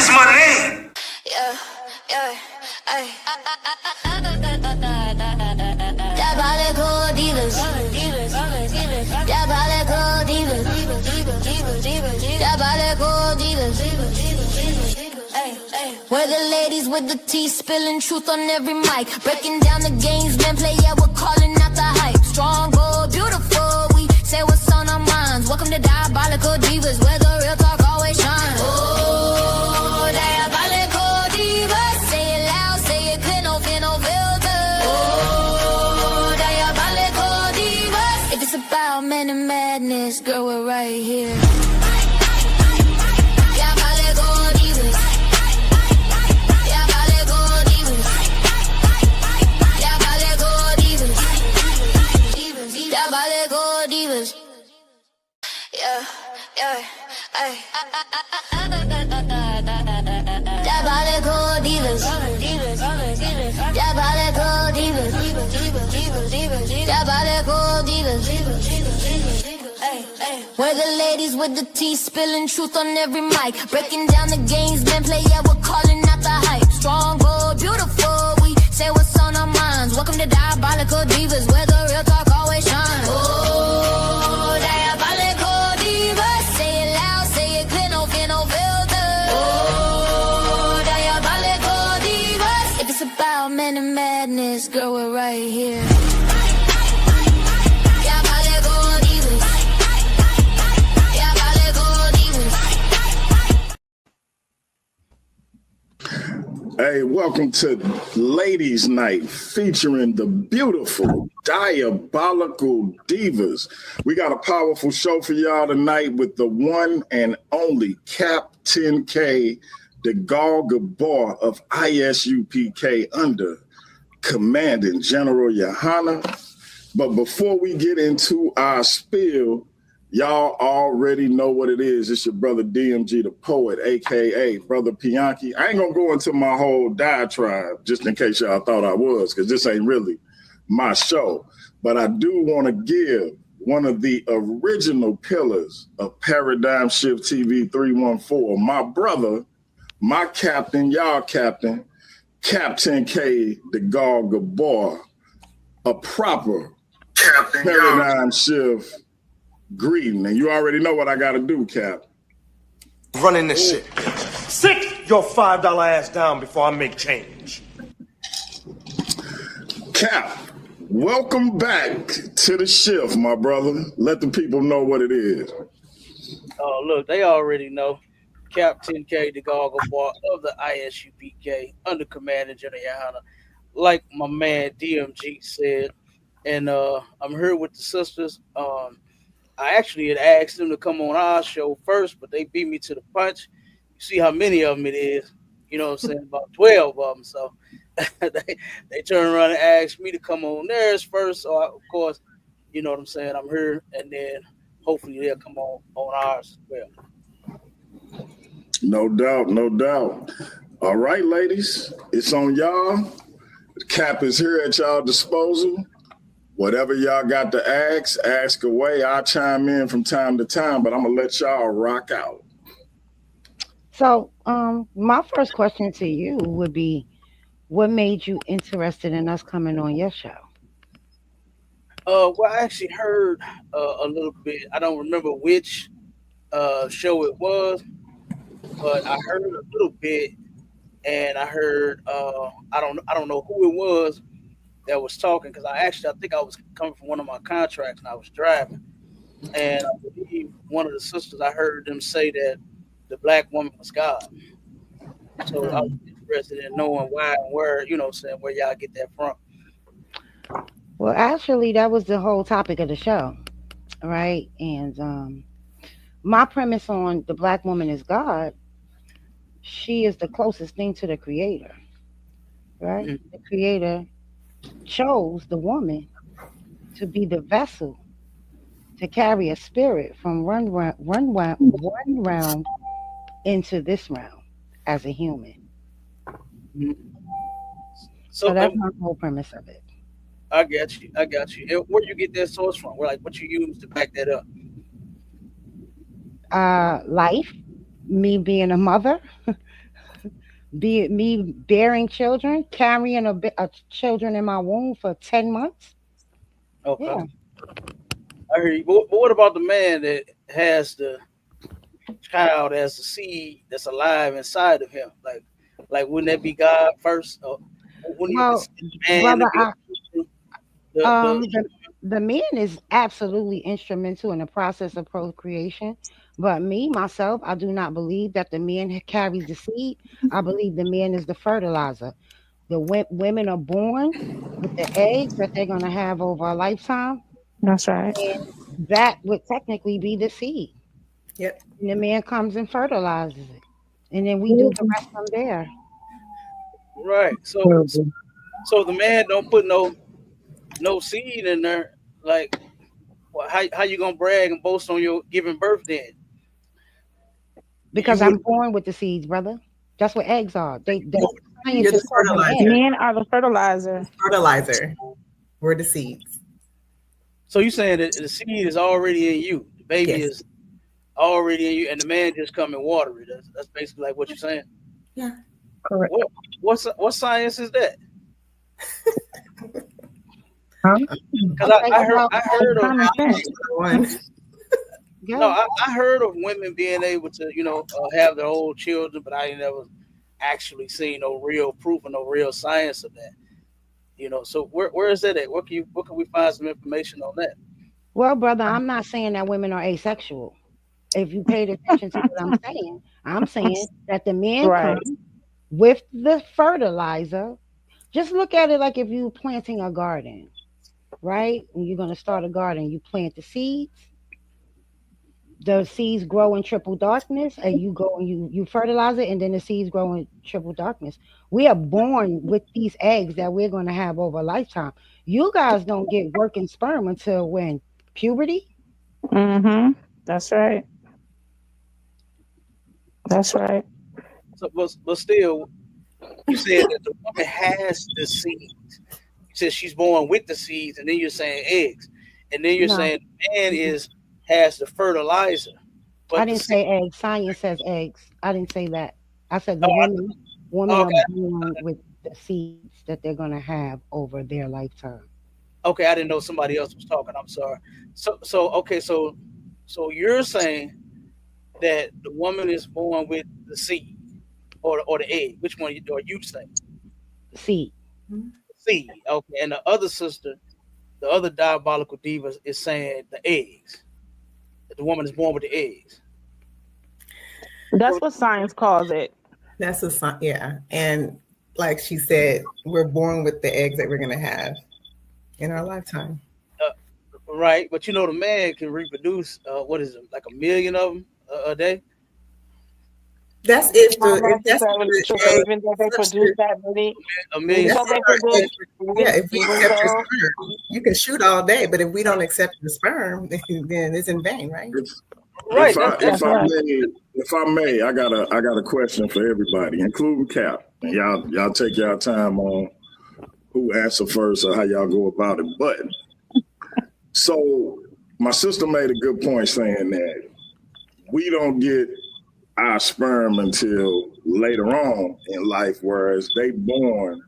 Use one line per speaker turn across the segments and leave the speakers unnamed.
is my name.
Diabolical Divas. Diabolical Divas. Diabolical Divas. We're the ladies with the tea, spilling truth on every mic. Breaking down the games, men play, yeah, we're calling out the hype. Strong, bold, beautiful, we say what's on our minds. Welcome to Diabolical Divas, where the real talk always shines. Oh, Diabolical Divas. Say it loud, say it clear, no fear, no filter. Oh, Diabolical Divas. If it's about men and madness, girl, we're right here. Diabolical Divas. Diabolical Divas. Diabolical Divas. We're the ladies with the tea, spilling truth on every mic. Breaking down the games, men play, yeah, we're calling out the hype. Strong, bold, beautiful, we say what's on our minds. Welcome to Diabolical Divas, where the real talk always shines. Oh, Diabolical Divas. Say it loud, say it clear, no fear, no filter. Oh, Diabolical Divas. If it's about men and madness, girl, we're right here. Diabolical Divas. Diabolical Divas.
Hey, welcome to Ladies Night featuring the beautiful Diabolical Divas. We got a powerful show for y'all tonight with the one and only CAPT10K, DAGAL GABAR of ISUPK under Commanding General Johanna. But before we get into our spiel, y'all already know what it is. It's your brother DMG, the poet, a.k.a. Brother Pianki. I ain't going to go into my whole diatribe just in case y'all thought I was, because this ain't really my show. But I do want to give one of the original pillars of Paradigm Shift TV 314, my brother, my captain, y'all captain, CAPT10K, DAGAL GABAR, a proper Captain Paradigm Shift greeting. And you already know what I got to do, Cap.
Running this shit. Sit your $5 ass down before I make change.
Cap, welcome back to the shift, my brother. Let the people know what it is.
Oh, look, they already know. CAPT10K, DAGAL GABAR of the ISUPK under Commander General Johanna. Like my man DMG said, and I'm here with the sisters. I actually had asked them to come on our show first, but they beat me to the punch. You see how many of them it is. You know what I'm saying? About 12 of them. So they turned around and asked me to come on theirs first. So, of course, you know what I'm saying? I'm here, and then hopefully they'll come on ours as well.
No doubt, no doubt. All right, ladies, it's on y'all. The Cap is here at y'all disposal. Whatever y'all got to ask away. I'll chime in from time to time, but I'm going to let y'all rock out.
So my first question to you would be, what made you interested in us coming on your show?
Well, I actually heard a little bit. I don't remember which show it was, but I heard a little bit, and I heard I don't know who it was that was talking, because I think I was coming from one of my contracts and I was driving, and I believe one of the sisters, I heard them say that the black woman was God. So I was interested in knowing why and where, you know, saying where y'all get that from.
Well, actually, that was the whole topic of the show, right? And my premise on the black woman is God, she is the closest thing to the creator, right? Mm-hmm. The creator chose the woman to be the vessel to carry a spirit from one realm into this realm as a human. Mm-hmm. So that's my whole premise of it.
I got you. And where you get that source from? What you use to back that up?
Life, me being a mother, Be it me bearing children, carrying a children in my womb for 10 months.
Okay,
Yeah.
I hear you. But what about the man that has the child as the seed that's alive inside of him? Like wouldn't that be God first? Or wouldn't you
Well,
consider the man to
brother,
be the
the, the man is absolutely instrumental in the process of procreation. But me, myself, I do not believe that the man carries the seed. I believe the man is the fertilizer. The women are born with the eggs that they're going to have over a lifetime,
That's right.
and that would technically be the seed.
Yep.
And the man comes and fertilizes it, and then we do the rest from there.
right? So the man don't put no seed in there. Like, well, how you gonna brag and boast on your giving birth then? You
Because
would
I'm born with the seeds, brother. That's what eggs are. The
You're the
scientists call them
fertilizer.
eggs.
Men are the fertilizer.
Fertilizer. We're the seeds.
so you saying that the seed is already in you, the baby
Yes.
is already in you, and the man just come and water it. That's basically like what you're saying.
Yeah.
Correct.
What science is that?
Huh?
Because
Okay,
I heard of
Common sense.
One.
no, I heard of women being able to have their own children, but I ain't never actually seen no real proof or no real science of that. So where is that at? Where can we find some information on that?
Well, brother, I'm not saying that women are asexual. If you paid attention to what I'm saying that the man
Right.
comes with the fertilizer. Just look at it like if you planting a garden, right? When you're gonna start a garden, you plant the seeds. The seeds grow in triple darkness, and you go and you fertilize it, and then the seeds grow in triple darkness. We are born with these eggs that we're gonna have over a lifetime. You guys don't get working sperm until when? Puberty?
Mm-hmm. That's right. That's right.
So, but still, you said that the woman has the seeds. You said she's born with the seeds, and then you're saying eggs, and then you're
No,
saying the man has the fertilizer.
I
But the
didn't
seed,
say eggs. Science says eggs. I didn't say that. I said
oh,
the women are
okay,
born with the seeds that they're gonna have over their lifetime.
okay, I didn't know somebody else was talking. I'm sorry. So you're saying that the woman is born with the seed or the egg. Which one are you saying?
Seed.
Seed. Okay, and the other sister, the other diabolical diva, is saying the eggs. That the woman is born with the eggs.
That's what science calls it.
That's a sign. Yeah. And like she said, we're born with the eggs that we're going to have in our lifetime.
Right, but the man can reproduce. What is it, like a million of them a day?
That's if
Not
that's
necessarily true.
the
Even though they produce that many,
A
even
million.
though they
our
produce,
egg. Yeah, if we
even
accept your
though
sperm, you can shoot all day, but if we don't accept the sperm, then it's in vain, right?
Right.
that's right.
If I may, I got a question for everybody, including Cap. And y'all take y'all time on who answer first or how y'all go about it. But so my sister made a good point saying that we don't get our sperm until later on in life, whereas they born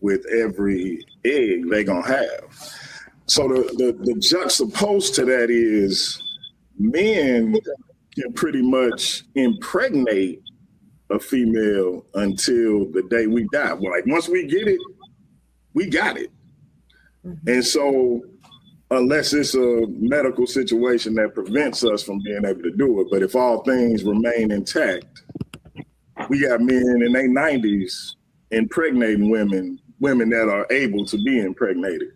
with every egg they gonna have. So the juxtaposed to that is men can pretty much impregnate a female until the day we die. Like once we get it, we got it. And so unless it's a medical situation that prevents us from being able to do it, but if all things remain intact, we got men in their 90s impregnating women that are able to be impregnated.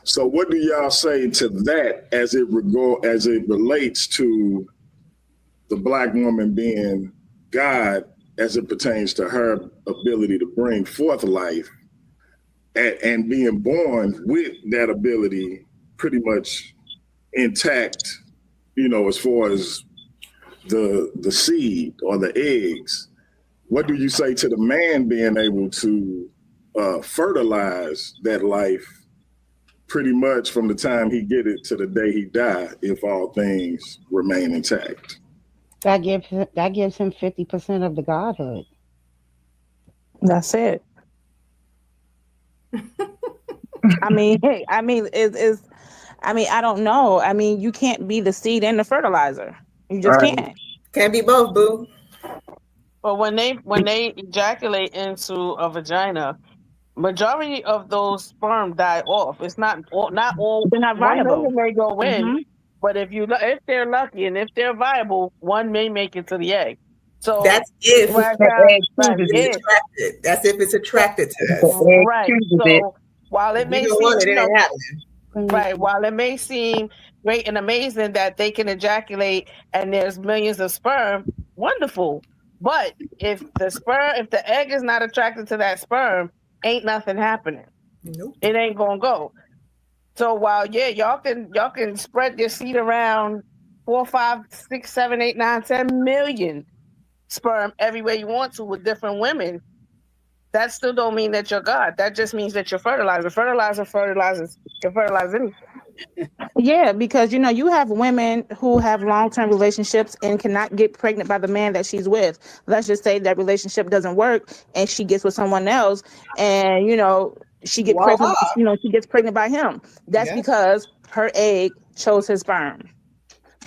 So what do y'all say to that as it relates to the Black woman being God as it pertains to her ability to bring forth life and being born with that ability pretty much intact, as far as the seed or the eggs? What do you say to the man being able to fertilize that life pretty much from the time he get it to the day he die, if all things remain intact?
That gives him 50% of the godhood.
That's it. I mean, it's I don't know. I mean, you can't be the seed and the fertilizer. You just can't.
Can't be both, boo.
But when they ejaculate into a vagina, majority of those sperm die off. It's not all.
They're not
One
viable.
million may go in,
Hmm.
but if they're lucky and if they're viable, one may make it to the egg. So
That's if
right
the
now,
egg
right,
chooses
yeah,
it. Attracted. That's if it's attracted to us.
right. So while it
If
may
you don't
seem,
want it, it ain't happening.
right, while it may seem great and amazing that they can ejaculate and there's millions of sperm, wonderful. But if the egg is not attracted to that sperm, ain't nothing happening.
Nope.
It ain't gonna go. So while y'all can spread your seed around 4, 5, 6, 7, 8, 9, 10 million sperm everywhere you want to with different women, that still don't mean that you're God. That just means that you're fertilizer. Fertilizer can fertilize anything.
Yeah, because you have women who have long-term relationships and cannot get pregnant by the man that she's with. Let's just say that relationship doesn't work and she gets with someone else, and she get pregnant. She gets pregnant by him. That's because her egg chose his sperm.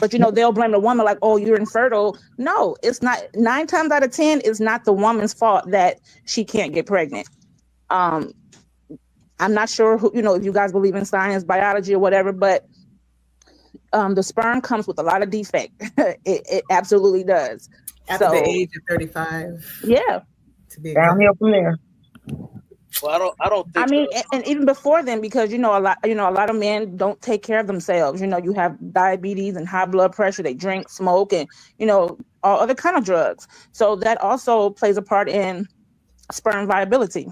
But they'll blame the woman like, "Oh, you're infertile." No, it's not. 9 times out of 10, it's not the woman's fault that she can't get pregnant. I'm not sure who, if you guys believe in science, biology, or whatever, but the sperm comes with a lot of defect. it absolutely does.
After the age of 35.
Yeah.
To be
downhill from there.
Well, I don't think.
I mean, and even before then, because a lot of men don't take care of themselves. You have diabetes and high blood pressure. They drink, smoke, and all other kind of drugs. So that also plays a part in sperm viability.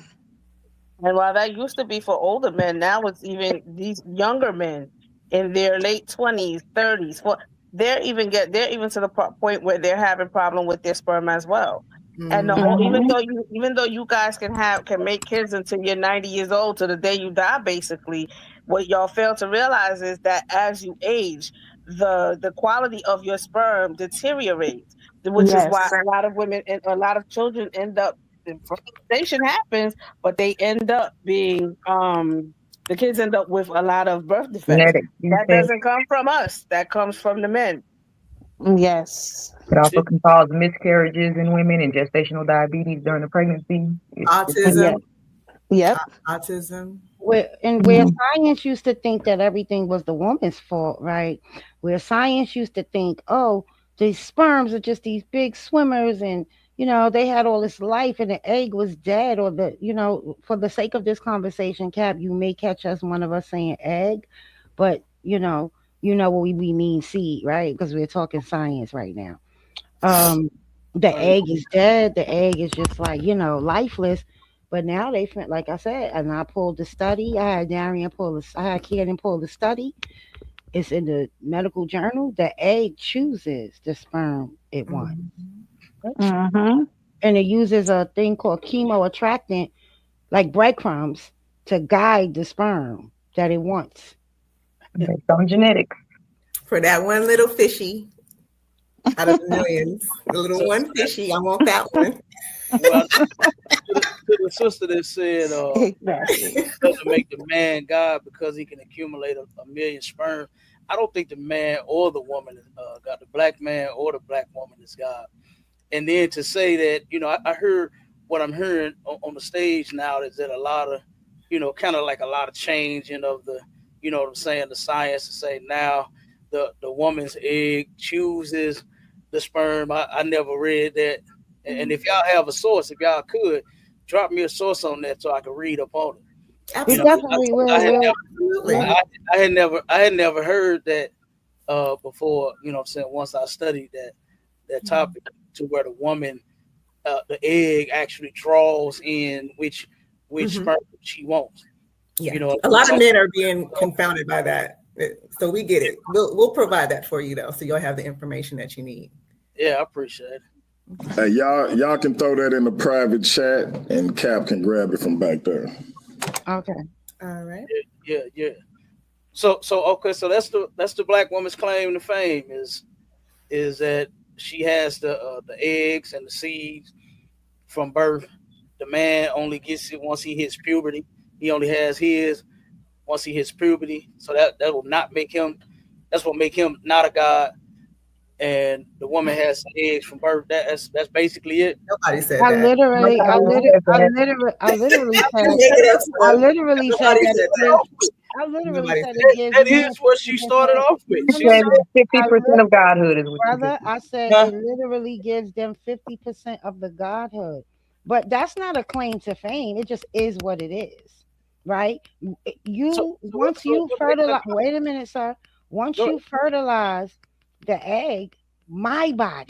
And while that used to be for older men, now it's even these younger men in their late 20s, 30s. They're even to the point where they're having problem with their sperm as well. And even though you guys can make kids until you're 90 years old to the day you die, basically, what y'all fail to realize is that as you age, the quality of your sperm deteriorates, which is why a lot of women and a lot of children end up, fertilization happens, but they end up being the kids end up with a lot of birth defects. That doesn't come from us. That comes from the men.
Yes.
It also can cause miscarriages in women and gestational diabetes during the pregnancy.
Autism.
Yep.
Autism.
Where science used to think that everything was the woman's fault, right? Where science used to think, oh, these sperms are just these big swimmers, and they had all this life, and the egg was dead, or for the sake of this conversation, Cap, you may catch one of us saying egg, but what we mean seed, right? Because we're talking science right now. The egg is dead. The egg is just like, lifeless. But now like I said, and I pulled the study. I had Cannon pull the study. It's in the medical journal. The egg chooses the sperm it wants.
Mm-hmm.
And it uses a thing called chemoattractant, like breadcrumbs, to guide the sperm that it wants.
Based on genetics.
For that one little fishy out of the millions, the little one fishy, I want that one.
Well, to the sister that said doesn't make the man God because he can accumulate a million sperm. I don't think the man or the woman got the black man or the black woman is God. And then to say that, I heard what I'm hearing on the stage now is that a lot of, kind of like a lot of changing of the, what I'm saying, the science to say now the woman's egg chooses the sperm. I never read that. And if y'all have a source, if y'all could, drop me a source on that so I can read up on it.
Definitely will.
I had never heard that before, what I'm saying, once I studied that topic to where the woman, the egg actually draws in which sperm she wants.
Yeah. A lot of men are being confounded by that. So we get it. We'll provide that for you though, so you'll have the information that you need.
Yeah, I appreciate it.
Hey, y'all can throw that in the private chat, and Cap can grab it from back there.
Okay.
All right.
Yeah. So okay, so that's the black woman's claim to fame is that she has the eggs and the seeds from birth the man only gets it once he hits puberty. He only has his once he hits puberty. So that will not make him. That's what make him not a god. And the woman has some eggs from birth. That's basically it.
Nobody said
I
that.
literally said,
that is what she started off with.
She said 50% of godhood is what
brother. I said it literally gives them 50% of the godhood, but that's not a claim to fame. It just is what it is, right? Once you fertilize. Wait a minute, sir. Once you fertilize the egg, my body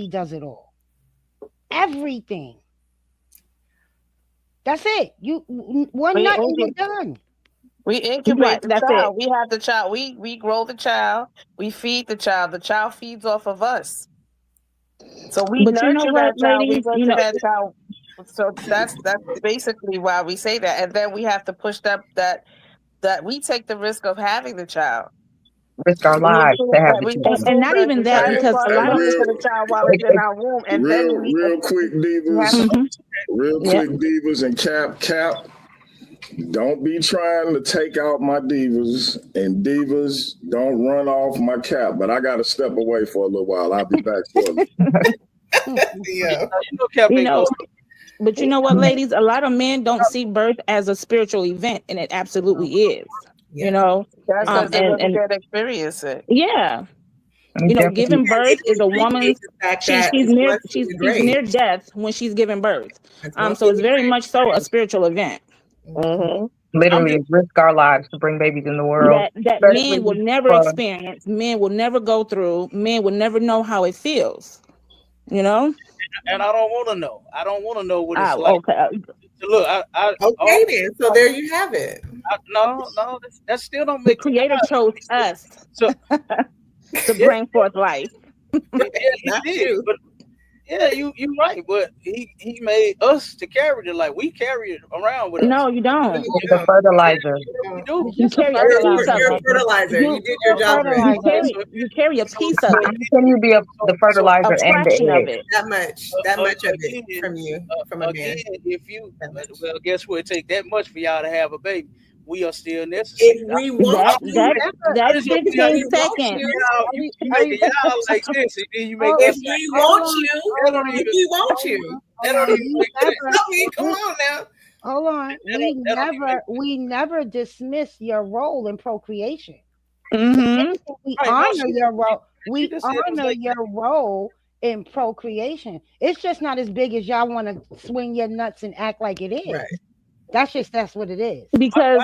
does it all. Everything. That's it. One nut and you're done.
We incubate the child. We have the child. We grow the child. We feed the child. The child feeds off of us. So we nurture that child. We nurture that child. So that's basically why we say that. And then we have to push that we take the risk of having the child.
Risk our lives to have the child.
And not even that, because a lot of
the child while it's in our womb, and
real quick, divas, and cap. Don't be trying to take out my divas, and divas don't run off my cap. But I got to step away for a little while. I'll be back shortly.
But you know what, ladies? A lot of men don't see birth as a spiritual event, and it absolutely is. You know,
that's and experience it.
Yeah, you know, giving birth is a woman's. She's near death when she's giving birth. So it's very much so a spiritual event.
Literally risk our lives to bring babies in the world.
That men will never experience. Men will never go through. Men will never know how it feels. You know.
And I don't want to know. I don't want to know what it's like.
Okay.
Look,
then. So there you have it.
No, that still don't make.
The Creator chose us to bring forth life.
Yeah, he did. But yeah, you right. But he made us to carry it. Like we carry it around with us.
No, you don't.
It's a fertilizer.
You do.
You carry
You're a fertilizer. You did your job.
You carry a piece of it.
How can you be the fertilizer and the
of it?
That much of it from you, from a man.
Well, guess what? It take that much for y'all to have a baby. We are still necessary.
If we want
that's 15 seconds.
You make y'all like this, and then you make
if we want you. That don't even make sense. Come on now.
Hold on. We never dismiss your role in procreation. We honor your role. We honor your role in procreation. It's just not as big as y'all want to swing your nuts and act like it is. Right. That's what it is.
Because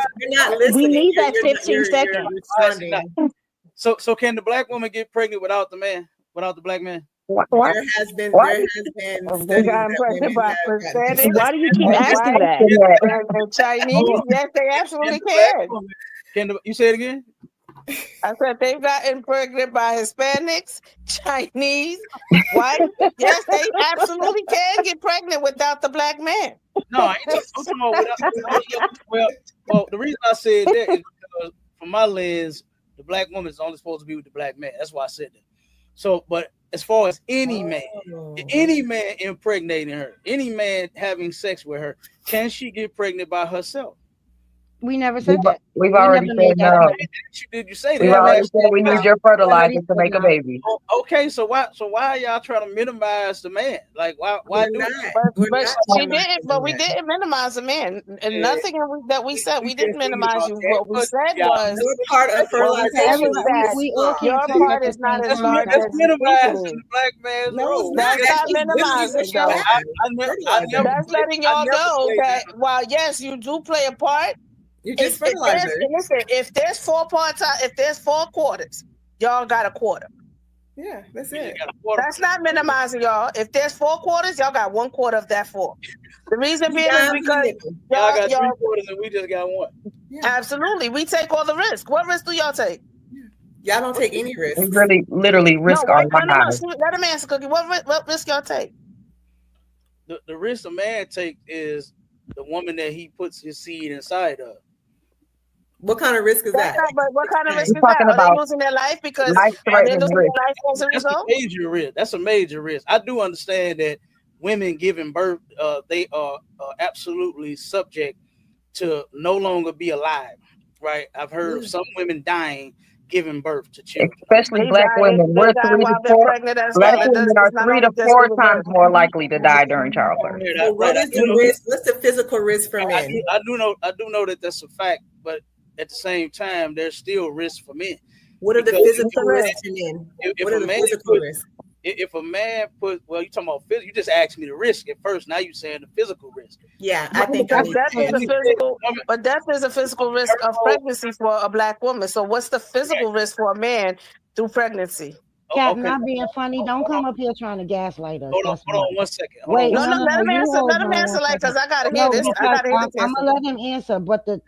we need that 15 seconds.
So can the black woman get pregnant without the man, without the black man?
There has been
Why do you keep asking that?
The Chinese, yes, they absolutely can.
You say it again?
I said they've gotten pregnant by Hispanics, Chinese, white. Yes, they absolutely can get pregnant without the black man.
No, I ain't talking about well, the reason I said that is because from my lens, the black woman is only supposed to be with the black man. That's why I said that. So, but as far as any man impregnating her, any man having sex with her, can she get pregnant by herself?
We never said that.
We've already said no.
Did you say that?
We've already said we need your fertilizer to make a baby.
Okay, so why are y'all trying to minimize the man? Like why do that?
But we didn't minimize the man. And nothing that we said, we didn't minimize you. What we said was
part of fertilization.
Your part is not as large as
minimizing the black man's role.
That's not minimizing though. That's letting y'all know that while yes, you do play a part.
You just fertilizer.
Listen, if there's 4 parts, if there's 4 quarters, y'all got a quarter.
Yeah, that's it.
That's not minimizing y'all. If there's 4 quarters, y'all got 1/4 of that 4. The reason being is because
y'all got 3 quarters and we just got 1.
Yeah. Absolutely, we take all the risk. What risk do y'all take?
Y'all don't take any risk.
We really, literally risk our lives.
Let him answer, Cookie. What risk y'all take?
The risk a man take is the woman that he puts his seed inside of.
What kind of risk is that?
What kind of risk is that? Are they losing their life because they're losing their life as a result?
That's a major risk. I do understand that women giving birth, they are absolutely subject to no longer be alive, right? I've heard of some women dying giving birth to children.
Especially black women. We're 3 to 4. Black women are 3 to 4 times more likely to die during childbirth.
So what is the risk? What's the physical risk for men?
I do know that that's a fact, but at the same time, there's still risk for men.
What are the physical risks for men? What are the physical risks?
If a man put, well, you talking about physical, you just asked me the risk at first. Now you're saying the physical risk.
Yeah, I think
death is a physical risk of pregnancy for a black woman. So what's the physical risk for a man through pregnancy?
Cat, not being funny. Don't come up here trying to gaslight us.
Hold on 1 second.
Wait,
let him answer, like, because I gotta hear this.
I'm gonna let him answer. But the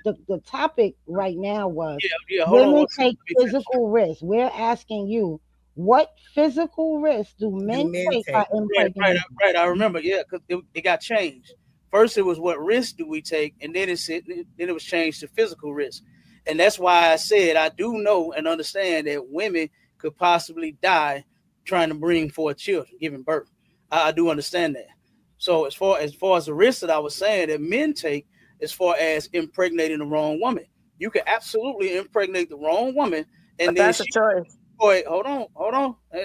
topic right now was
hold
women
on,
take physical risks. We're asking you, what physical risks do men take by impregnating?
Right. I remember. Yeah, because it got changed. First, it was what risk do we take, and then it was changed to physical risk, and that's why I said I do know and understand that women could possibly die trying to bring forth children, giving birth. I do understand that. So as far as the risk that I was saying that men take, as far as impregnating the wrong woman, you can absolutely impregnate the wrong woman, and
that's a choice.
Boy, hold on.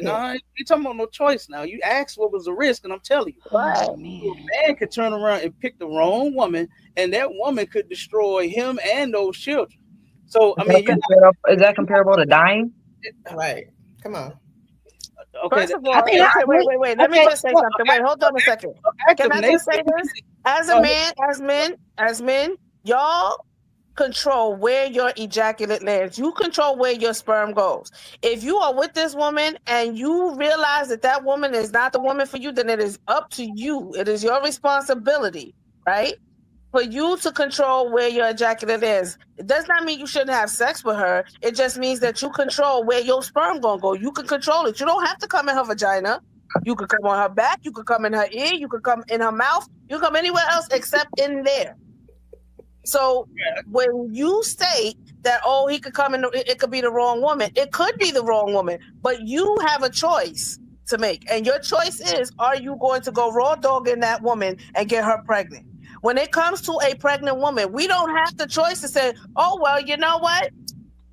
No, you talking about no choice now. You asked what was the risk, and I'm telling you.
Right.
A man could turn around and pick the wrong woman, and that woman could destroy him and those children. So,
is that comparable to dying?
Right. Come on.
Okay. First of all, wait. Let me just say something. Wait, hold on a second. Can I just say this? As men, y'all control where your ejaculate lands. You control where your sperm goes. If you are with this woman and you realize that woman is not the woman for you, then it is up to you. It is your responsibility, right? For you to control where your ejaculate is. It does not mean you shouldn't have sex with her. It just means that you control where your sperm gonna go. You can control it. You don't have to come in her vagina. You could come on her back. You could come in her ear. You could come in her mouth. You can come anywhere else except in there. So when you state that, he could come in, it could be the wrong woman. It could be the wrong woman, but you have a choice to make. And your choice is, are you going to go raw dog in that woman and get her pregnant? When it comes to a pregnant woman, we don't have the choice to say, well, you know what?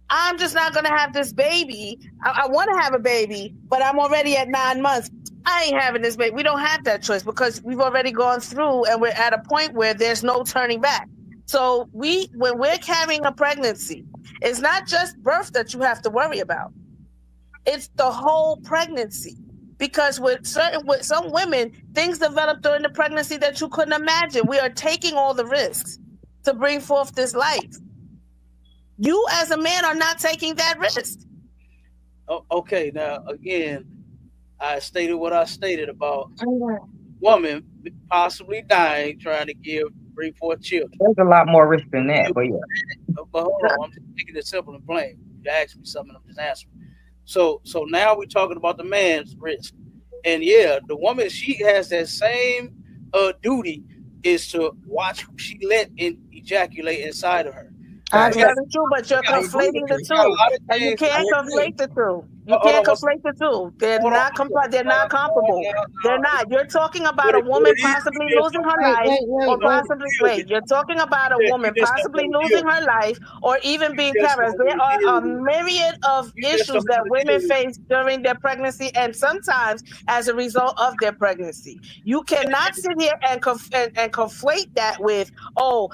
I'm just not going to have this baby. I want to have a baby, but I'm already at 9 months. I ain't having this baby. We don't have that choice because we've already gone through and we're at a point where there's no turning back. So when we're carrying a pregnancy, it's not just birth that you have to worry about. It's the whole pregnancy. Because with some women, things develop during the pregnancy that you couldn't imagine. We are taking all the risks to bring forth this life. You as a man are not taking that risk.
Okay, now again, I stated what I stated about woman possibly dying trying to bring forth children.
There's a lot more risk than that, but yeah.
But hold on, I'm just making it simple and plain. You asked me something, I'm just answering. So now we're talking about the man's risk. And yeah, the woman, she has that same duty is to watch who she let ejaculate inside of her.
That's true, but you're conflating the two. And you can't conflate the two. You can't conflate the two. They're not comparable. They're not. You're talking about a woman possibly losing her life or possibly You're talking about a woman possibly losing her life or even being paralyzed. There are a myriad of issues that women face during their pregnancy and sometimes as a result of their pregnancy. You cannot sit here and conflate that with,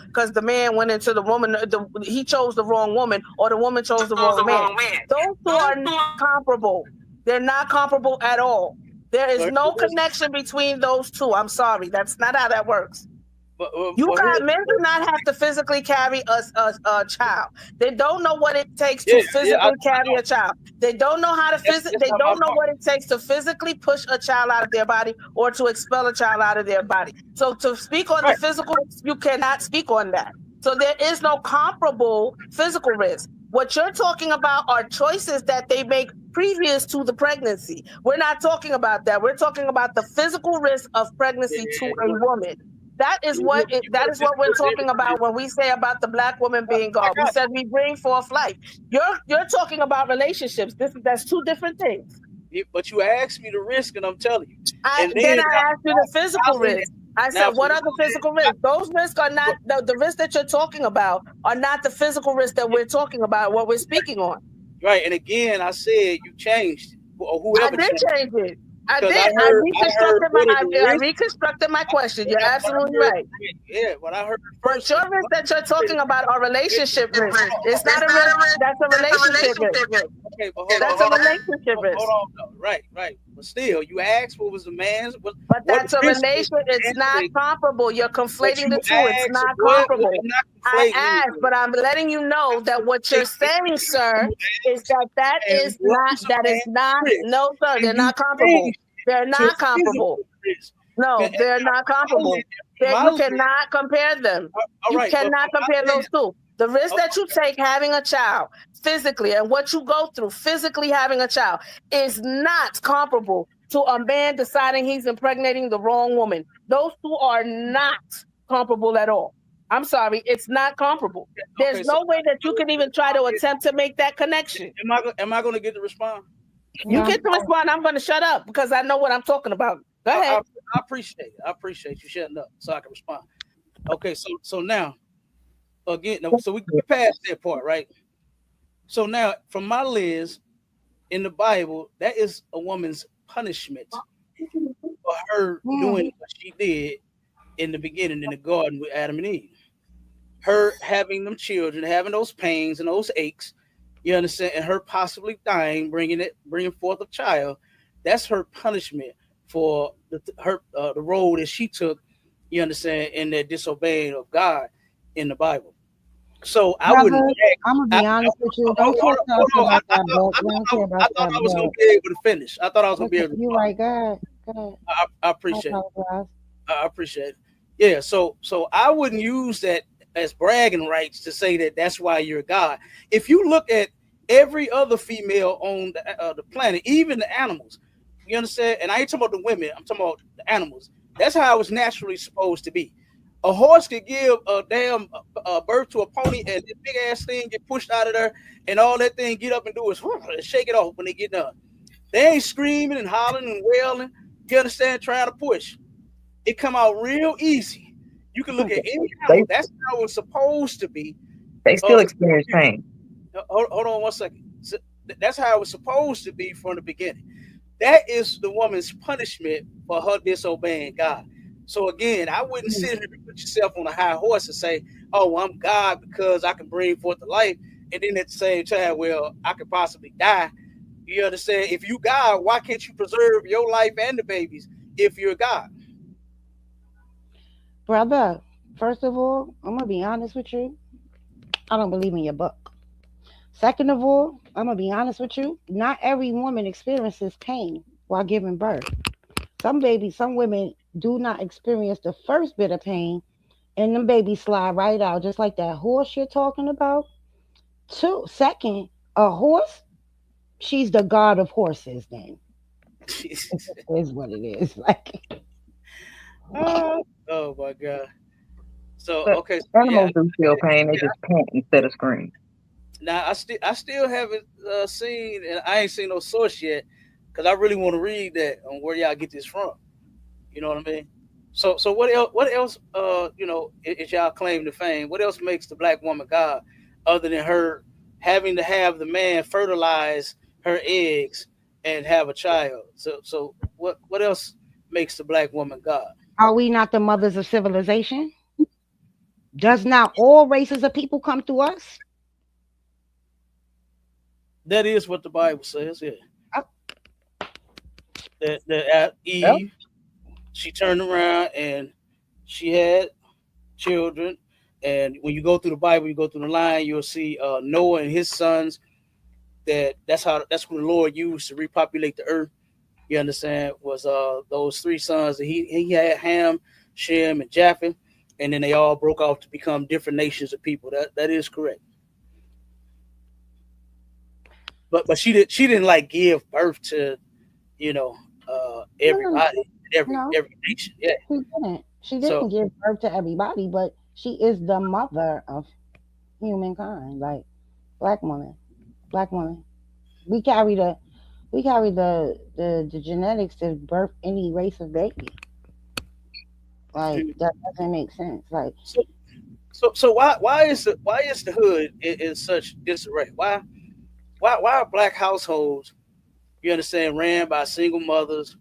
because the man went into the woman, he chose the wrong woman or the woman chose the wrong man. Those two are not comparable. They're not comparable at all. There is no connection between those two. I'm sorry. That's not how that works. Men do not have to physically carry a child. They don't know what it takes to physically carry a child. They don't know how to They don't know what it takes to physically push a child out of their body or to expel a child out of their body. So to speak on the physical, you cannot speak on that. So there is no comparable physical risk. What you're talking about are choices that they make previous to the pregnancy. We're not talking about that. We're talking about the physical risk of pregnancy to a woman. That is what we're talking about when we say about the black woman being God. We said we bring forth life. You're talking about relationships. That's two different things.
But you asked me the risk, and I'm telling you.
Then I asked you the physical risk. I said, what are the physical risks? Those risks are not the risks that you're talking about are not the physical risks that we're talking about, what we're speaking on.
Right. And again, I said you changed, or whoever
I did
changed.
change it. I did.
I
reconstructed my question. You're absolutely right.
Yeah, what I heard.
But your risk that you're talking about are relationship risk. It's not a risk. That's a relationship risk.
Okay, but
that's a relationship risk.
Hold on. Right. But still, you asked what was the man's.
But that's a relation. It's not comparable. You're conflating the two. It's not comparable. I asked, but I'm letting you know that what you're saying, sir, is that is not. No, sir, they're not comparable. They're not comparable. No, they're not comparable. You cannot compare them. You cannot compare those two. The risk that you take having a child physically and what you go through physically having a child is not comparable to a man deciding he's impregnating the wrong woman. Those two are not comparable at all. I'm sorry, it's not comparable. There's no way that you can even try to attempt to make that connection.
Am I going to get to respond?
You get to respond. I'm going to shut up because I know what I'm talking about. Go ahead.
I appreciate it. I appreciate you shutting up so I can respond. Okay, so now, again, so we passed that part, right? So now, from my lens, in the Bible, that is a woman's punishment for her doing what she did in the beginning in the garden with Adam and Eve. Her having them children, having those pains and those aches, you understand, and her possibly dying, bringing forth a child. That's her punishment for the role that she took, you understand, in that disobeying of God in the Bible. So I wouldn't.
I'm gonna be honest with you. Don't care about that book. I
thought I was gonna be able to finish. I thought I was gonna be able to.
You're right. Go ahead.
I appreciate it. I appreciate it. Yeah. So I wouldn't use that as bragging rights to say that that's why you're God. If you look at every other female on the planet, even the animals, you understand? And I ain't talking about the women. I'm talking about the animals. That's how it was naturally supposed to be. A horse could give a damn birth to a pony, and this big ass thing get pushed out of there, and all that thing get up and do is shake it off when they get done. They ain't screaming and hollering and wailing. You understand? Trying to push. It come out real easy. You can look at any animal. That's how it's supposed to be.
They still experience pain.
Hold on 1 second. So that's how it was supposed to be from the beginning. That is the woman's punishment for her disobeying God. So again, I wouldn't sit here and put yourself on a high horse and say, "Oh, I'm God because I can bring forth the life," and then at the same time, well, I could possibly die. You understand? If you God, why can't you preserve your life and the babies if you're God?
Brother, first of all, I'm gonna be honest with you. I don't believe in your book. Second of all, I'm gonna be honest with you. Not every woman experiences pain while giving birth. Some women do not experience the first bit of pain, and them babies slide right out, just like that horse you're talking about. Second, a horse, she's the god of horses. Then is what it is. Like,
oh my God. So
but
okay,
animals do feel pain. They just pant instead of scream.
Now I still haven't seen, and I ain't seen no source yet, because I really want to read that on where y'all get this from. You know what I mean? So what else? What else? Is y'all claim to fame? What else makes the black woman God, other than her having to have the man fertilize her eggs and have a child? So what else makes the black woman God?
Are we not the mothers of civilization? Does not all races of people come through us?
That is what the Bible says. Yeah. That Eve, she turned around and she had children. And when you go through the Bible, you go through the line, you'll see Noah and his sons. That's when the Lord used to repopulate the earth. You understand? Was those three sons that he had, Ham, Shem, and Japheth, and then they all broke off to become different nations of people. That is correct. But she didn't like give birth to, everybody, every nation. Yeah,
She didn't give birth to everybody, but she is the mother of humankind. Like black woman. We carry the We carry the genetics to birth any race of baby. Like that doesn't make sense. Like
So why is the hood in such disarray? Why are black households, you understand, ran by single mothers,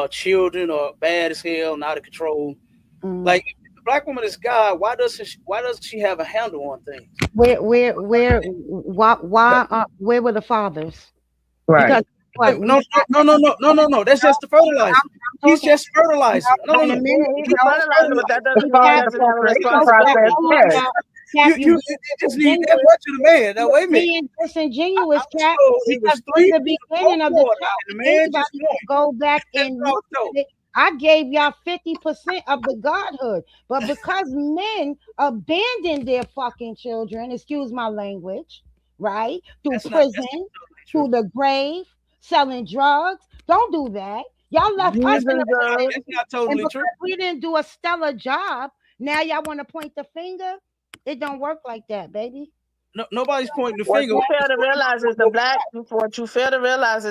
children are bad as hell, not in control? Like if the black woman is God, why doesn't she have a handle on things?
where where were the fathers?
Right.
Because what
No. That's just the fertilizer. He's just fertilizing. No.
He's a fertilizer, but that doesn't mean he
Part of the
doesn't have a
procreation process.
responsibility.
Yes.
You just need that much of the man. Now wait a minute.
being disingenuous, Cat,
It
because
was 3
in the beginning of the
quarter,
show,
and the man
anybody
just
can go back and look at it. I gave y'all 50% of the godhood, but because men abandon their fucking children, excuse my language, right, through prison, through the grave, selling drugs, don't do that. Y'all left us in the
That's not totally
and
true.
because we didn't do a stellar job, now y'all want to point the finger. It don't work like that, baby.
No, nobody's pointing the
What
finger.
you fail to realize is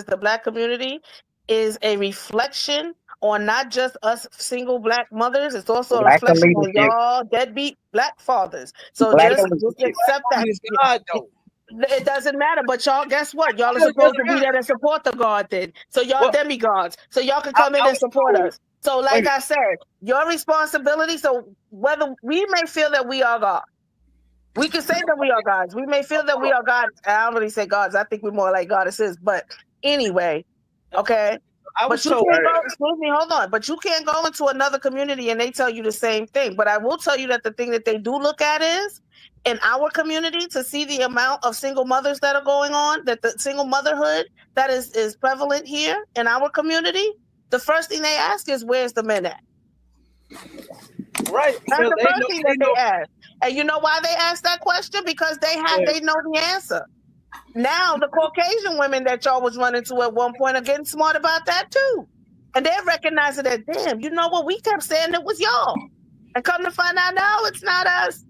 the black community is a reflection on not just us single black mothers. It's also a
Black
reflection on
leadership.
y'all deadbeat black fathers. So
Black
just
leadership.
accept that.
It's God, though.
It doesn't matter, but y'all, guess what? Y'all are supposed to be there to support the God then. So y'all demigods. So y'all can come in and support us. So like I said, your responsibility, so whether we may feel that we are God. We can say that we are gods. We may feel that we are gods. I don't really say gods. I think we're more like goddesses. But anyway, okay. But you can't go, excuse me, hold on. But you can't go into another community and they tell you the same thing. But I will tell you that the thing that they do look at is in our community to see the amount of single mothers that are going on, that the single motherhood that is prevalent here in our community. The first thing they ask is, where's the men at?
Right.
That's the first thing that they ask. And you know why they ask that question? Because they know the answer. Now the Caucasian women that y'all was running to at one point are getting smart about that too. And they're recognizing that, damn, you know what? We kept saying it was y'all. And come to find out now it's not us.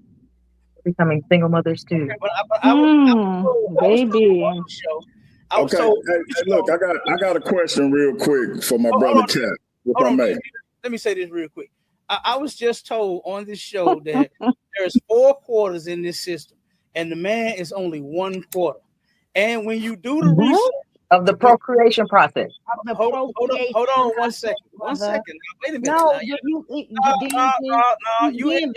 Becoming single mothers too.
Baby.
Okay, hey, look, I got a question real quick for my brother Cat, if I may.
Let me say this real quick. I was just told on this show that there's 4 quarters in this system, and the man is only 1 quarter. And when you do the research
of the procreation process,
hold on 1 second. 1 second. Wait a minute.
No,
we weren't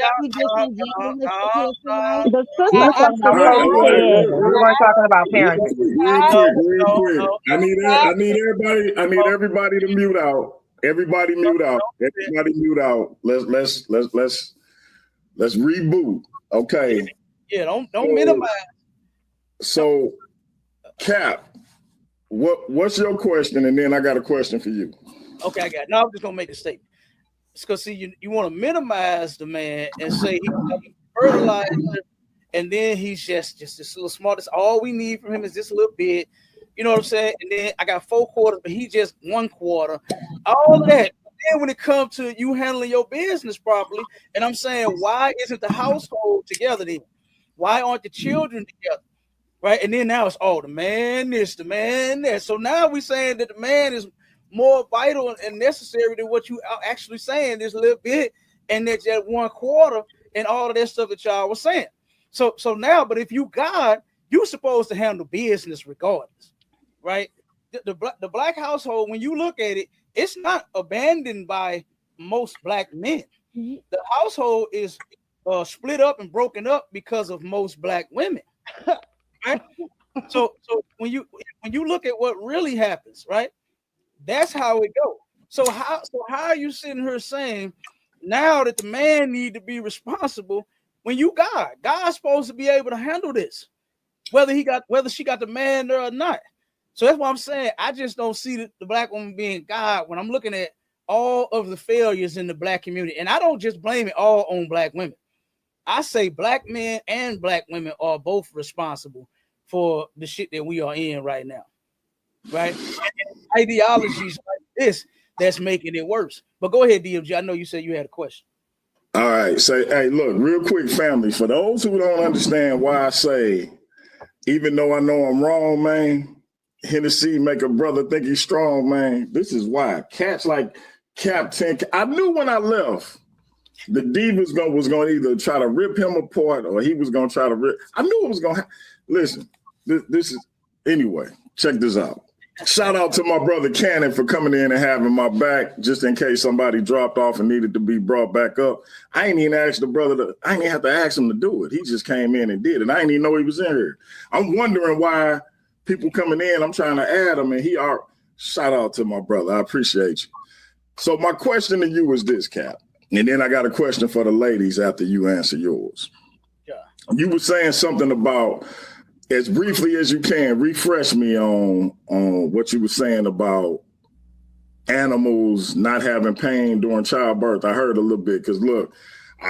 talking about parenting.
Real quick. I need everybody to mute out. Everybody mute out. Everybody mute out. Let's reboot. Okay.
Yeah, don't minimize.
So, Cap, what's your question? And then I got a question for you.
Okay, I got it. Now I'm just gonna make a statement. It's because see, you want to minimize the man and say he's fertilizer, and then he's just this little smart. That's all we need from him is this little bit. You know what I'm saying? And then I got 4 quarters, but he just 1 quarter. All of that. Then when it comes to you handling your business properly, and I'm saying, why isn't the household together then? Why aren't the children together? Right? And then now it's the man this, the man that. So now we're saying that the man is more vital and necessary than what you are actually saying this little bit, and that's that 1 quarter and all of that stuff that y'all was saying. So now, but if you God, you're supposed to handle business regardless. Right, the black household, when you look at it, it's not abandoned by most black men. The household is split up and broken up because of most black women. Right? So when you look at what really happens, right, that's how it goes. So how are you sitting here saying now that the man need to be responsible when you God's supposed to be able to handle this, whether she got the man there or not. So that's why I'm saying I just don't see the black woman being God when I'm looking at all of the failures in the black community. And I don't just blame it all on black women. I say black men and black women are both responsible for the shit that we are in right now. Right? Ideologies like this that's making it worse. But go ahead, DMG. I know you said you had a question.
All right. So, hey, look, real quick, family, for those who don't understand why I say, even though I know I'm wrong, man, Hennessy make a brother think he's strong, man. This is why. Cats like CAPT10K. I knew when I left, the Divas was going to either try to rip him apart or he was going to try to rip. I knew it was going to listen, this is, anyway, check this out. Shout out to my brother Cannon for coming in and having my back just in case somebody dropped off and needed to be brought back up. I ain't even asked the brother I ain't even have to ask him to do it. He just came in and did it. I ain't even know he was in here. I'm wondering why people coming in, I'm trying to add them, and shout out to my brother. I appreciate you. So my question to you is this, Cap, and then I got a question for the ladies after you answer yours. Yeah. You were saying something about, as briefly as you can, refresh me on what you were saying about animals not having pain during childbirth. I heard a little bit because look,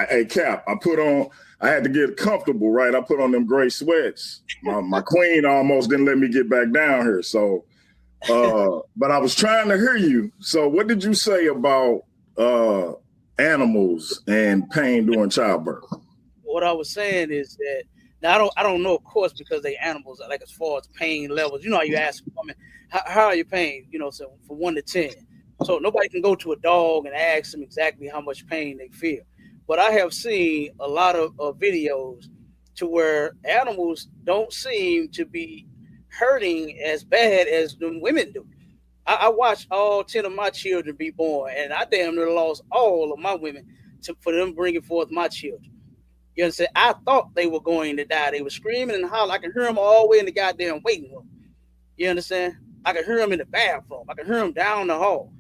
hey Cap, I had to get comfortable, right? I put on them gray sweats. My queen almost didn't let me get back down here. So, but I was trying to hear you. So what did you say about animals and pain during childbirth?
What I was saying is that, now I don't know, of course, because they animals, like as far as pain levels, you know how you ask a woman, how are your pain? You know, so from 1 to 10. So nobody can go to a dog and ask them exactly how much pain they feel. But I have seen a lot of videos to where animals don't seem to be hurting as bad as the women do. I watched all 10 of my children be born, and I damn near lost all of my women for them bringing forth my children. You understand? I thought they were going to die. They were screaming and hollering. I could hear them all the way in the goddamn waiting room. You understand? I could hear them in the bathroom. I could hear them down the hall.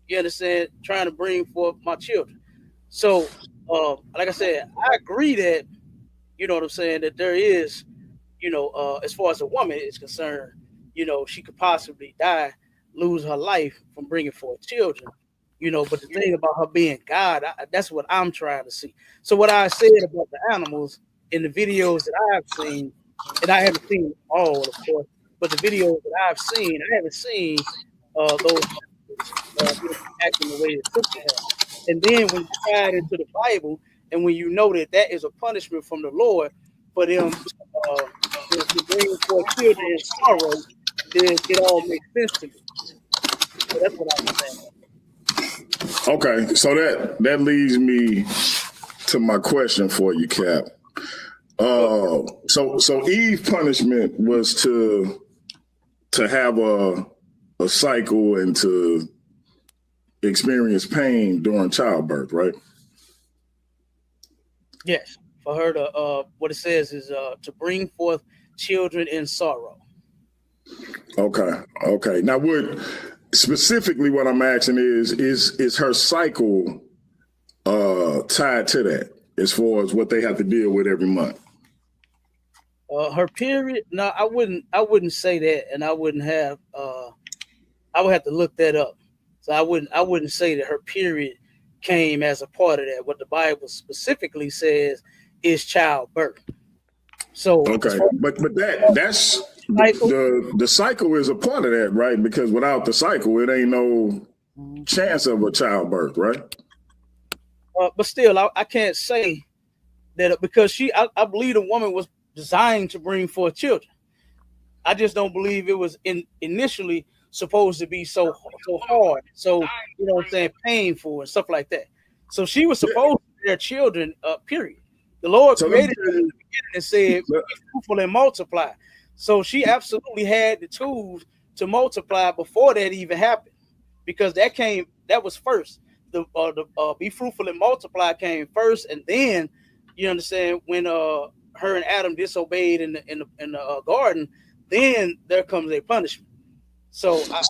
You understand? Trying to bring forth my children. So, like I said, I agree that, you know what I'm saying, that there is, you know, as far as a woman is concerned, you know, she could possibly die, lose her life from bringing forth children, you know, but the thing about her being God, that's what I'm trying to see. So what I said about the animals in the videos that I've seen, and I haven't seen all, of course, but the videos that I've seen, I haven't seen those acting the way it's supposed to have. And then when you tie it into the Bible, and when you know that that is a punishment from the Lord for them to bring forth children in sorrow, then it all makes sense to me. So that's what I'm saying.
Okay, so that leads me to my question for you, Cap. So Eve's punishment was to have a cycle and to experience pain during childbirth, right?
Yes, for her to what it says is to bring forth children in sorrow. Okay. Now, specifically what I'm asking is her cycle tied to that as far as what they have to deal with every month? Her period? No, I wouldn't say that, and I would have to look that up. So I wouldn't say that her period came as a part of that. What the Bible specifically says is childbirth. So
okay, but that's the cycle is a part of that, right? Because without the cycle, it ain't no chance of a childbirth, right?
But still, I can't say that because I believe the woman was designed to bring forth children. I just don't believe it was initially supposed to be so hard, so you know what I'm saying, painful and stuff like that. So she was supposed to bear children, period. The Lord created her in the beginning and said, be fruitful and multiply. So she absolutely had the tools to multiply before that even happened, because that was first. The be fruitful and multiply came first, and then you understand when her and Adam disobeyed in the garden, then there comes a punishment. So I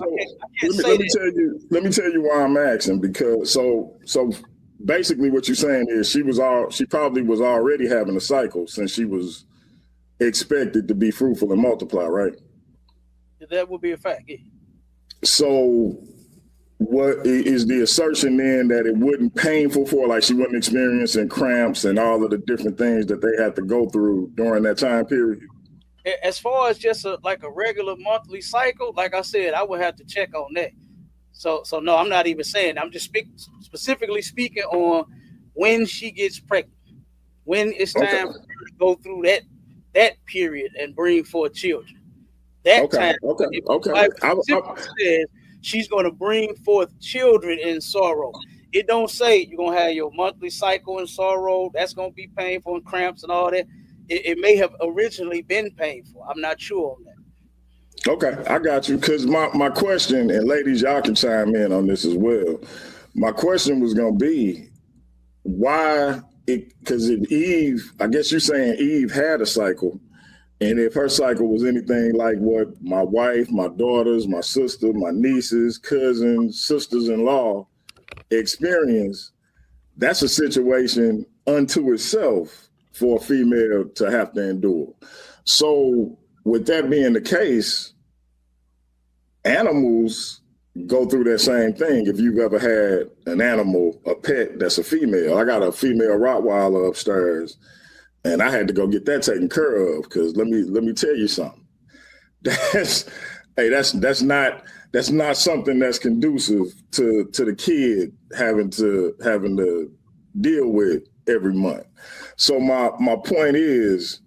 can't say that.
Let me tell you why I'm asking, because so basically what you're saying is she probably was already having a cycle since she was expected to be fruitful and multiply, right?
That would be a fact. Yeah.
So what is the assertion then, that it wouldn't painful for her, like she wasn't experiencing cramps and all of the different things that they had to go through during that time period?
As far as just a regular monthly cycle, like I said, I would have to check on that. So no, I'm not even saying. I'm just specifically speaking on when she gets pregnant, when it's time for her to go through that period and bring forth children. That
Okay.
time,
Okay.
the
Okay.
Bible says she's going to bring forth children in sorrow. It don't say you're going to have your monthly cycle in sorrow. That's going to be painful and cramps and all that. It may have originally been painful. I'm not sure on that.
Okay, I got you. Because my question, and ladies, y'all can chime in on this as well. My question was going to be, why? Because if Eve, I guess you're saying Eve had a cycle, and if her cycle was anything like what my wife, my daughters, my sister, my nieces, cousins, sisters-in-law experience, that's a situation unto itself for a female to have to endure. So with that being the case, animals go through that same thing. If you've ever had an animal, a pet that's a female, I got a female Rottweiler upstairs, and I had to go get that taken care of because let me tell you something. That's not something that's conducive to the kid having to deal with every month. So my point is,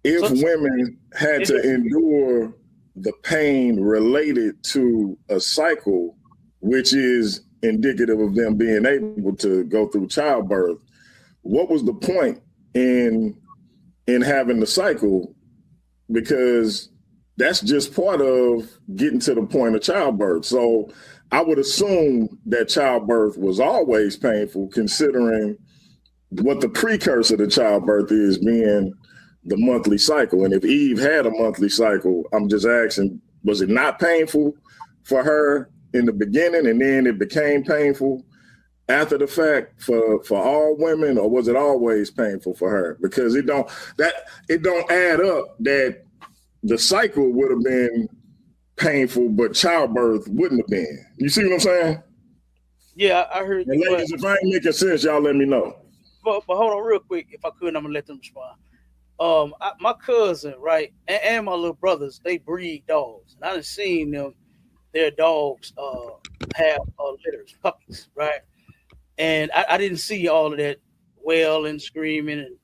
if women had to endure the pain related to a cycle, which is indicative of them being able to go through childbirth, what was the point in having the cycle? Because that's just part of getting to the point of childbirth. So I would assume that childbirth was always painful, considering what the precursor to childbirth is, being the monthly cycle. And if Eve had a monthly cycle, I'm just asking, was it not painful for her in the beginning and then it became painful after the fact for all women, or was it always painful for her? Because it don't add up that the cycle would have been painful, but childbirth wouldn't have been. You see what I'm saying?
Yeah, I heard you.
And ladies, if I ain't making sense, y'all let me know.
But hold on real quick. If I could, I'm going to let them respond. My cousin, right, and my little brothers, they breed dogs. And I done seen their dogs have litters, puppies, right? And I didn't see all of that wailing, screaming, and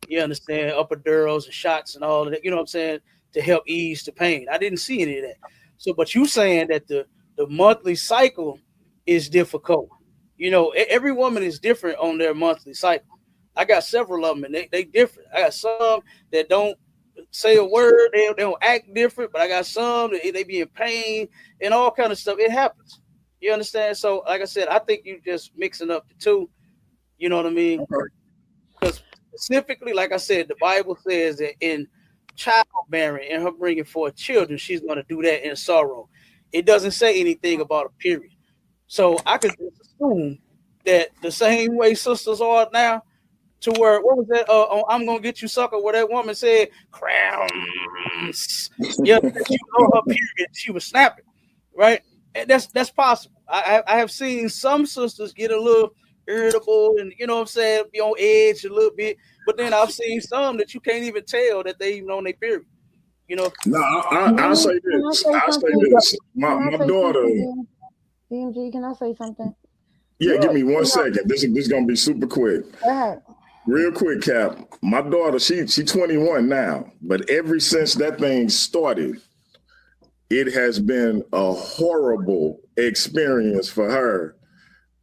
you understand, epidurals and shots and all of that, you know what I'm saying, to help ease the pain. I didn't see any of that. So, but you saying that the monthly cycle is difficult. You know, every woman is different on their monthly cycle. I got several of them, and they different. I got some that don't say a word, they don't act different, but I got some that they be in pain and all kind of stuff. It happens. You understand? So, like I said, I think you just mixing up the two. You know what I mean? Because specifically, like I said, the Bible says that in childbearing and her bringing forth children, she's going to do that in sorrow. It doesn't say anything about a period. So I could just assume that the same way sisters are now, to where, what was that? I'm gonna get you, sucker. Where that woman said, "Crowns." Yeah, she was on her period. She was snapping, right? And that's possible. I have seen some sisters get a little irritable and, you know what I'm saying, be on edge a little bit. But then I've seen some that you can't even tell that they even on their period. You know.
No, I'll say this. I'll say this. My daughter.
DMG, can I say something?
Yeah, give me 1 second. This is gonna be super quick.
Go ahead.
Real quick, Cap. My daughter, she's 21 now, but ever since that thing started, it has been a horrible experience for her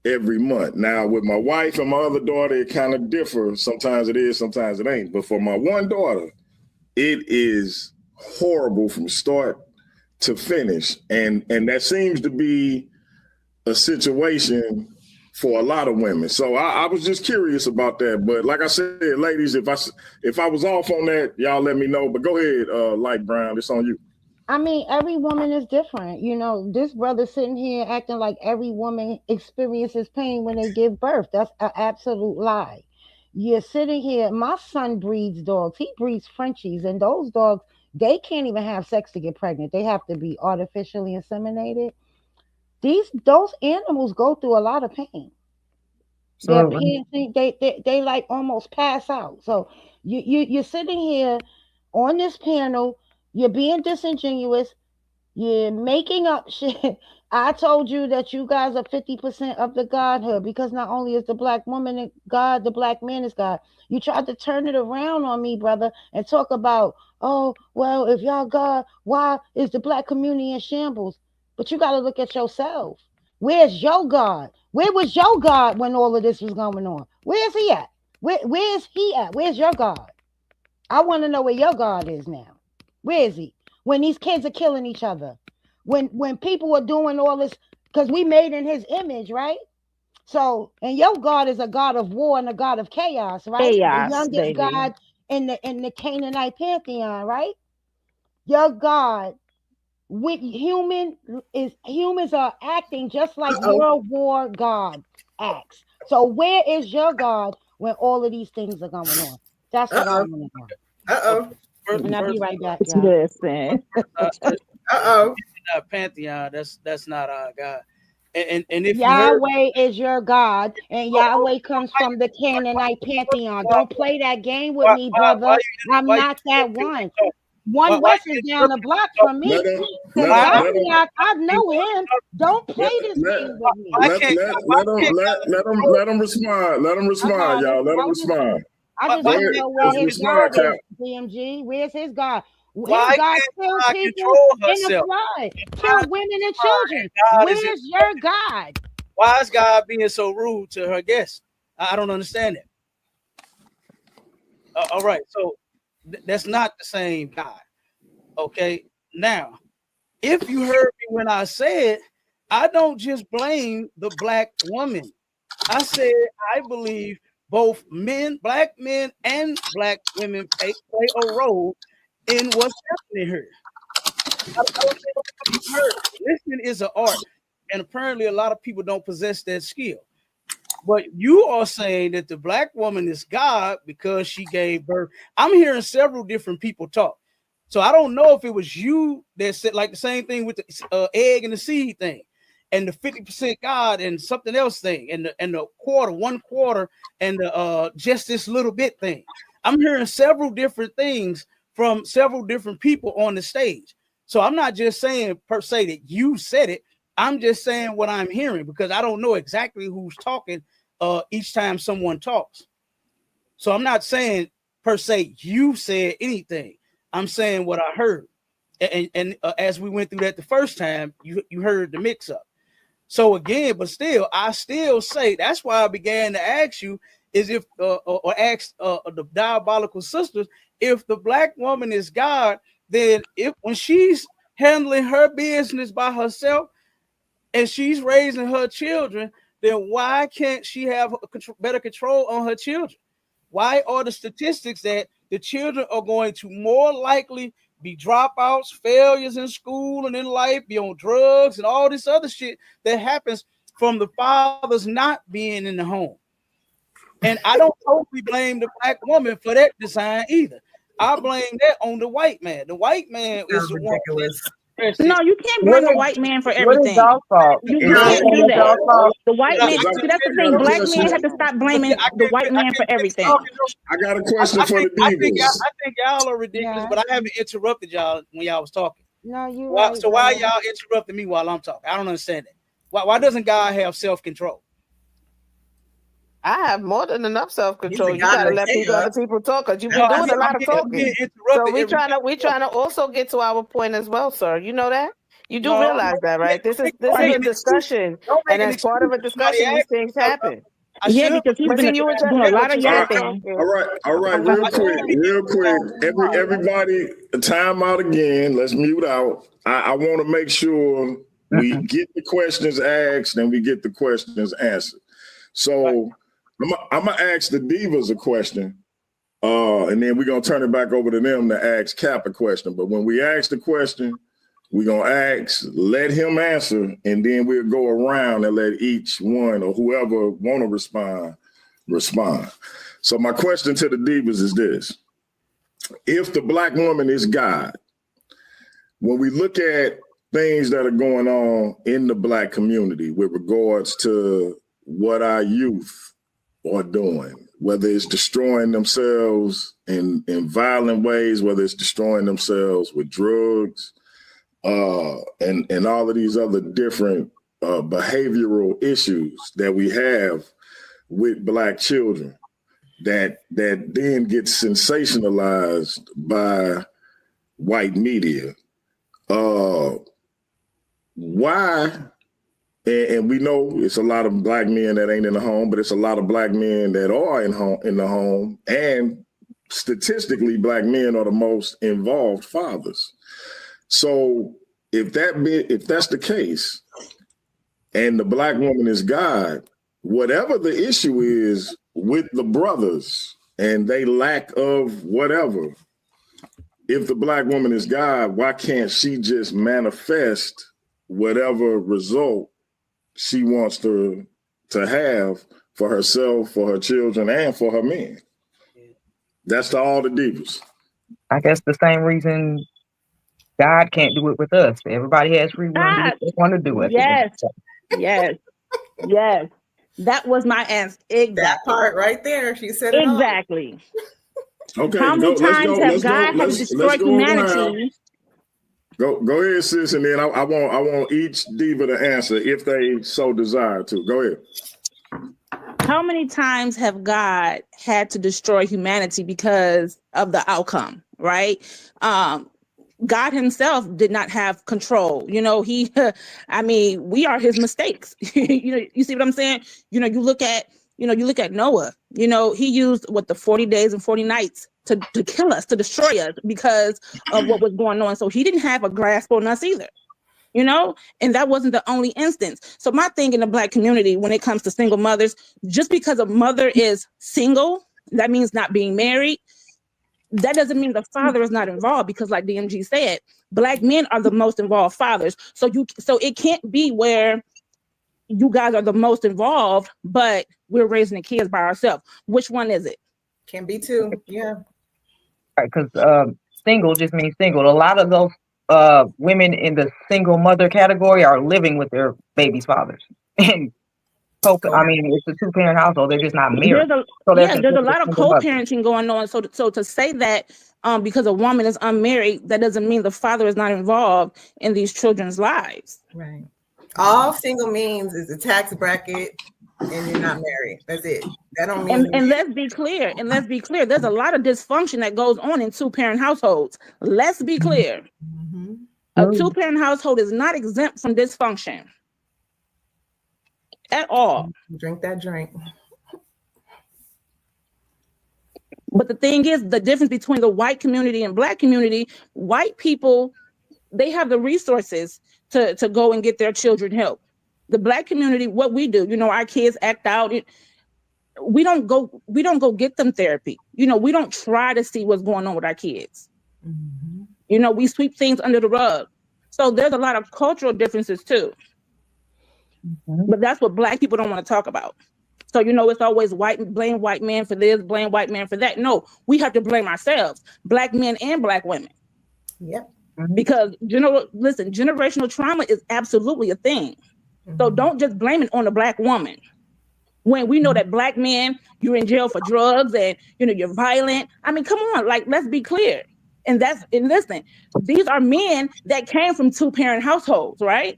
every month. Now, with my wife and my other daughter, it kind of differs. Sometimes it is, sometimes it ain't. But for my one daughter, it is horrible from start to finish. And that seems to be a situation for a lot of women. So I was just curious about that. But like I said, ladies, if I was off on that, y'all let me know. But go ahead, Light Brown, it's on you.
I mean, every woman is different. You know, this brother sitting here acting like every woman experiences pain when they give birth. That's an absolute lie. You're sitting here. My son breeds dogs. He breeds Frenchies, and those dogs, they can't even have sex to get pregnant. They have to be artificially inseminated. Those animals go through a lot of pain. They're panting, they like almost pass out. So you're sitting here on this panel, you're being disingenuous, you're making up shit. I told you that you guys are 50% of the godhood, because not only is the black woman God, the black man is God. You tried to turn it around on me, brother, and talk about oh, well, if y'all God, why is the black community in shambles? But you got to look at yourself. Where's your God? Where was your God when all of this was going on? Where's he at? Where's he at? Where's your God? I want to know where your God is now. Where is he? When these kids are killing each other, when people are doing all this, because we made in his image, right? So, and your God is a God of war and a God of chaos, right? The
Chaos,
youngest
baby.
God in the Canaanite pantheon, right? Your God with humans are acting just like your war God acts. So where is your God when all of these things are going on? That's what I want to know. And I'll be right back, y'all.
Listen.
Pantheon. That's not our God. And if you heard,
Yahweh is your God, and Yahweh comes from the Canaanite pantheon. Don't play that game with me, brother. I'm not that one. One West is down the block from me. Because I know him. Don't play this game with me.
Let him respond. Let him respond, y'all. Let him respond.
I just want to know where his God is, DMG. Where's his God? His God killed people in the flood, killed women and children. Where's your God?
Why is God being so rude to her guests? I don't understand it. All right, so that's not the same God. Okay, now, if you heard me when I said, I don't just blame the black woman. I said I believe both men, black men, and black women play a role in what's happening here. I don't think you heard. Listening is an art, and apparently a lot of people don't possess that skill. But you are saying that the black woman is God because she gave birth. I'm hearing several different people talk. So I don't know if it was you that said like the same thing with the egg and the seed thing, and the 50% God and something else thing, and the quarter, 1/4, and the just this little bit thing. I'm hearing several different things from several different people on the stage. So I'm not just saying per se that you said it. I'm just saying what I'm hearing because I don't know exactly who's talking each time someone talks. So I'm not saying per se you said anything. I'm saying what I heard. And as we went through that the first time, you heard the mix up. So again, but still, I still say that's why I began to ask you is if or ask the diabolical sisters, if the black woman is God, then if when she's handling her business by herself and she's raising her children, then why can't she have better control on her children? Why are the statistics that the children are going to more likely be dropouts, failures in school and in life, be on drugs and all this other shit that happens from the fathers not being in the home? And I don't totally blame the black woman for that design either. I blame that on the white man. The white man is the
ridiculous.
No, you can't blame a white man for everything. You can't do that. The white man, see, that's the thing. Black men have to stop blaming the white man for everything.
I got a question for the divas.
I think y'all are ridiculous, but I haven't interrupted y'all when y'all was talking.
No, you
right. So why y'all interrupting me while I'm talking? I don't understand that. Why doesn't God have self-control?
I have more than enough self-control. You gotta let other people talk because you've been doing a lot of talking. So we're trying to also get to our point as well, sir. You know that? You do realize that, right? This is a discussion, and as part of a discussion, these things happen.
Yeah, because he's been doing a lot of yapping.
All right, real quick. Everybody, time out again. Let's mute out. I want to make sure we get the questions asked and we get the questions answered. So I'm gonna ask the divas a question, and then we're gonna turn it back over to them to ask Cap a question. But when we ask the question, we're gonna let him answer, and then we'll go around and let each one or whoever want to respond. So my question to the divas is this: if the black woman is God, when we look at things that are going on in the black community with regards to what our youth are doing, whether it's destroying themselves in violent ways, whether it's destroying themselves with drugs, and all of these other different behavioral issues that we have with black children that then get sensationalized by white media. Why? And we know it's a lot of black men that ain't in the home, but it's a lot of black men that are in the home. And statistically, black men are the most involved fathers. So if that's the case, and the black woman is God, whatever the issue is with the brothers and they lack of whatever, if the black woman is God, why can't she just manifest whatever result she wants to have for herself, for her children, and for her men? That's to all the divas.
I guess the same reason God can't do it with us. Everybody has free will to do what they want to do it.
Yes. That was my answer. Exactly.
That part right there. She said it
exactly.
Okay.
How many times have God had to destroy humanity?
Go ahead, sis, and then I want each diva to answer if they so desire to. Go ahead.
How many times have God had to destroy humanity because of the outcome, right? God himself did not have control. We are his mistakes. You see what I'm saying? You look at Noah, he used the 40 days and 40 nights to kill us, to destroy us because of what was going on. So he didn't have a grasp on us either, and that wasn't the only instance. So my thing in the Black community, when it comes to single mothers, just because a mother is single, that means not being married. That doesn't mean the father is not involved, because like DMG said, Black men are the most involved fathers. So it can't be where you guys are the most involved, but we're raising the kids by ourselves. Which one is it?
Can be two. Yeah.
Because single just means single. A lot of those women in the single mother category are living with their baby's fathers. And it's a two-parent household. They're just not married.
There's a lot of co-parenting going on. So to say that because a woman is unmarried, that doesn't mean the father is not involved in these children's lives.
Right. All single means is a tax bracket and you're not married. That's it. That don't mean.
And let's be clear. There's a lot of dysfunction that goes on in two-parent households. Let's be clear. Mm-hmm. A two-parent household is not exempt from dysfunction at all.
Drink that drink.
But the thing is, the difference between the white community and Black community, white people, they have the resources to go and get their children help. The Black community, what we do, our kids act out. We don't go get them therapy. We don't try to see what's going on with our kids. Mm-hmm. We sweep things under the rug. So there's a lot of cultural differences too. Mm-hmm. But that's what Black people don't want to talk about. So, it's always blame white men for this, blame white men for that. No, we have to blame ourselves, Black men and Black women.
Yep.
Because, generational trauma is absolutely a thing. Mm-hmm. So don't just blame it on the Black woman. When we know that Black men, you're in jail for drugs and, you're violent. Come on, let's be clear. And listen, these are men that came from two-parent households, right?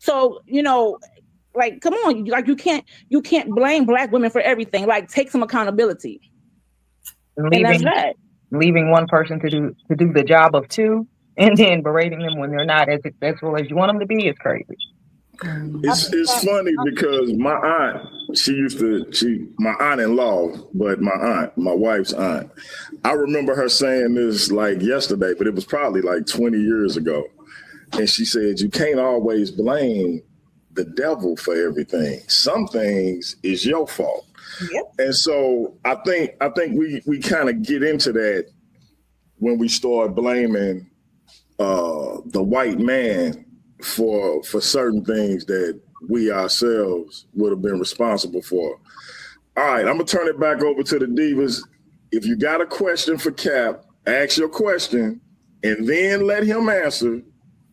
So, come on, you can't blame Black women for everything. Take some accountability.
Leaving one person to do the job of two, and then berating them when they're not as successful as you want them to be is crazy.
It's funny because my aunt, my aunt-in-law, but my wife's aunt, I remember her saying this yesterday, but it was probably 20 years ago. And she said, you can't always blame the devil for everything. Some things is your fault. Yep. And so I think we kind of get into that when we start blaming the white man for certain things that we ourselves would have been responsible for. All right, I'm gonna turn it back over to the divas. If you got a question for Cap, ask your question and then let him answer,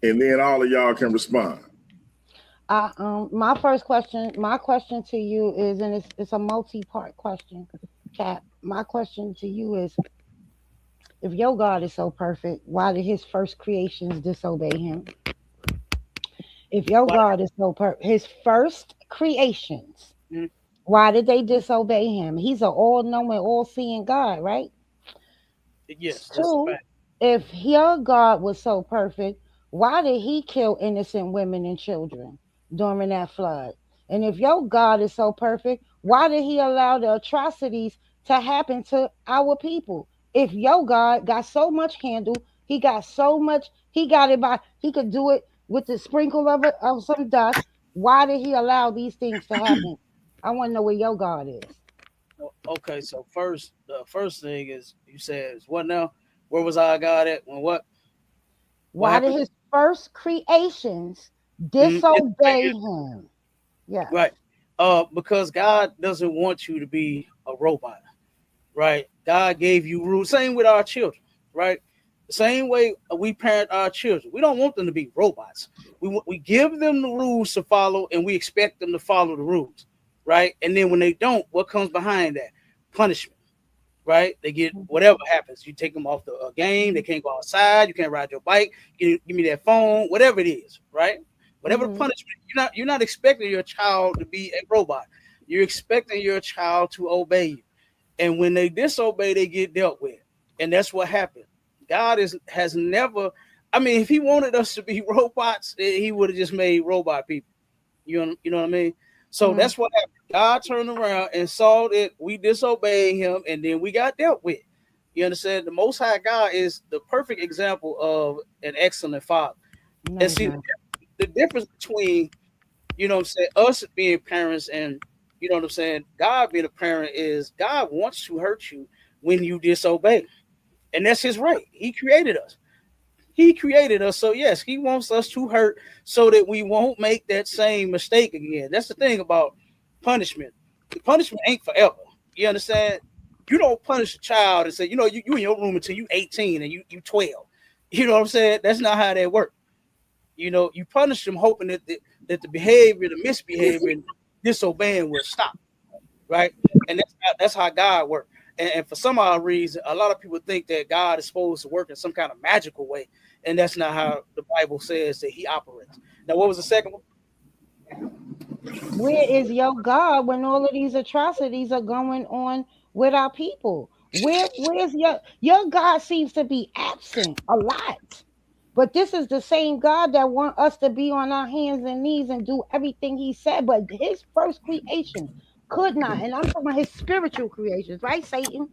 and then all of y'all can respond.
My question to you is, and it's a multi-part question, Cap. My question to you is, if your God is so perfect, why did his first creations disobey him? If your God is so perfect, his first creations, why did they disobey him? He's an all-knowing, all-seeing God, right?
Yes.
If your God was so perfect, why did he kill innocent women and children during that flood? And if your God is so perfect, why did he allow the atrocities to happen to our people? If your God got so much handle, he got so much, he got it by, he could do it with the sprinkle of some dust. Why did he allow these things to happen? I want to know where your God is.
Okay, so first, the first thing is you said is what now? Where was our God at when what? What
Why did
happened?
his first creations disobey him? Yes.
Right. Because God doesn't want you to be a robot, right? God gave you rules. Same with our children, right? The same way we parent our children. We don't want them to be robots. We give them the rules to follow, and we expect them to follow the rules, right? And then when they don't, what comes behind that? Punishment, right? They get whatever happens. You take them off the game. They can't go outside. You can't ride your bike. Give me that phone. Whatever it is, right? Whatever the punishment. You're not expecting your child to be a robot. You're expecting your child to obey you. And when they disobey, they get dealt with. And that's what happened. God has never. I mean, if He wanted us to be robots, He would have just made robot people. You know what I mean? So that's what happened. God turned around and saw that we disobeyed Him, and then we got dealt with. You understand? The Most High God is the perfect example of an excellent father.
No,
And
he's
see,
not.
the difference between, what I'm saying, us being parents and, what I'm saying, God being a parent is God wants to hurt you when you disobey. And that's His right. He created us. He created us. So, yes, He wants us to hurt so that we won't make that same mistake again. That's the thing about punishment. The punishment ain't forever. You understand? You don't punish a child and say, you in your room until you 18 and you 12. You know what I'm saying? That's not how that works. You punish them hoping that the behavior, the misbehavior, and disobeying will stop, right? And that's how God works. And for some odd reason, a lot of people think that God is supposed to work in some kind of magical way, and that's not how the Bible says that He operates. Now, what was the second one?
Where is your God when all of these atrocities are going on with our people? Where's your God seems to be absent a lot. But this is the same God that want us to be on our hands and knees and do everything he said. But his first creation could not. And I'm talking about his spiritual creations, right? Satan,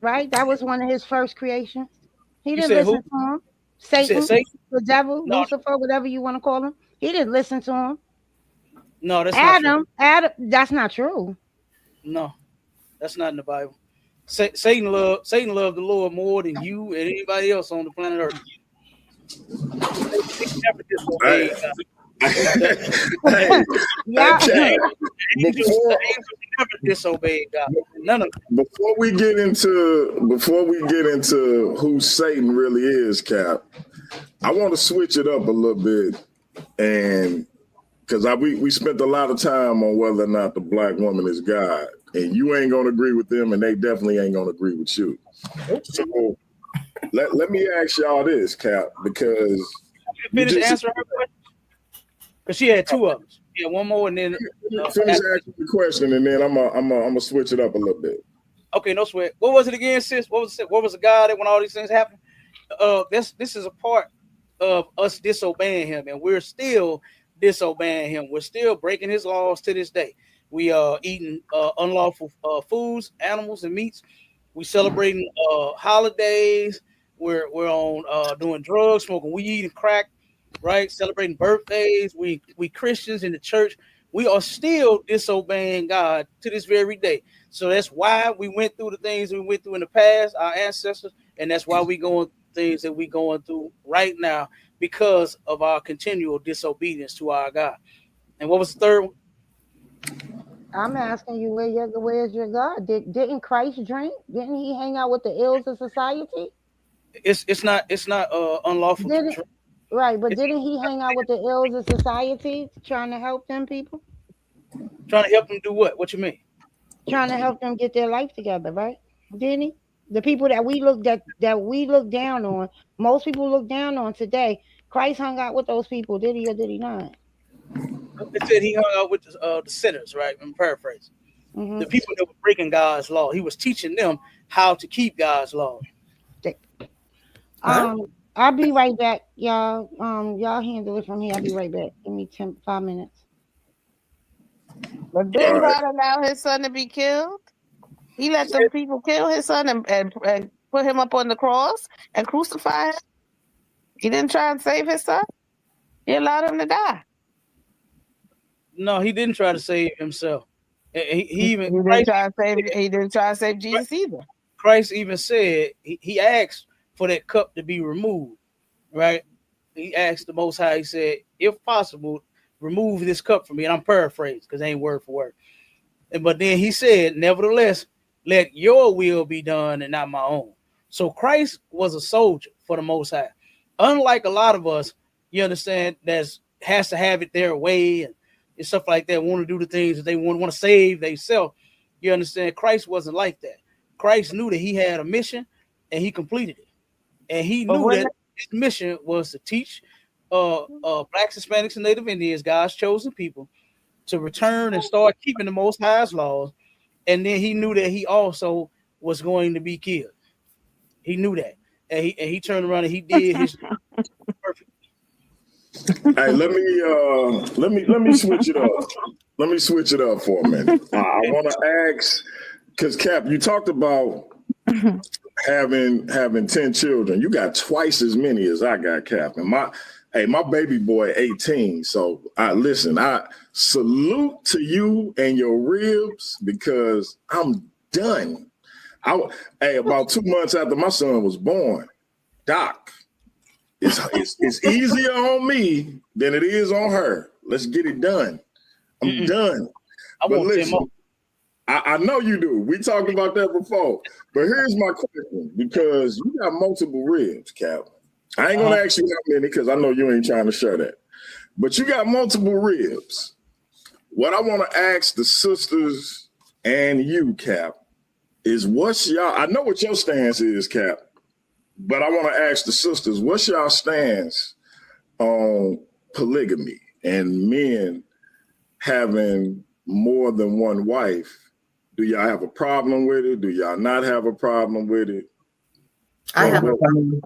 right? That was one of his first creations. He
You
didn't
said
listen
who?
to him.
You said
Satan,
Satan?
the devil,
No,
Lucifer, whatever you want to call him. He didn't listen to him.
no, that's not true.
Adam, that's not true.
No, that's not in the Bible. Satan loved the Lord more than you and anybody else on the planet Earth. Satan never disobeyed God.
Hey,
Yeah.
Chad,
The
before
angels never disobeyed God. None of them.
before we get into who Satan really is, Cap, I want to switch it up a little bit, and because we spent a lot of time on whether or not the black woman is God, and you ain't gonna agree with them, and they definitely ain't gonna agree with you. So let me ask y'all this, Cap, because
Finish answering her question because she had two of them. She had one more, and then
finish asking the question, and then I'm gonna switch it up a little bit.
okay, no sweat. What was it again, sis? What was the God that when all these things happen? This is a part of us disobeying Him, and we're still disobeying Him. We're still breaking His laws to this day. We are eating unlawful foods, animals, and meats. We celebrating holidays. We're on doing drugs, smoking weed and crack, right? Celebrating birthdays. We Christians in the church. We are still disobeying God to this very day. So that's why we went through the things we went through in the past, our ancestors, and that's why we going through things that we going through right now because of our continual disobedience to our God. And what was the third one?
I'm asking you where's your God? Didn't Christ drink? Didn't he hang out with the ills of society?
It's not unlawful to
Didn't
drink.
right, but
It's
didn't he hang out with the ills of society trying to help them people?
trying to help them do what? What you mean?
Trying to help them get their life together, right? Didn't he? The people that we look down on, most people look down on today. Christ hung out with those people, did he or did he not?
It said he hung out with the sinners, right? I'm paraphrasing.
Hmm.
The people that were breaking God's law. He was teaching them how to keep God's law.
I'll be right back, y'all. Y'all handle it from here. I'll be right back. Give me 5 minutes.
But didn't God allow his son to be killed? He let the people kill his son and put him up on the cross and crucify him. He didn't try and save his son. He allowed him to die.
No, he didn't try to save himself. He
didn't try to save Jesus either.
Christ even said he asked for that cup to be removed, right? He asked the Most High. He said, "If possible, remove this cup from me." And I'm paraphrasing because it ain't word for word. But then he said, "Nevertheless, let your will be done and not my own." So Christ was a soldier for the Most High. Unlike a lot of us, you understand, has to have it their way and stuff like that, want to do the things that they want to save themselves. You understand? Christ wasn't like that. Christ knew that he had a mission and he completed it. And he knew that his mission was to teach Blacks, Hispanics, and Native Indians, God's chosen people, to return and start keeping the Most High's laws. And then he knew that he also was going to be killed. He knew that. And he turned around and he did his perfect.
Hey, let me switch it up. Let me switch it up for a minute. I want to ask, because Cap, you talked about having 10 children. You got twice as many as I got, Cap. And my baby boy 18. So I salute to you and your ribs because I'm done. About 2 months after my son was born, Doc, it's easier on me than it is on her. Let's get it done. I'm done. But listen, I know you do. We talked about that before. But here's my question, because you got multiple ribs, Cap. I ain't gonna ask you how many because I know you ain't trying to share that. But you got multiple ribs. What I want to ask the sisters and you, Cap, is I know what your stance is, Cap. But I want to ask the sisters, what's y'all stance on polygamy and men having more than one wife? Do y'all have a problem with it? Do y'all not have a problem with it?
I have a problem.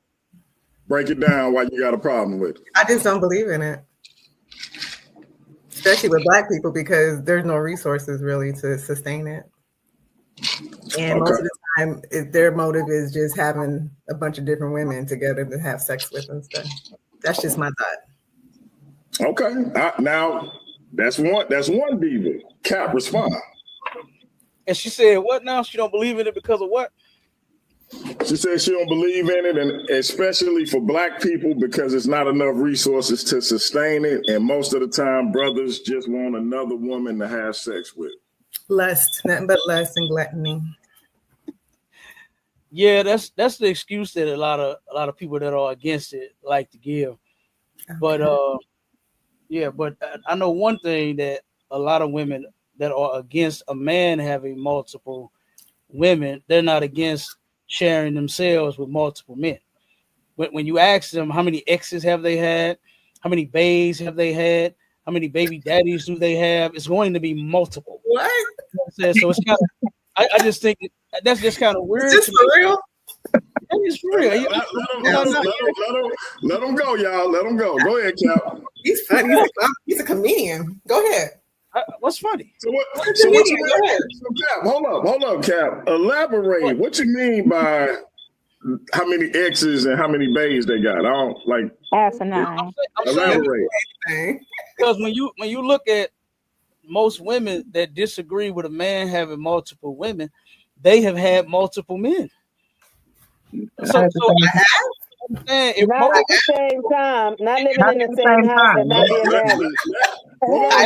Break it down why you got a problem with it.
I just don't believe in it. Especially with Black people, because there's no resources really to sustain it. And most of the time, their motive is just having a bunch of different women together to have sex with and stuff. That's just my thought.
Okay. Now, that's one diva. Cap, respond.
And she said, what now? She don't believe in it because of what?
She said she don't believe in it, and especially for Black people, because it's not enough resources to sustain it. And most of the time, brothers just want another woman to have sex with.
Lust, nothing but lust and gluttony.
Yeah, that's the excuse that a lot of people that are against it like to give. Okay. But but I know one thing, that a lot of women that are against a man having multiple women, they're not against sharing themselves with multiple men. When you ask them how many exes have they had, how many bays have they had, how many baby daddies do they have, it's going to be multiple.
What?
So it's kind of, I just think that's just kind of weird.
Is this for real?
It's for real.
Let him go, y'all. Let him go. Go ahead, Cap.
He's funny. He's a comedian. Go ahead.
What's funny?
Cap, hold up, Cap. Elaborate. What you mean by how many exes and how many bays they got? I don't like.
Asinine.
Elaborate.
Because when you look at most women that disagree with a man having multiple women, they have had multiple men. So
not at the same time, not living in the same house and not being married.
Hold on.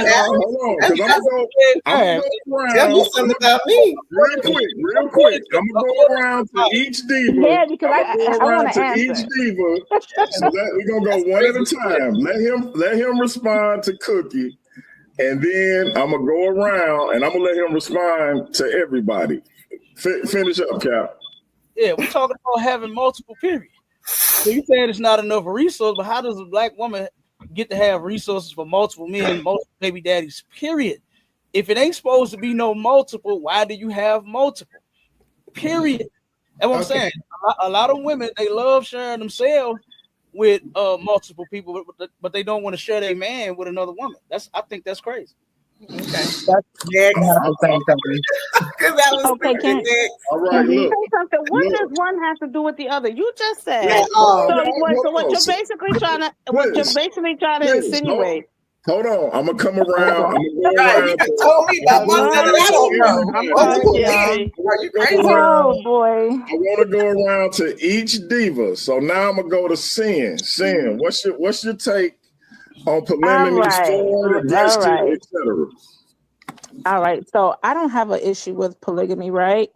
I'm gonna go around.
Tell me something about me.
Real quick. I'm gonna go around to each diva.
Yeah, because I want to answer.
Each diva. So we're gonna go one at a time. Let him respond to Cookie, and then I'm gonna go around and I'm gonna let him respond to everybody. Finish up, Cap.
Yeah, we're talking about having multiple periods. So you saying it's not enough resource, but how does a Black woman get to have resources for multiple men, multiple baby daddies, period? If it ain't supposed to be no multiple, why do you have multiple? Period. That's what I'm saying. A lot of women, they love sharing themselves with multiple people, but they don't want to share their man with another woman. I think that's crazy.
Okay.
That's not the same thing.
Okay, can
All right, look.
say something? What
Look.
does one have to do with the other? You just said.
Yeah,
So what you're basically trying to insinuate.
Hold on, I'm gonna come around. I'm gonna go
Right,
around.
you done told me about one that I don't know.
I'm
Multiple
sorry,
men. Are you crazy?
Oh boy.
I want to go around to each diva. So now I'm gonna go to Sin. Sin, what's your take on polygamy, forward, against it, etc.?
All right. So I don't have an issue with polygamy, right?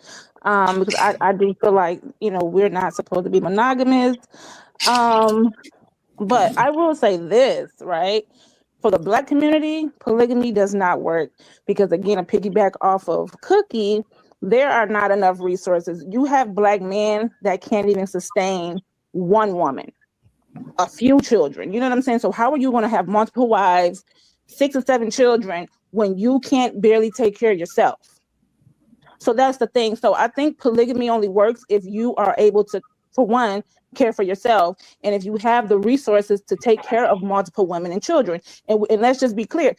Because I do feel like, we're not supposed to be monogamous. But I will say this, right? For the Black community, polygamy does not work because, again, a piggyback off of Cookie, there are not enough resources. You have Black men that can't even sustain one woman, a few children. You know what I'm saying? So how are you going to have multiple wives, 6 or 7 children when you can't barely take care of yourself? So that's the thing. So I think polygamy only works if you are able to, for one, care for yourself, and if you have the resources to take care of multiple women and children. And let's just be clear,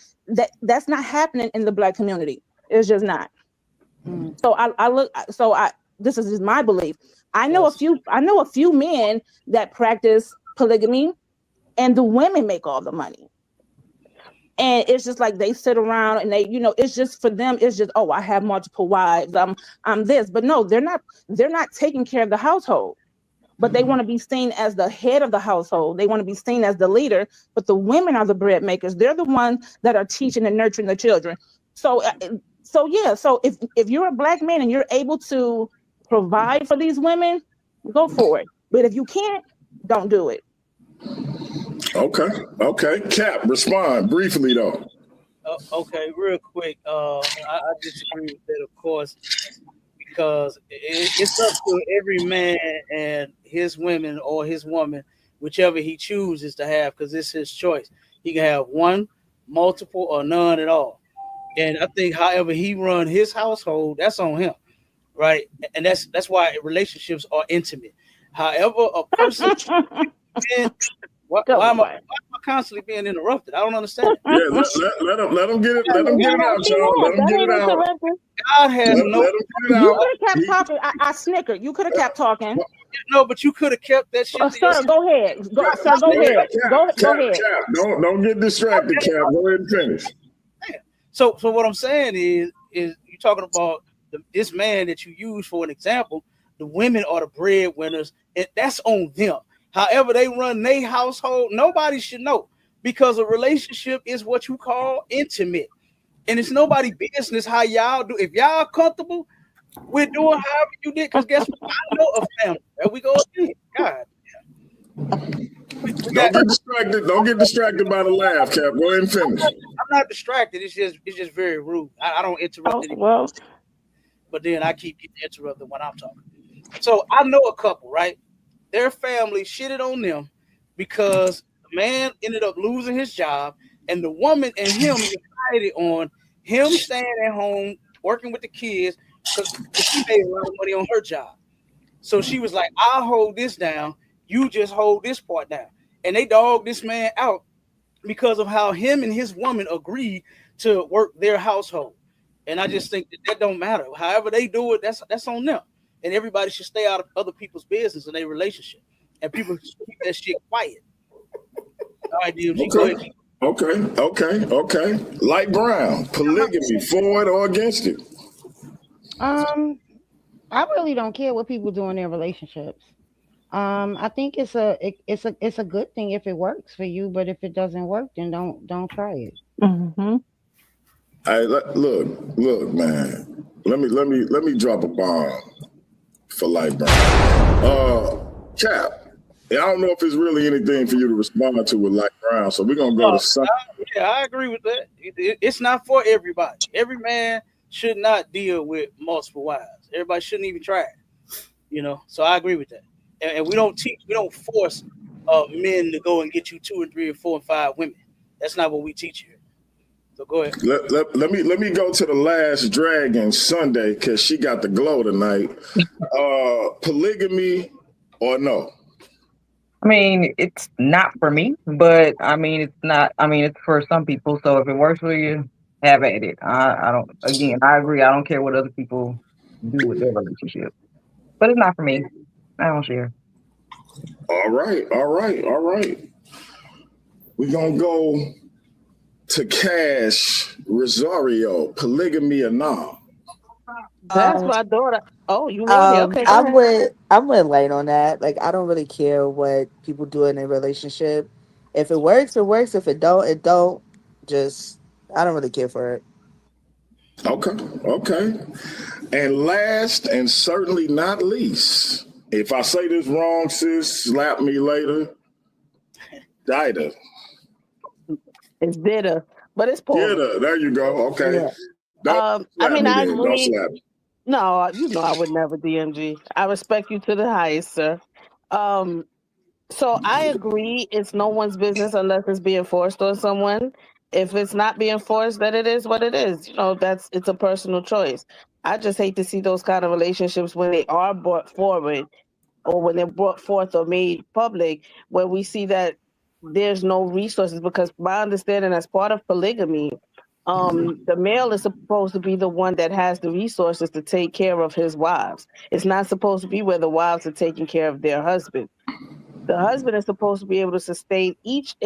that's not happening in the Black community. It's just not. So this is just my belief. I know a few men that practice polygamy, and the women make all the money. And it's just like they sit around and they, it's just for them, it's just, oh, I have multiple wives, I'm this. But no, they're not taking care of the household. But they want to be seen as the head of the household. They want to be seen as the leader, but the women are the bread makers. They're the ones that are teaching and nurturing the children. So if you're a Black man and you're able to provide for these women, go for it. But if you can't, don't do it.
Okay. Cap, respond briefly though.
Okay, real quick. I disagree with that, of course, because it's up to every man and his women or his woman, whichever he chooses to have, because it's his choice. He can have one, multiple, or none at all. And I think however he run his household, that's on him, right? And that's why relationships are intimate. However, a person why am I constantly being interrupted? I don't understand.
Yeah, let him get it. Let him get it out, y'all. Let him get it out.
God has no.
Let him get it out.
You could have kept talking. I snickered. You could have kept talking.
No, but you could have kept that shit.
Sir, go ahead. Go ahead. Go ahead.
Cap, don't get distracted, Cap. Go ahead and finish.
So what I'm saying is you're talking about this man that you use for an example. The women are the breadwinners, and that's on them. However they run their household, nobody should know, because a relationship is what you call intimate. And it's nobody's business how y'all do. If y'all comfortable with doing however you did, because guess what? I know a family. There we go again. God.
Don't get distracted by the laugh, Cap. Go ahead and finish.
I'm not distracted. It's just very rude. I don't interrupt anyone. But then I keep getting interrupted when I'm talking. So I know a couple, right? Their family shitted on them because the man ended up losing his job, and the woman and him decided on him staying at home working with the kids because she made a lot of money on her job. So she was like, I'll hold this down. You just hold this part down. And they dogged this man out because of how him and his woman agreed to work their household. And I just think that don't matter. However they do it, that's on them. And everybody should stay out of other people's business in their relationship. And people should keep that shit quiet. All right, DMG, go ahead.
Okay. Light Brown, polygamy, for it or against it?
I really don't care what people do in their relationships. I think it's a good thing if it works for you, but if it doesn't work, then don't try it.
Mm-hmm.
Look, man. Let me drop a bomb for Light Brown. Cap. I don't know if it's really anything for you to respond to with Light Brown, so we're gonna go to some.
Yeah, I agree with that. It's not for everybody. Every man should not deal with multiple wives. Everybody shouldn't even try it. So I agree with that. And we don't force men to go and get you 2 and 3 and 4 and 5 women. That's not what we teach you. So go ahead.
Let me go to the Last Dragon Sunday because she got the glow tonight. Polygamy or no?
I mean, it's not for me, but I mean, it's not. I mean, it's for some people. So if it works for you, have at it. I don't. Again, I agree. I don't care what other people do with their relationship, but it's not for me. I don't share.
All right. We're gonna go to Cash Rosario. Polygamy or no?
That's my daughter. Oh, you ready? Okay, go ahead.
I'm with Light on that. Like, I don't really care what people do in a relationship. If it works, it works. If it don't, it don't. Just, I don't really care for it.
Okay. And last and certainly not least, if I say this wrong, sis, slap me later. Dida.
It's bitter, but it's Paul.
Dida, there you go. Okay.
Yeah. I mean, I agree.
Don't slap me.
No, you know I would never DMG. I respect you to the highest, sir. So I agree. It's no one's business unless it's being forced on someone. If it's not being forced, then it is what it is. You know, it's a personal choice. I just hate to see those kind of relationships when they are brought forward or when they're brought forth or made public, where we see that there's no resources. Because my understanding, as part of polygamy, the male is supposed to be the one that has the resources to take care of his wives. It's not supposed to be where the wives are taking care of their husband. The husband is supposed to be able to sustain each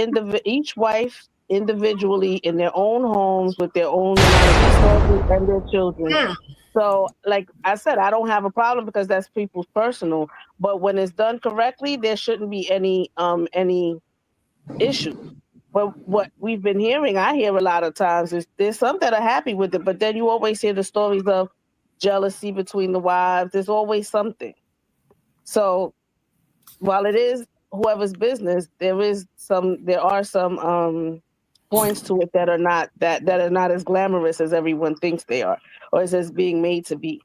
wife individually in their own homes with their own resources and their children. So, like I said, I don't have a problem because that's people's personal. But when it's done correctly, there shouldn't be any issue. But what we've been hearing, I hear a lot of times, is there's some that are happy with it, but then you always hear the stories of jealousy between the wives. There's always something. So while it is whoever's business, there are some points to it that are not as glamorous as everyone thinks they are, or as being made to be.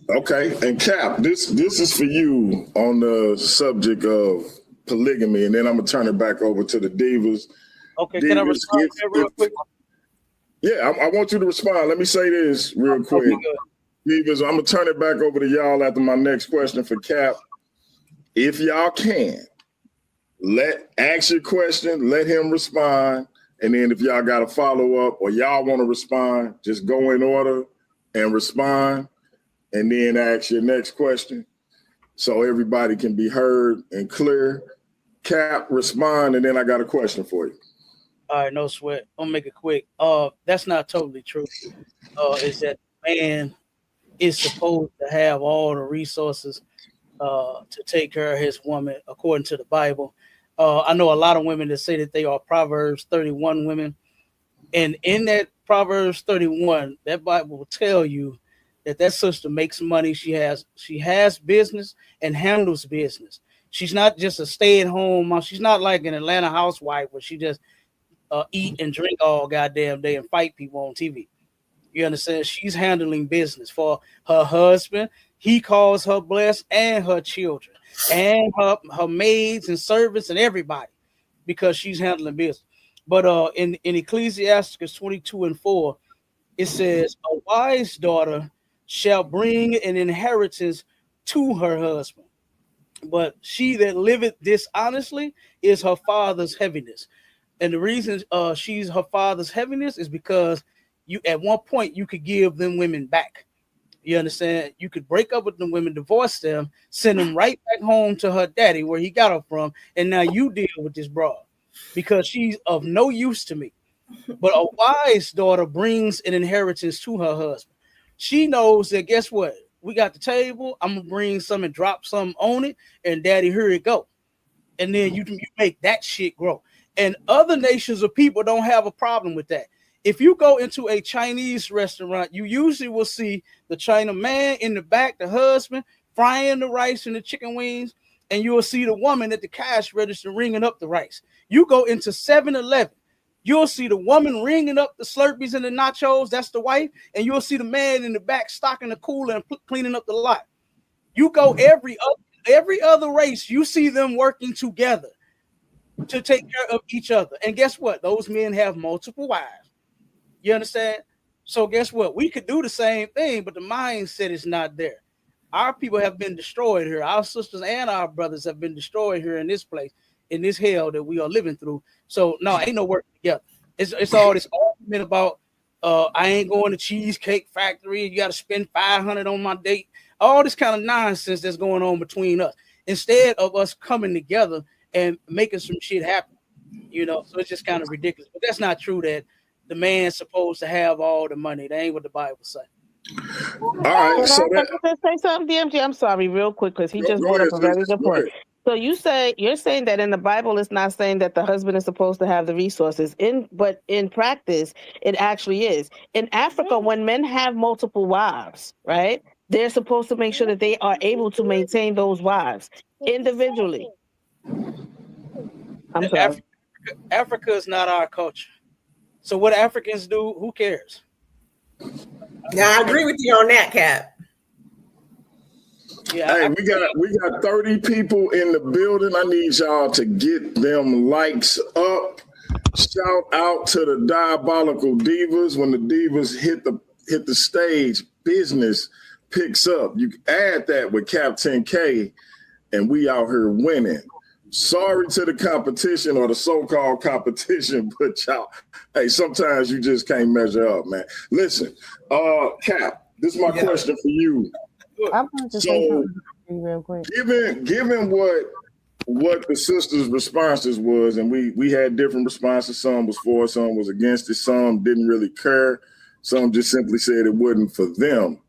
Okay, and Cap, this is for you on the subject of polygamy, and then I'm gonna turn it back over to the divas.
Okay, can I respond real quick?
Yeah, I want you to respond. Let me say this real quick. Divas, I'm gonna turn it back over to y'all after my next question for Cap. If y'all can, ask your question, let him respond, and then if y'all got a follow-up or y'all want to respond, just go in order and respond, and then ask your next question so everybody can be heard and clear. Cap, respond, and then I got a question for you.
All right, no sweat. I'm gonna make it quick. That's not totally true. Is that man is supposed to have all the resources to take care of his woman according to the Bible. I know a lot of women that say that they are Proverbs 31 women, and in that Proverbs 31, that Bible will tell you that sister makes money. She has business and handles business. She's not just a stay-at-home mom. She's not like an Atlanta housewife where she just eat and drink all goddamn day and fight people on TV. You understand? She's handling business for her husband. He calls her blessed, and her children, and her maids and servants and everybody, because she's handling business. But in Ecclesiastes 22:4, it says, "A wise daughter shall bring an inheritance to her husband, but she that liveth dishonestly is her father's heaviness." And the reason she's her father's heaviness is because you at one point you could give them women back. You understand? You could break up with them women, divorce them, send them right back home to her daddy where he got her from, and now you deal with this broad because she's of no use to me. But a wise daughter brings an inheritance to her husband. She knows that, guess what? We got the table. I'm gonna bring some and drop some on it, and daddy, here it go. And then you make that shit grow. And other nations of people don't have a problem with that. If you go into a Chinese restaurant, you usually will see the China man in the back, the husband, frying the rice and the chicken wings, and you will see the woman at the cash register ringing up the rice. You go into 7-Eleven, you'll see the woman ringing up the Slurpees and the nachos, that's the wife, and you'll see the man in the back stocking the cooler and cleaning up the lot. You go every other race, you see them working together. to take care of each other. And guess what? Those men have multiple wives. You understand? So guess what? We could do the same thing, but the mindset is not there. Our people have been destroyed here. Our sisters and our brothers have been destroyed here in this place, in this hell that we are living through. So no, ain't no work together. It's all this argument about I ain't going to Cheesecake Factory. You got to spend $500 on my date. All this kind of nonsense that's going on between us. Instead of us coming together and making some shit happen, so it's just kind of ridiculous. But that's not true that the man's supposed to have all the money. That ain't what the Bible says.
All right. So
say something, DMG. I'm sorry, real quick, because he just brought up a very good point. So you're saying that in the Bible, it's not saying that the husband is supposed to have the resources. But in practice, it actually is. In Africa, when men have multiple wives, right, they're supposed to make sure that they are able to maintain those wives individually. I'm sorry.
Africa is not our culture. So what Africans do, who cares?
Now I agree with you on that, Cap.
Yeah, hey, we got 30 people in the building. I need y'all to get them likes up. Shout out to the Diabolical Divas. When the divas hit the stage, business picks up. You add that with CAPT10K, and we out here winning. Sorry to the competition or the so-called competition, but y'all, hey, sometimes you just can't measure up, man. Listen, Cap, this is my question for you.
I want to say something real quick.
Given what the sisters' responses was, and we had different responses. Some was for it, some was against it, some didn't really care, some just simply said it wasn't for them.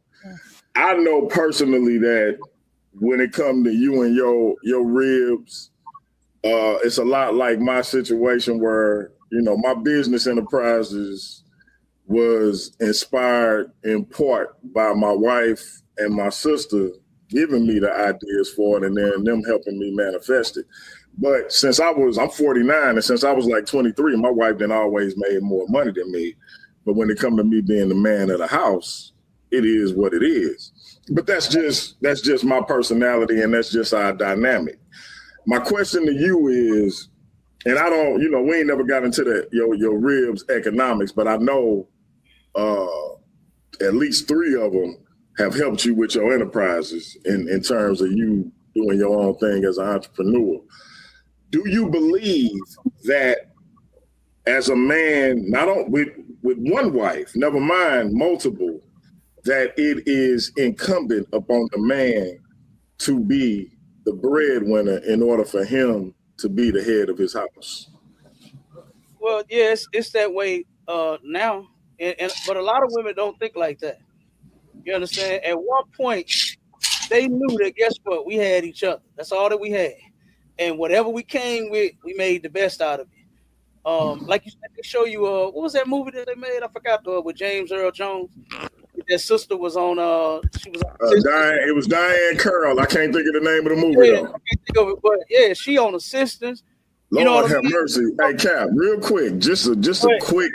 I know personally that when it comes to you and your ribs, it's a lot like my situation where, my business enterprises was inspired in part by my wife and my sister giving me the ideas for it and then them helping me manifest it. But since I'm 49, and since I was like 23, my wife then always made more money than me. But when it comes to me being the man of the house, it is what it is. But that's just my personality, and that's just our dynamic. My question to you is, and I don't, we ain't never got into your ribs economics, but I know at least 3 of them have helped you with your enterprises in terms of you doing your own thing as an entrepreneur. Do you believe that as a man, not only with one wife, never mind multiple, that it is incumbent upon the man to be the breadwinner in order for him to be the head of his house?
Well, yes, it's that way now, but a lot of women don't think like that. You understand? At one point, they knew that, guess what? We had each other. That's all that we had. And whatever we came with, we made the best out of it. Like you said, they show you, what was that movie that they made? I forgot, with James Earl Jones. That sister was on, she was on
Diane, it was Diane Curl. I can't think of the name of the movie, though.
I can't think of it, but yeah, she on Assistance.
Lord have mercy. Hey, Cap, real quick, just a quick.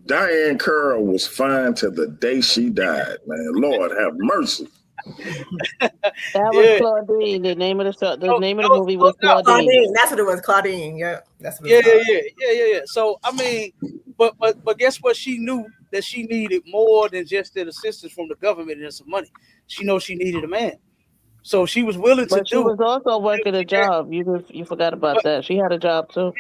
Diane Curl was fine till the day she died, man. Lord have mercy.
That was Claudine. The name of the name of the movie was Claudine.
That's what it was, Claudine. Yeah, that's what it was.
Yeah. So I mean, but guess what? She knew that she needed more than just the assistance from the government and some money. She knows she needed a man, so she was willing to do.
She was also working a job. You forgot about that. She had a job too.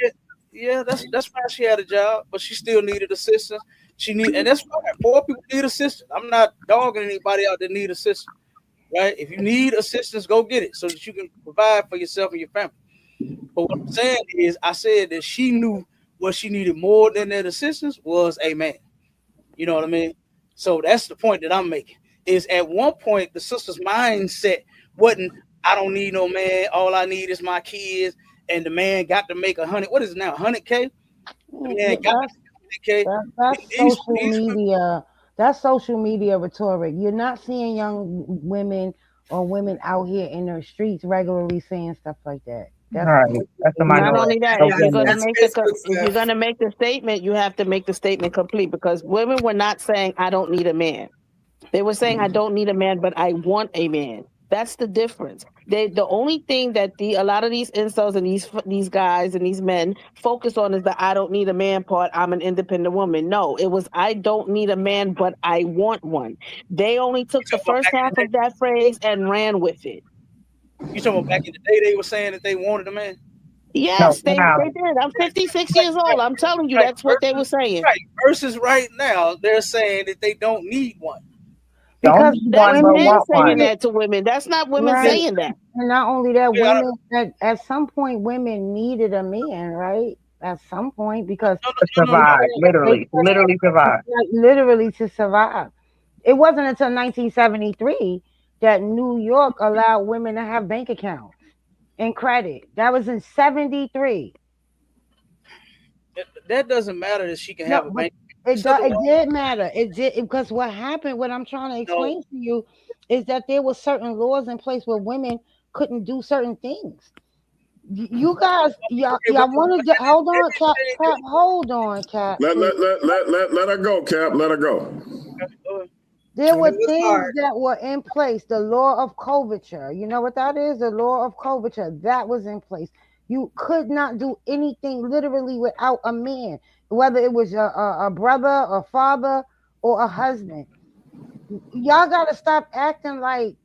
Yeah, that's why she had a job, but she still needed assistance. And that's why poor people need assistance. I'm not dogging anybody out that need assistance, right? If you need assistance, go get it so that you can provide for yourself and your family. But what I'm saying is, I said that she knew what she needed more than that assistance was a man. You know what I mean? So that's the point that I'm making. Is at one point the sister's mindset wasn't, I don't need no man. All I need is my kids. And the man got to make 100. What is it now? 100K. The man got to 100K.
That's social media. That's social media rhetoric. You're not seeing young women or women out here in their streets regularly saying stuff like that.
That's the minority.
Not only that, if you're gonna make the statement, you have to make the statement complete, because women were not saying I don't need a man. They were saying I don't need a man, but I want a man. That's the difference. The only thing that a lot of these incels and these guys and these men focus on is the I don't need a man part. I'm an independent woman. No, it was I don't need a man, but I want one. They only took the first half of that phrase and ran with it.
You talking about back in the day they were saying that they wanted a man?
Yes, they did. I'm 56 years old. I'm telling you, that's what they were saying.
Right. Versus right now, they're saying that they don't need one.
Because
that's
women
men saying that to women. That's not women saying that.
And not only that, women at some point women needed a man, right? At some point, because
to survive, literally survive.
Literally to survive. It wasn't until 1973 that New York allowed women to have bank accounts and credit. That was in 73.
That doesn't matter that she can have a bank.
It did matter. It did, because what happened, what I'm trying to explain to you, is that there were certain laws in place where women couldn't do certain things. You guys, y'all want to hold on, Cap. Hold on, Cap.
Let her go, Cap. Let her go.
There were things that were in place. The law of coverture. You know what that is? The law of coverture. That was in place. You could not do anything literally without a man, whether it was a brother, a father, or a husband. Y'all got to stop acting like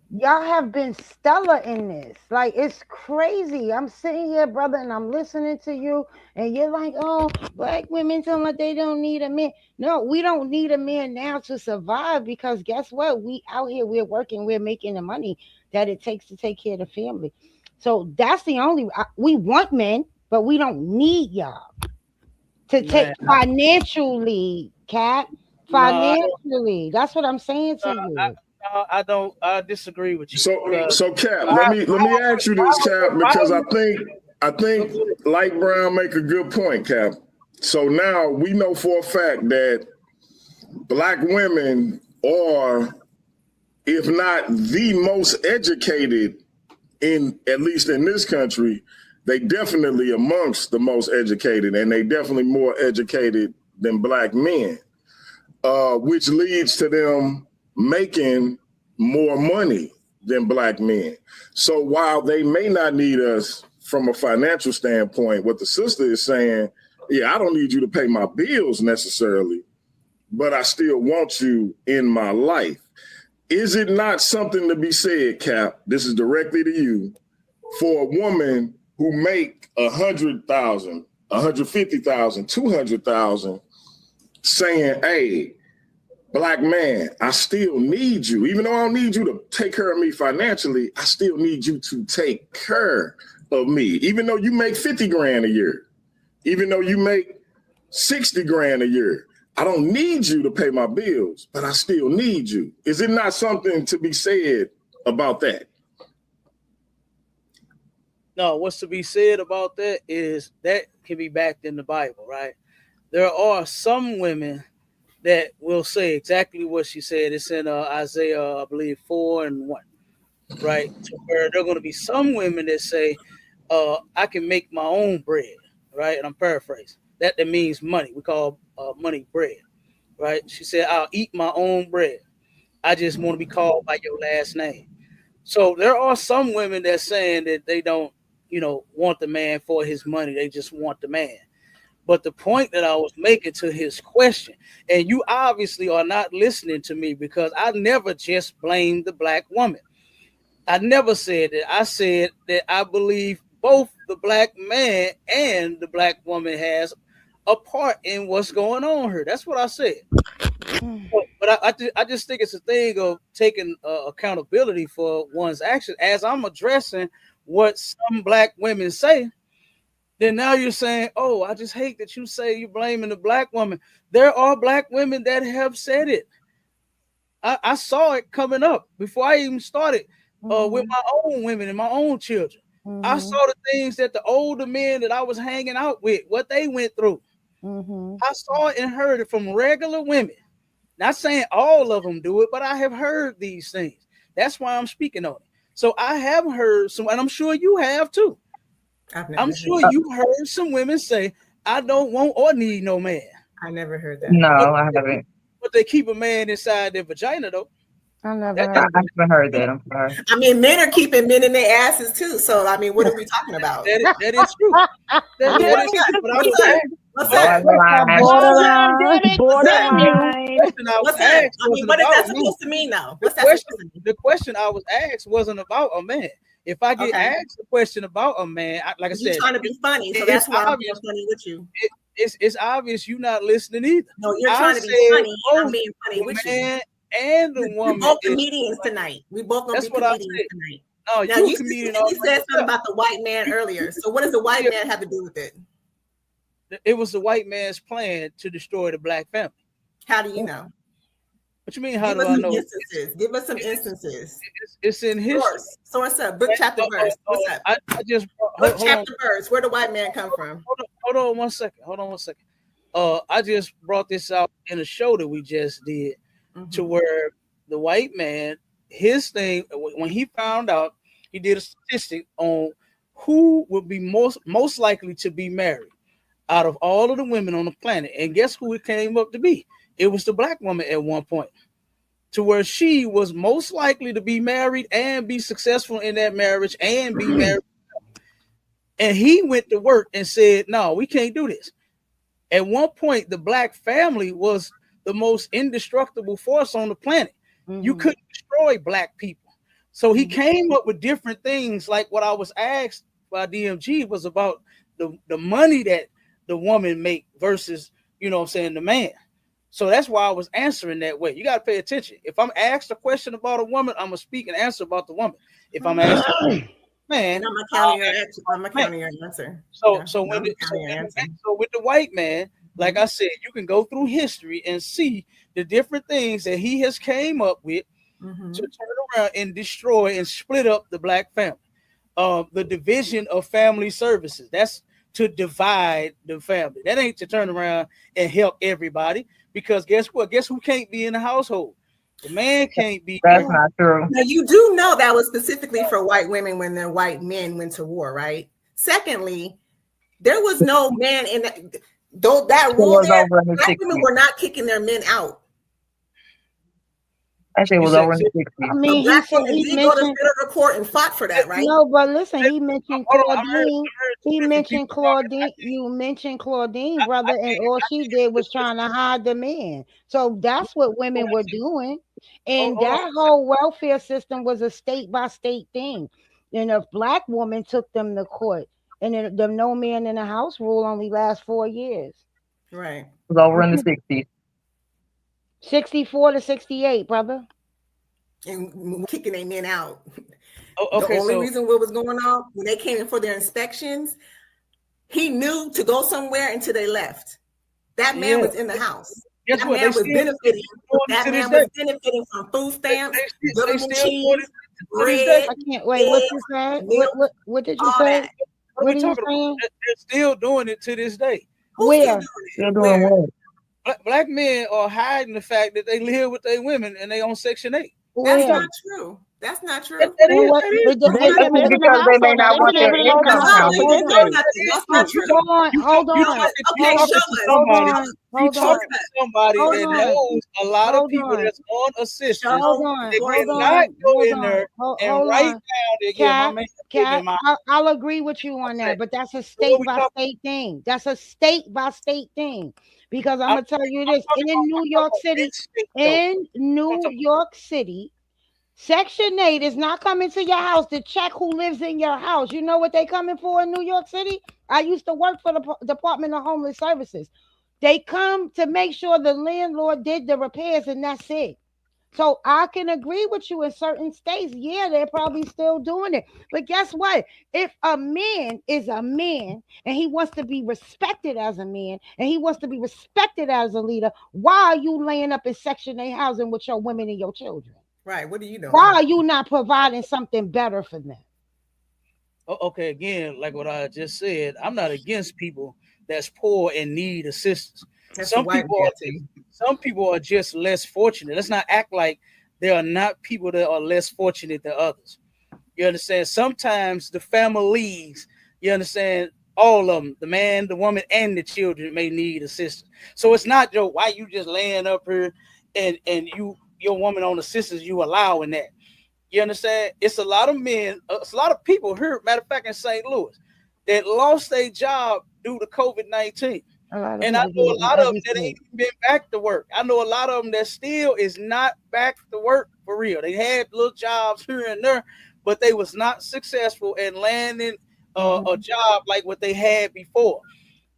y'all have been stellar in this. Like, it's crazy. I'm sitting here, brother, and I'm listening to you, and you're like, oh, black women tell me they don't need a man. No, we don't need a man now to survive, because guess what? We out here, we're working, we're making the money that it takes to take care of the family. So that's the only, we want men, but we don't need y'all to take financially, Cap. Financially. That's what I'm saying to you.
I disagree with you.
So Cap, let me ask you this, Cap, because I think Light Brown make a good point, Cap. So now we know for a fact that black women are, if not the most educated at least in this country, they definitely amongst the most educated, and they definitely more educated than black men, which leads to them making more money than black men. So while they may not need us from a financial standpoint, what the sister is saying, yeah, I don't need you to pay my bills necessarily, but I still want you in my life. Is it not something to be said, Cap, this is directly to you, for a woman who make 100,000, 150,000, 200,000, saying, hey, black man, I still need you. Even though I don't need you to take care of me financially, I still need you to take care of me. Even though you make 50 grand a year, even though you make 60 grand a year, I don't need you to pay my bills, but I still need you. Is it not something to be said about that?
No, what's to be said about that is that can be backed in the Bible, right? There are some women that will say exactly what she said. It's in Isaiah, I believe, 4:1, right? To where there are going to be some women that say, I can make my own bread, right? And I'm paraphrasing. That means money. We call money bread, right? She said, I'll eat my own bread. I just want to be called by your last name. So there are some women that's saying that they don't, want the man for his money. They just want the man. But the point that I was making to his question, and you obviously are not listening to me, because I never just blamed the black woman. I never said that. I said that I believe both the black man and the black woman has a part in what's going on here. That's what I said. But I just think it's a thing of taking accountability for one's action. As I'm addressing what some black women say, then now you're saying, oh, I just hate that you say you're blaming the black woman. There are black women that have said it. I saw it coming up before I even started with my own women and my own children. I saw the things that the older men that I was hanging out with, what they went through. I saw it and heard it from regular women. Not saying all of them do it, but I have heard these things. That's why I'm speaking on it. So I have heard some, and I'm sure you have too. I'm sure you heard some women say, I don't want or need no man.
I never heard that.
No, I haven't.
But they keep a man inside their vagina though.
I never
That-
heard
I
that.
haven't heard that. I'm sorry.
I mean, men are keeping men in their asses too. So I mean, what are we talking about?
That is true. That is true. But I was
What's up?
asked,
What's up?
Borderline.
Borderline,
What's up?
borderline.
the question I was
What's up?
asked
I mean,
wasn't
what is that
about me.
supposed to mean, though?
The
What's that supposed to
question,
mean?
the question I was asked wasn't about a man. If I get
Okay.
asked a question about a man, like I
You're
said,
trying to be funny, so
it's
that's why I'm being
obvious.
funny with you.
It's obvious you're not listening either.
No, you're
I
trying to be
said
funny. I'm
both
being funny
the
with you.
man and the
We're
woman.
both
is-
comedians tonight. We both gonna
That's
be
what I
comedians
said.
tonight.
No,
Now,
you a
you
comedian.
specifically said something
yourself.
about the white man earlier. So what does the white man have to do with it?
It was the white man's plan to destroy the black family.
How do you know?
What you mean? How
Give
do
us
I
some
know?
instances. Give us some instances.
It's in history.
Source up. Book, chapter, verse. What's up?
I just
Book,
hold on.
chapter, verse. Where the white man come from?
Hold on 1 second. Hold on 1 second. I just brought this out in a show that we just did, to where the white man, his thing, when he found out, he did a statistic on who would be most likely to be married out of all of the women on the planet, and guess who it came up to be? It was the black woman at one point, to where she was most likely to be married and be successful in that marriage and be married. And he went to work and said, no, we can't do this. At one point, the black family was the most indestructible force on the planet. You couldn't destroy black people. So he came up with different things, like what I was asked by DMG was about the money that the woman make versus, you know what I'm saying, the man. So that's why I was answering that way. You got to pay attention. If I'm asked a question about a woman, I'm going to speak and answer about the woman. If I'm asked man,
And I'm gonna counter your answer. I'm gonna counter your answer.
So with the white man, like I said, you can go through history and see the different things that he has came up with to turn around and destroy and split up the black family. The division of family services. That's to divide the family. That ain't to turn around and help everybody. Because guess what? Guess who can't be in the household? The man can't be.
That's not true.
Now you do know that was specifically for white women when their white men went to war, right? Secondly, there was no man in that. Though that rule there, black women were not kicking their men out.
That shit was over in the 60s.
I mean,
black
he said
women
he
did go to
mentioned.
federal court and fought for that, right?
No, but listen, he mentioned
Hold on, I
Claudine. He
different
mentioned
people talking.
Claudine. You mentioned Claudine, brother, and all she did was trying to hide the man. So that's what women were doing. And
Hold on.
that whole welfare system was a state by state thing. And a black woman took them to court. And the no man in the house rule only lasts 4 years.
Right.
It was over in the 60s.
64 to 68, brother.
And kicking their men out.
Okay,
the only reason what was going on when they came in for their inspections, he knew to go somewhere until they left. That man was in the house.
Guess
that
what?
man was benefiting. That man was benefiting from food stamps, government cheese, bread.
I can't wait. What you said? What did you say? What are you saying?
They're still doing it to this day.
Where?
Still doing what?
Black men are hiding the fact that they live with their women and they on Section 8.
That's not true. That's not true.
That is.
Because they may not want their income counted.
That's not true.
Hold on.
You talking to somebody that knows a lot of people that's on assistance. They cannot go in there and write down
Cap, I'll agree with you on that, but that's a state by state thing. That's a state by state thing. Because I'm gonna tell you this: in New York City, Section 8 is not coming to your house to check who lives in your house. You know what they coming for in New York City? I used to work for the Department of Homeless Services. They come to make sure the landlord did the repairs, and that's it. So I can agree with you in certain states. Yeah, they're probably still doing it. But guess what? If a man is a man and he wants to be respected as a man and he wants to be respected as a leader, why are you laying up in Section 8 housing with your women and your children?
Right. What do you know?
Why are you not providing something better for them?
Okay, again, like what I just said, I'm not against people that's poor and need assistance. Some people are just less fortunate. Let's not act like there are not people that are less fortunate than others. You understand? Sometimes the families, you understand, all of them, the man, the woman, and the children may need assistance. So it's not, Joe, why you just laying up here and your woman on assistance, you allowing that. You understand? It's a lot of men, it's a lot of people here, matter of fact, in St. Louis, that lost their job due to COVID-19. And I know a lot of them that ain't even been back to work. I know a lot of them that still is not back to work for real. They had little jobs here and there, but they was not successful in landing a job like what they had before.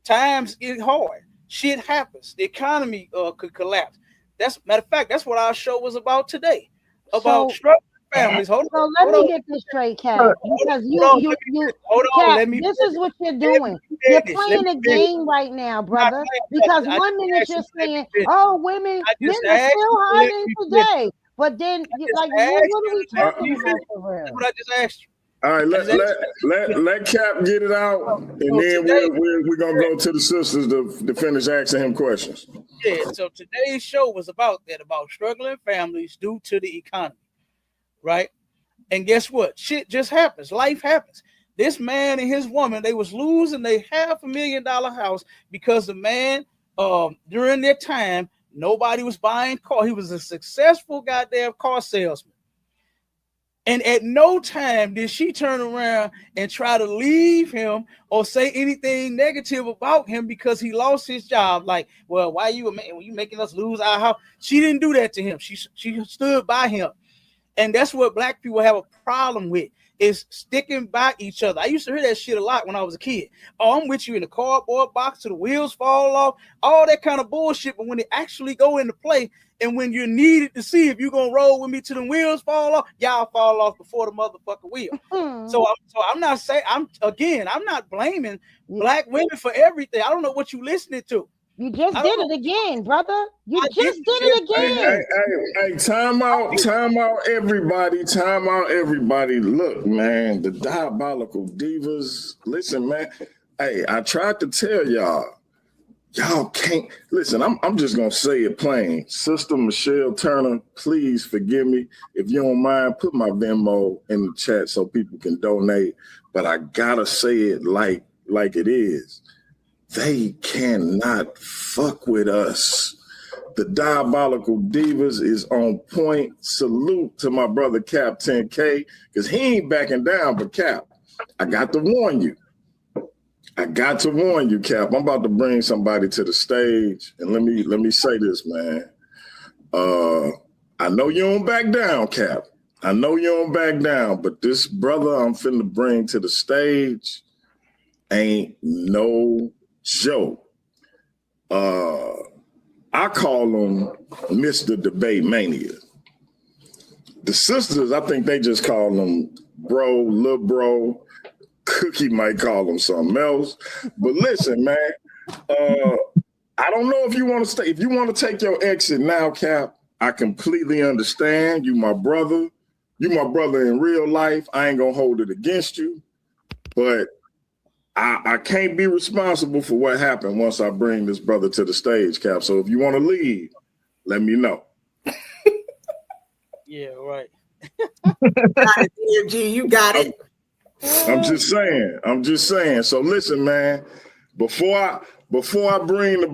Times get hard. Shit happens. The economy could collapse. That's matter of fact, that's what our show was about today. About struggling families.
Hold me get this straight, Kat. Because this is what you're doing. You're playing a game right now, brother. Because one minute you're saying, "Oh, men are still hiding today," but then like, what are we talking about for real?
That's what I just asked you.
All right, let Cap get it out, and then we're gonna go to the sisters to finish asking him questions.
Yeah. So today's show was about struggling families due to the economy. Right. And guess what? Shit just happens. Life happens. This man and his woman, they was losing their $500,000 house because the man, during their time, nobody was buying car. He was a successful goddamn car salesman. And at no time did she turn around and try to leave him or say anything negative about him because he lost his job. Like, well, why you making us lose our house? She didn't do that to him. She stood by him. And that's what black people have a problem with, is sticking by each other. I used to hear that shit a lot when I was a kid. Oh, I'm with you in the cardboard box till the wheels fall off, all that kind of bullshit. But when it actually go into play and when you're needed to see if you're going to roll with me till the wheels fall off, y'all fall off before the motherfucker wheel. So I'm not saying, I'm not blaming black women for everything. I don't know what you listening to.
You just did it again, brother. You just did it again.
Hey, time out, everybody. Look, man, the Diabolical Divas. Listen, man. Hey, I tried to tell y'all can't listen. I'm just gonna say it plain. Sister Michelle Turner, please forgive me. If you don't mind, put my Venmo in the chat so people can donate. But I gotta say it like it is. They cannot fuck with us. The Diabolical Divas is on point. Salute to my brother CAPT10K, because he ain't backing down. But Cap, I got to warn you. Cap. I'm about to bring somebody to the stage, and let me say this, man. I know you don't back down, Cap. I know you don't back down, but this brother I'm finna bring to the stage ain't no joke. I call him Mr. Debate Mania. The sisters, I think they just call him bro, lil bro. Cookie might call him something else. But listen, man, I don't know if you want to stay. If you want to take your exit now, Cap, I completely understand. You my brother. You my brother in real life. I ain't gonna hold it against you. But I can't be responsible for what happened once I bring this brother to the stage, Cap. So if you want to leave, let me know.
Yeah, right.
Got it, DMG, you got it.
I'm just saying. So listen, man, before I bring my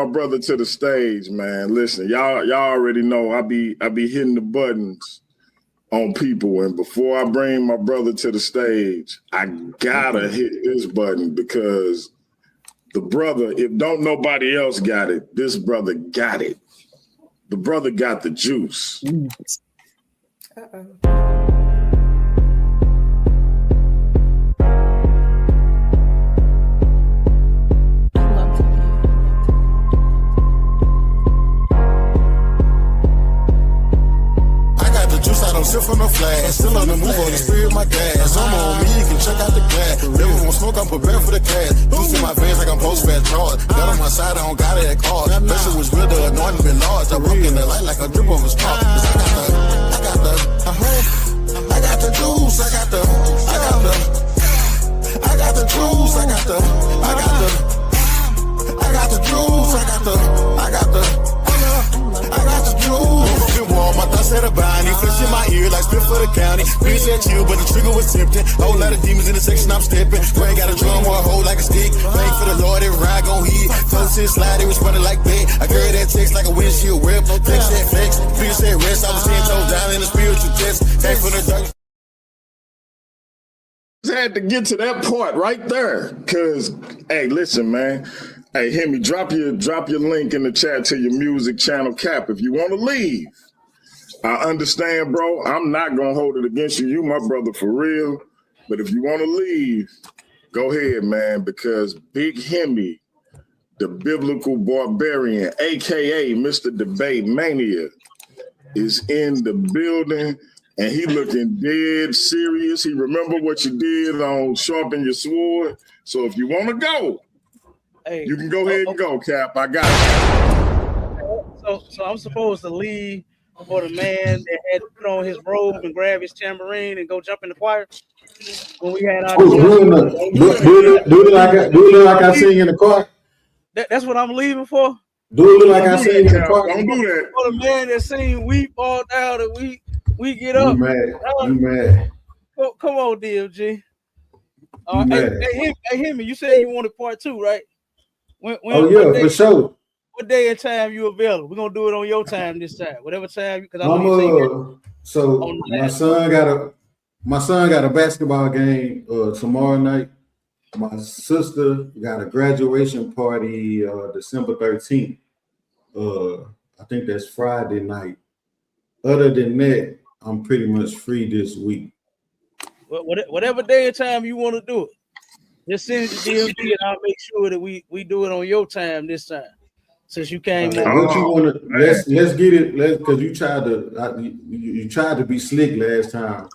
brother to the stage, man, listen, y'all already know I be hitting the buttons on people, and before I bring my brother to the stage, I gotta hit this button, because the brother, if don't nobody else got it, this brother got it. The brother got the juice.
Uh-oh.
Sip from the flash, still on the move on the spirit of my gas. I'm on me, you can check out the glass. Never want smoke, I'm prepared for the cash. Juice in my veins like I'm post-fat charge. Got on my side, I don't got it at card. Pressure was real, the anointing been large. I walk in the light like a drip of a spark. I got the juice, I got the juice, I got the juice, I got the juice, I got the juice. My thoughts had a binding, flesh in my ear like spit for the county. Bitch at you, but the trigger was tempting. Whole lot of demons in the section I'm stepping. Brain got a drum or a hole like a stick. Thank for the Lord, every ride gon' heat. Close shit slide, they responded like that. I carry that text like a windshield whip. Flex that flex, feel that rest. I was 10 toes down in the spiritual test. Came from the dark.
Had to get to that part right there, cause hey, listen, man. Hey, Hemi, drop your link in the chat to your music channel, Cap. If you want to leave, I understand, bro. I'm not gonna hold it against you. You my brother for real. But if you want to leave, go ahead, man. Because Big Hemi, the biblical barbarian, aka Mr. Debate Mania, is in the building. And he looking dead serious. He remember what you did on Sharpen Your Sword. So if you want to go, you can go ahead and go, Cap. I got
it. So I'm supposed to leave for the man that had to put on his robe and grab his tambourine and go jump in the choir when we had our
do it like I sing in the choir.
That's what I'm leaving for.
Do it like I sing in the choir.
Don't do that.
For the man that sing "We Fall Down" and we get up.
You mad?
Come on, DMG. Hey, Hemi, you said you wanted part 2, right?
For sure.
What day and time you available? We're gonna do it on your time this time. Whatever time, because
my son got a basketball game tomorrow night. My sister got a graduation party December 13th. I think that's Friday night. Other than that, I'm pretty much free this week.
Whatever day and time you want to do it, just send it to DMG and I'll make sure that we do it on your time this time. Since you came,
what you want to let's get it. Because you tried to be slick last time.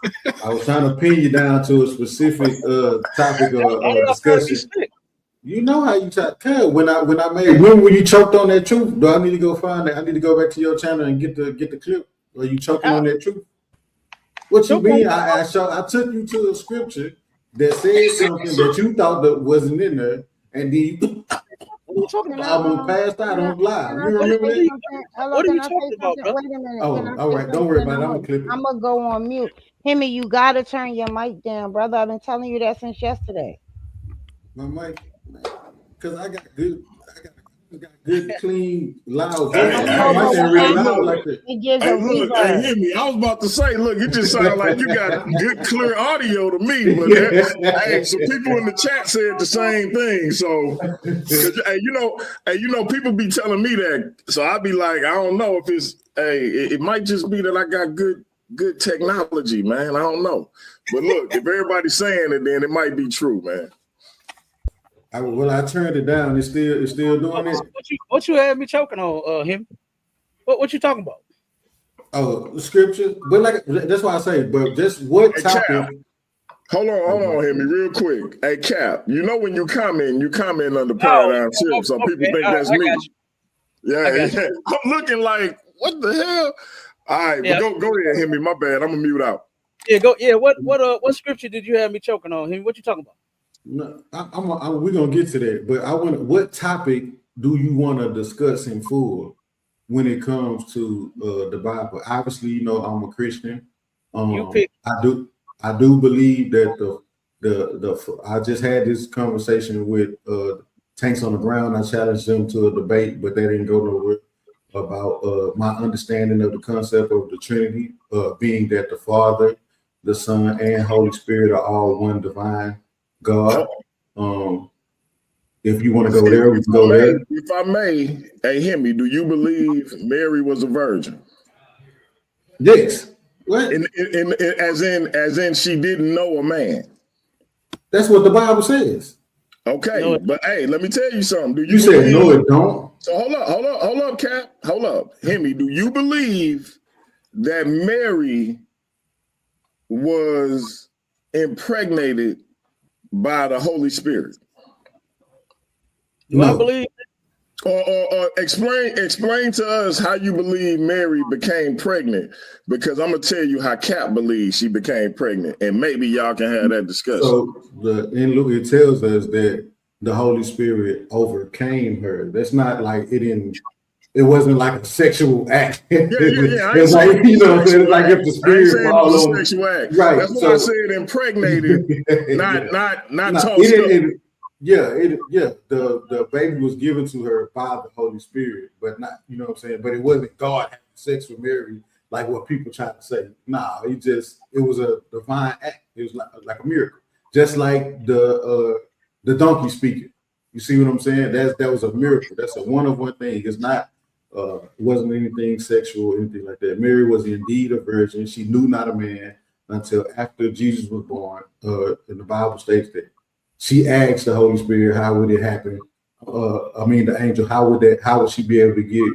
I was trying to pin you down to a specific topic or discussion. You know how you try. When you choked on that truth, do I need to go find it? I need to go back to your channel and get the clip. Or you choking on that truth? What you mean? I took you to a scripture that said something that you thought that wasn't in there, and then you almost passed out on live. You remember that?
What are you talking about, bro?
Wait a minute.
Oh, all right. Don't worry about it. I'm gonna clip it.
I'm gonna go on mute. Hemi, you gotta turn your mic down, brother. I've been telling you that since yesterday.
My mic, because I got good, clean, loud voice.
It gives a reverb.
Hey, Hemi, I was about to say, look, it just sounded like you got good, clear audio to me. But some people in the chat said the same thing. So, you know, people be telling me that. So I be like, I don't know if it's, it might just be that I got good technology, man. I don't know. But look, if everybody's saying it, then it might be true, man.
I turned it down. It's still doing it.
What you had me choking on, him? What you talking about?
Oh, scripture. But that's why I say. But just what topic?
Cap. Hold on, Hemi, real quick. Hey, Cap. You know when you comment under paradigm shift, so people think that's me. Yeah. I'm looking like, what the hell? All right, but go ahead, Hemi. My bad. I'm gonna mute out.
Yeah, go. Yeah, what scripture did you have me choking on, Hemi? What you talking about?
No, we're gonna get to that, but what topic do you want to discuss in full when it comes to the Bible? Obviously, you know I'm a Christian. I do believe that I just had this conversation with Tanks on the Ground. I challenged them to a debate, but they didn't go nowhere about my understanding of the concept of the Trinity, being that the Father, the Son, and Holy Spirit are all one divine God. If you want to go there, we can go there.
If I may, hey Hemi, do you believe Mary was a virgin?
Yes. What?
As in she didn't know a man.
That's what the Bible says.
Okay, but hey, let me tell you something. Do
you said no, it don't?
So hold up, Cap. Hold up. Hemi, do you believe that Mary was impregnated by the Holy Spirit?
Do I believe?
Or explain to us how you believe Mary became pregnant, because I'm gonna tell you how Cap believes she became pregnant, and maybe y'all can have that discussion.
So in Luke it tells us that the Holy Spirit overcame her. That's not like it wasn't like a sexual act. It's like, you know, it's like if the spirit falls on
sexual act.
Right.
That's what I said, impregnated, not tossed up.
The baby was given to her by the Holy Spirit, but not, you know what I'm saying? But it wasn't God having sex with Mary like what people try to say. Nah, it was a divine act. It was like a miracle. Just like the donkey speaking. You see what I'm saying? That was a miracle. That's a one-of-one thing. It's not it wasn't anything sexual or anything like that. Mary was indeed a virgin. She knew not a man until after Jesus was born. And the Bible states that she asked the Holy Spirit, how would it happen? The angel, how would she be able to get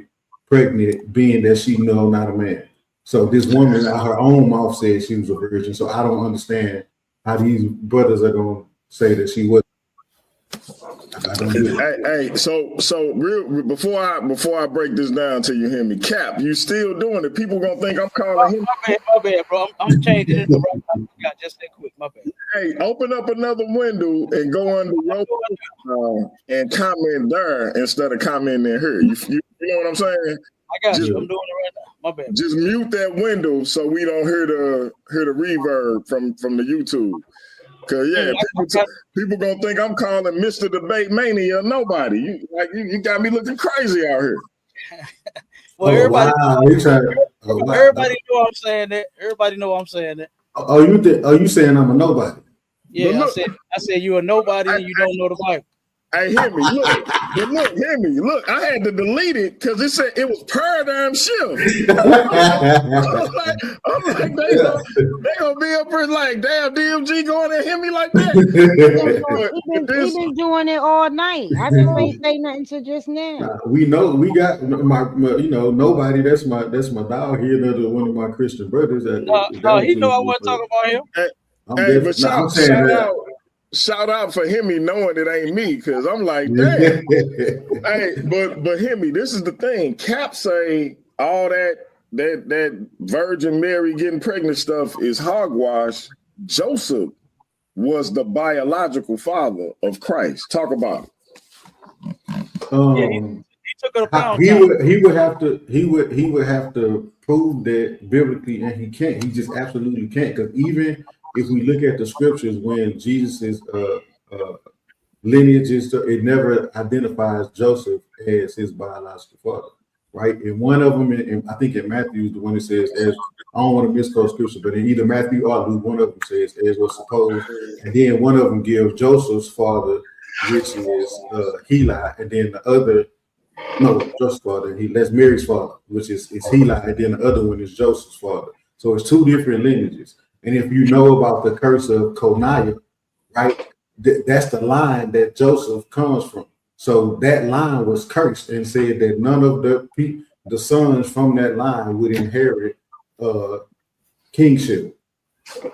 pregnant, being that she know not a man? So this woman out her own mouth said she was a virgin. So I don't understand how these brothers are gonna say that she was.
Hey, so real before I break this down till you hear me, Cap, you still doing it? People gonna think I'm calling him.
My bad, bro. I'm changing it right now. Just that quick. My bad.
Hey, open up another window and go under your and comment there instead of commenting here. You know what I'm saying?
I got you. I'm doing it right now. My bad.
Just mute that window so we don't hear the reverb from the YouTube. Cause people gonna think I'm calling Mr. Debate Mania nobody. You got me looking crazy out here.
Well, everybody know I'm saying that. Everybody know I'm saying that.
Are you saying I'm a nobody?
Yeah, look, I said you a nobody and you don't know the Bible.
Hey, hear me. Hear me. Look, I had to delete it because it said it was paradigm shift. I'm like, they gonna be up here like, damn, DMG going to hit me like that.
He been doing it all night. I just ain't say nothing to just now.
We know we got my nobody. That's my dog here. Another one of my Christian brothers.
He know I wasn't talking about him.
But shout out for Hemi knowing it ain't me, because I'm like, damn. Hey, but Hemi, this is the thing. Cap say all that Virgin Mary getting pregnant stuff is hogwash. Joseph was the biological father of Christ. Talk about it.
He took it upon
he would have to prove that biblically, and he can't. He just absolutely can't, because even if we look at the scriptures, when Jesus' lineage it never identifies Joseph as his biological father, right? And one of them, and I think in Matthew is the one that says, as I don't want to misquote scripture, but in either Matthew or Luke, one of them says, as was supposed, and then one of them gives Joseph's father, which is Heli, and then the other, Joseph's father, that's Mary's father, which is Heli, and then the other one is Joseph's father. So it's two different lineages. And if you know about the curse of Coniah, right, that's the line that Joseph comes from. So that line was cursed and said that none of the sons from that line would inherit kingship,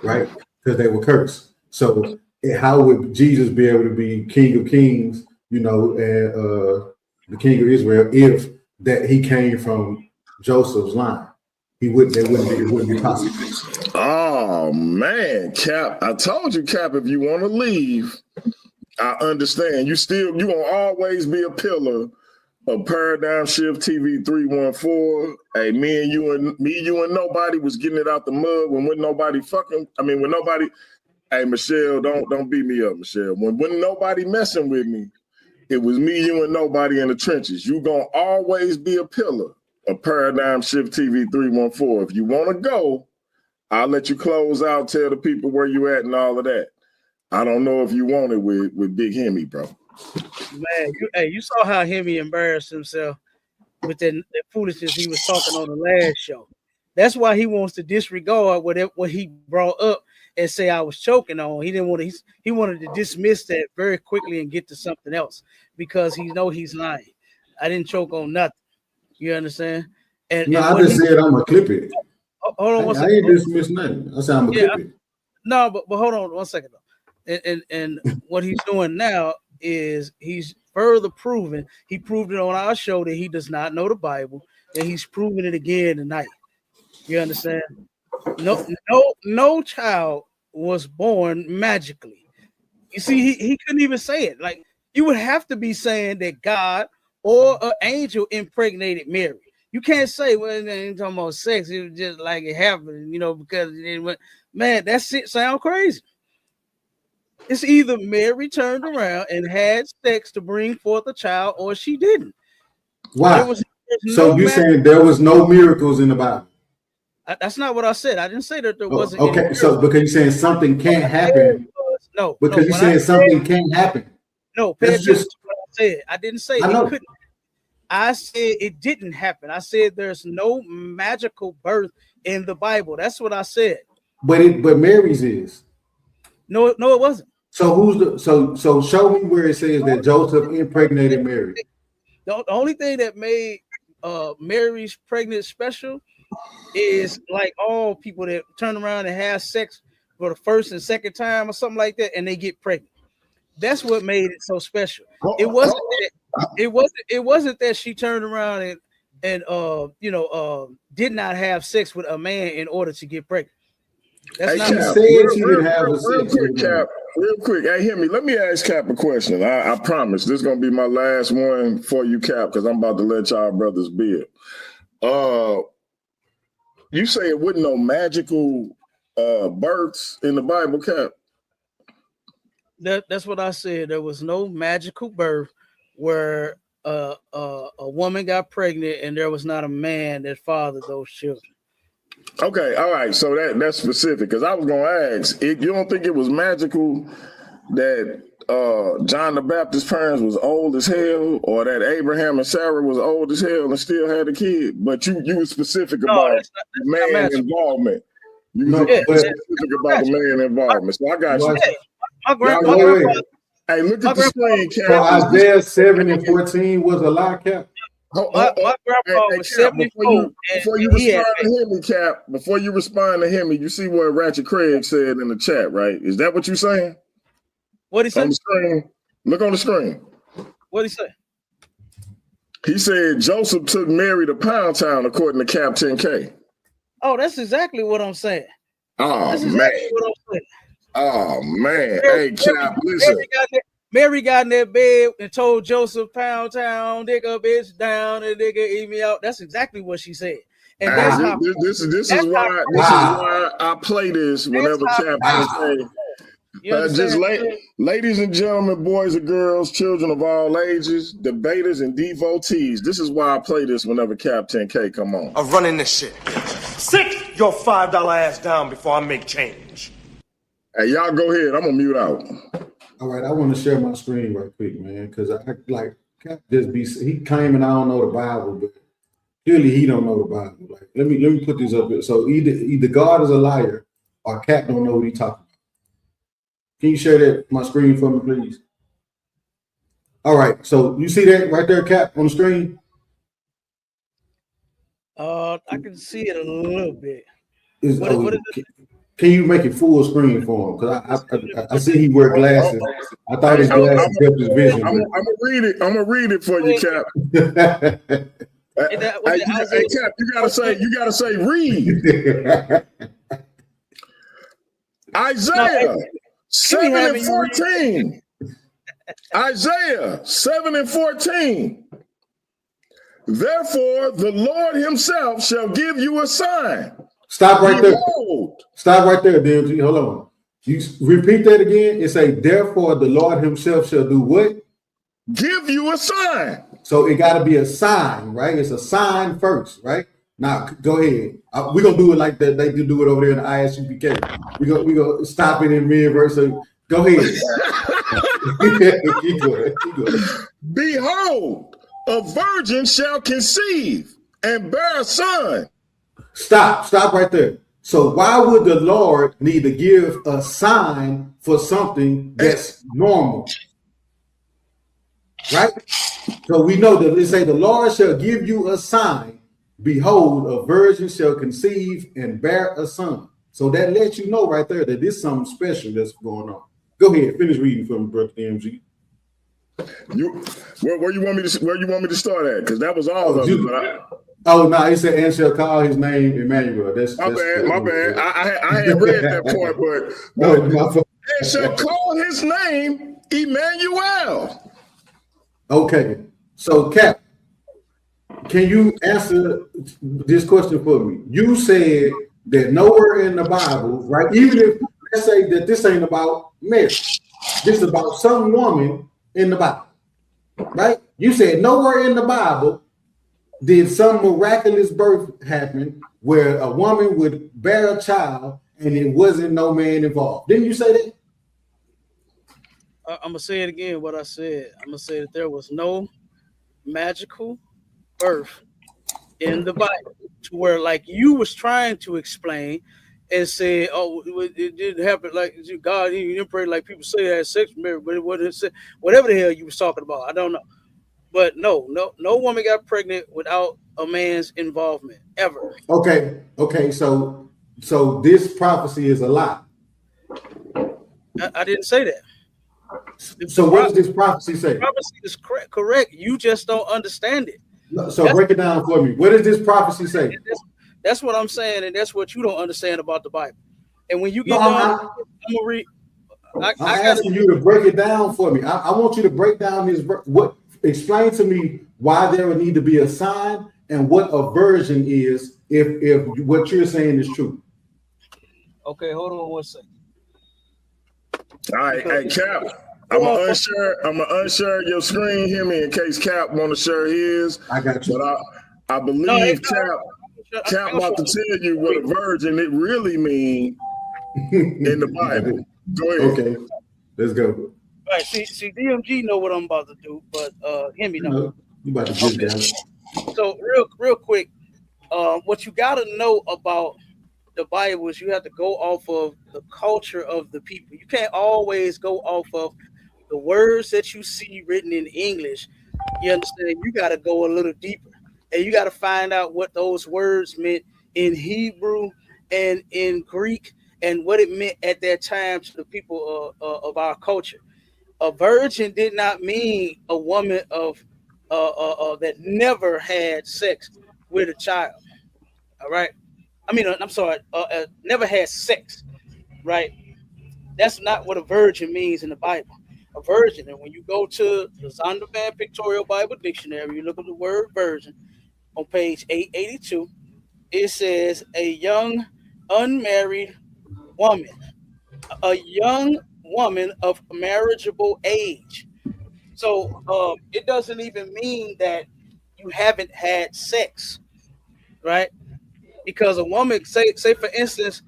right, because they were cursed. So how would Jesus be able to be King of Kings, and the King of Israel, if that he came from Joseph's line? It wouldn't be possible.
Oh man, Cap! I told you, Cap. If you want to leave, I understand. You gonna always be a pillar of Paradigm Shift TV 314. Hey, me, you, and nobody was getting it out the mud when nobody fucking. I mean, when nobody. Hey, Michelle, don't beat me up, Michelle. When nobody messing with me, it was me, you, and nobody in the trenches. You gonna always be a pillar of Paradigm Shift TV 314. If you want to go, I'll let you close out, tell the people where you at and all of that. I don't know if you want it with Big Hemi, bro.
Man, you saw how Hemi embarrassed himself with that foolishness he was talking on the last show. That's why he wants to disregard what he brought up and say I was choking on. He didn't want to. He wanted to dismiss that very quickly and get to something else because he know he's lying. I didn't choke on nothing. You understand?
I just said I'm gonna clip it.
Hold on one second.
I ain't dismissed nothing. I said I'm gonna clip it.
No, but hold on one second though. And what he's doing now is he's further proven. He proved it on our show that he does not know the Bible, and he's proving it again tonight. You understand? No child was born magically. You see, he couldn't even say it. Like, you would have to be saying that God or an angel impregnated Mary. You can't say, well, they ain't talking about sex. It was just like it happened, because it went, man, that shit sound crazy. It's either Mary turned around and had sex to bring forth a child, or she didn't.
Why?
There's
So
no
you're saying there was no miracles in the Bible?
That's not what I said. I didn't say that there wasn't.
Okay, so because you're saying something can't happen.
No,
because you're saying something can't happen.
No, pay attention to what I said. I didn't say it couldn't. I said it didn't happen. I said there's no magical birth in the Bible. That's what I said.
But Mary's is.
No, it wasn't.
So who's so show me where it says that Joseph impregnated Mary.
The only thing that made Mary's pregnant special is like all people that turn around and have sex for the first and second time or something like that, and they get pregnant. That's what made it so special. It wasn't that she turned around and did not have sex with a man in order to get pregnant. That's not.
She said she didn't have a sex. Real quick. Hey, hear me. Let me ask Cap a question. I promise this is gonna be my last one for you, Cap, because I'm about to let y'all brothers build. You say it wasn't no magical births in the Bible, Cap?
That's what I said. There was no magical birth where a woman got pregnant and there was not a man that fathered those children.
Okay, all right. So that's specific, because I was gonna ask, you don't think it was magical that John the Baptist's parents was old as hell, or that Abraham and Sarah was old as hell and still had a kid? But you were specific about man involvement. You were specific about the man involvement. So I got you. Hey, look at the screen, Cap.
So Isaiah 7:14 was a lie, Cap.
My grandpa was 74.
Before you respond to him, Cap, before you respond to him, you see what Ratchet Craig said in the chat, right? Is that what you're saying?
What he said?
On the screen. Look on the screen.
What he say?
He said Joseph took Mary to Pound Town, according to CAPT10K.
Oh, that's exactly what I'm saying.
Oh,
that's
exactly
what I'm saying.
Oh, man. Hey, Cap, listen.
Mary got in that bed and told Joseph, Pound Town, nigga, bitch down, and nigga eat me out. That's exactly what she said. And that's how
this is why I play this whenever Cap say. Ladies and gentlemen, boys and girls, children of all ages, debaters and devotees. This is why I play this whenever CAPT10K come on.
I'm running this shit. Sit your $5 ass down before I make change.
Hey, y'all go ahead. I'm gonna mute out.
All right, I want to share my screen right quick, man, because I like Cap he claiming I don't know the Bible, but clearly he don't know the Bible. Like, let me put this up here. So either God is a liar or Cap don't know what he talking about. Can you share that my screen for me, please? All right, so you see that right there, Cap, on the screen?
I can see it a little bit.
What is it? Can you make it full screen for him? Because I see he wear glasses. I thought his glasses kept his vision.
I'm gonna read it for you, Cap. Hey, Cap, you gotta say read. Isaiah 7:14. Isaiah 7:14. Therefore, the Lord himself shall give you a sign.
Stop right there. Stop right there, DMG. Hold on. You repeat that again. It say, therefore, the Lord himself shall do what?
Give you a sign.
So it got to be a sign, right? It's a sign first, right? Now, go ahead. We're going to do it like that. They do it over there in the ISUPK. We're going to stop it in mid-verse. So go ahead. Keep going.
Behold, a virgin shall conceive and bear a son.
Stop right there. So why would the Lord need to give a sign for something that's normal? Right? So we know that it say the Lord shall give you a sign. Behold, a virgin shall conceive and bear a son. So that lets you know right there that there's something special that's going on. Go ahead, finish reading for me, brother MG.
Where you want me to start at? Because that was all of it.
Oh no, he said, and shall call his name Emmanuel. That's
my bad. I had read that part, but and shall call his name Emmanuel.
Okay, so Cap, can you answer this question for me? You said that nowhere in the Bible, right? Even if let's say that this ain't about marriage. This is about some woman in the Bible, right? You said nowhere in the Bible did some miraculous birth happen where a woman would bear a child and it wasn't no man involved. Didn't you say that?
I'm gonna say it again. What I said. I'm gonna say that there was no magical birth in the Bible, to where like you was trying to explain and say, oh, it didn't happen like God. He didn't pray like people say they had sex with Mary, but it wasn't. Whatever the hell you was talking about, I don't know. But no woman got pregnant without a man's involvement ever.
Okay. So this prophecy is a lie.
I didn't say that.
So what does this prophecy say?
Prophecy is correct. You just don't understand it.
So break it down for me. What does this prophecy say?
That's what I'm saying, and that's what you don't understand about the Bible. And when you get done, I'm gonna read. I'm
asking you to break it down for me. I want you to break down this. Explain to me why there would need to be a sign and what a virgin is if what you're saying is true.
Okay, hold on 1 second.
All right, hey Cap, I'm gonna unshare your screen here in case Cap want to share his.
I got you.
But I believe Cap about to tell you what a virgin it really means in the Bible. Go ahead.
Okay, let's go.
All right, see, DMG know what I'm about to do, but Hemi know.
You about to get down.
So real quick, what you got to know about the Bible is you have to go off of the culture of the people. You can't always go off of the words that you see written in English. You understand? You got to go a little deeper, and you got to find out what those words meant in Hebrew and in Greek, and what it meant at that time to the people of our culture. A virgin did not mean a woman of that never had sex with a child. All right. I mean, I'm sorry, never had sex, right? That's not what a virgin means in the Bible. A virgin, and when you go to the Zondervan Pictorial Bible Dictionary, you look at the word virgin on page 882, it says a young unmarried woman, a young woman of marriageable age. So it doesn't even mean that you haven't had sex, right? Because a woman, say for instance,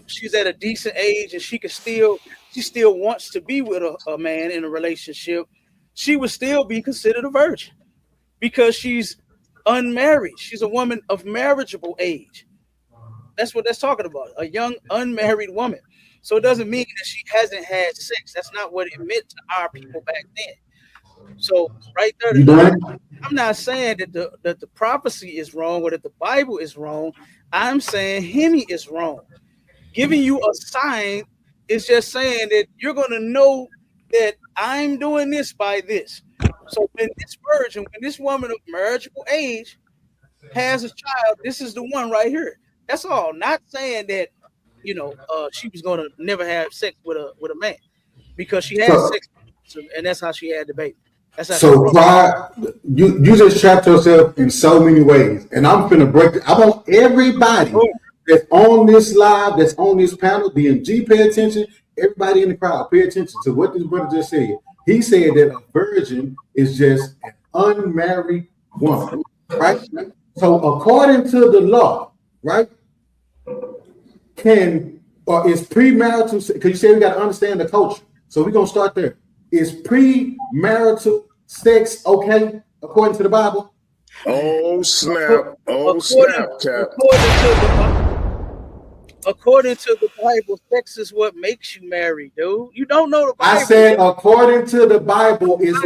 she's at a decent age and she still wants to be with a man in a relationship, she would still be considered a virgin because she's unmarried. She's a woman of marriageable age. That's what that's talking about, a young unmarried woman. So it doesn't mean that she hasn't had sex. That's not what it meant to our people back then. So right there, I'm not saying that the prophecy is wrong or that the Bible is wrong. I'm saying Hemi is wrong. Giving you a sign is just saying that you're going to know that I'm doing this by this. So when this virgin, when this woman of marriageable age has a child, this is the one right here. That's all. Not saying that, she was going to never have sex with a man because she had sex, and that's how she had the baby.
So you just trapped yourself in so many ways, and I'm gonna break it. I want everybody that's on this live, that's on this panel, DMG, pay attention. Everybody in the crowd, pay attention to what this brother just said. He said that a virgin is just an unmarried woman, right? So according to the law, right, is premarital? Because you say we got to understand the culture, so we're gonna start there. Is premarital sex okay according to the Bible?
Oh snap! Oh snap!
According to the Bible, sex is what makes you married, dude. You don't know the Bible.
I said according to the Bible is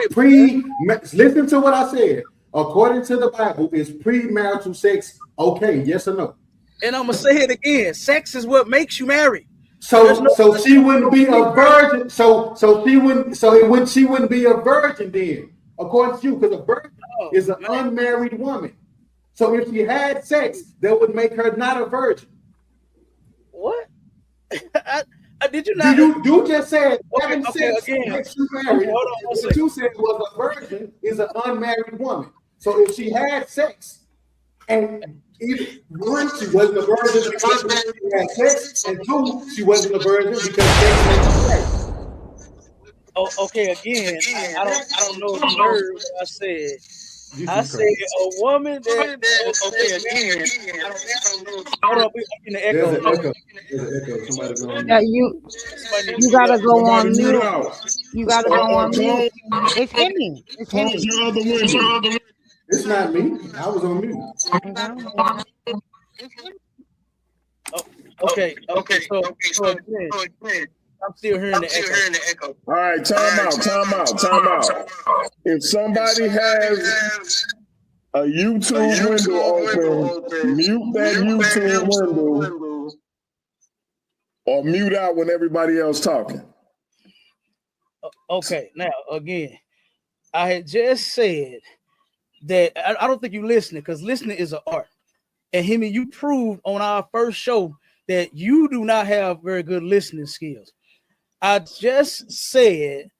Listen to what I said. According to the Bible, is premarital sex okay? Yes or no?
And I'm gonna say it again. Sex is what makes you married.
So she wouldn't be a virgin. She wouldn't be a virgin then, according to you, because a virgin is an unmarried woman. So if she had sex, that would make her not a virgin.
What? Did you not?
You just said having sex makes you married. What you said was a virgin is an unmarried woman. So if she had sex and One, she wasn't a virgin because she had sex, and two, she wasn't a virgin because sex makes you right.
Oh, okay. Again, I don't know if you heard what I said. I
Jesus
said
Christ.
a woman that hold on, we in the echo.
There's an echo. There's an echo. Somebody go on
Yeah,
mute.
Somebody need to
you
mute
gotta
up.
go
Somebody
on
mute
mute.
out.
You gotta go
Or
on mute.
close,
It's Hemi. It's
close
Hemi.
your other window.
It's not me. I was on mute.
Okay. So again, I'm still hearing the echo.
All right, time out. If somebody has a YouTube window open, mute that YouTube window or mute out when everybody else talking.
Okay, now again, I had just said that I don't think you listening because listening is an art. And Hemi, you proved on our first show that you do not have very good listening skills. I just said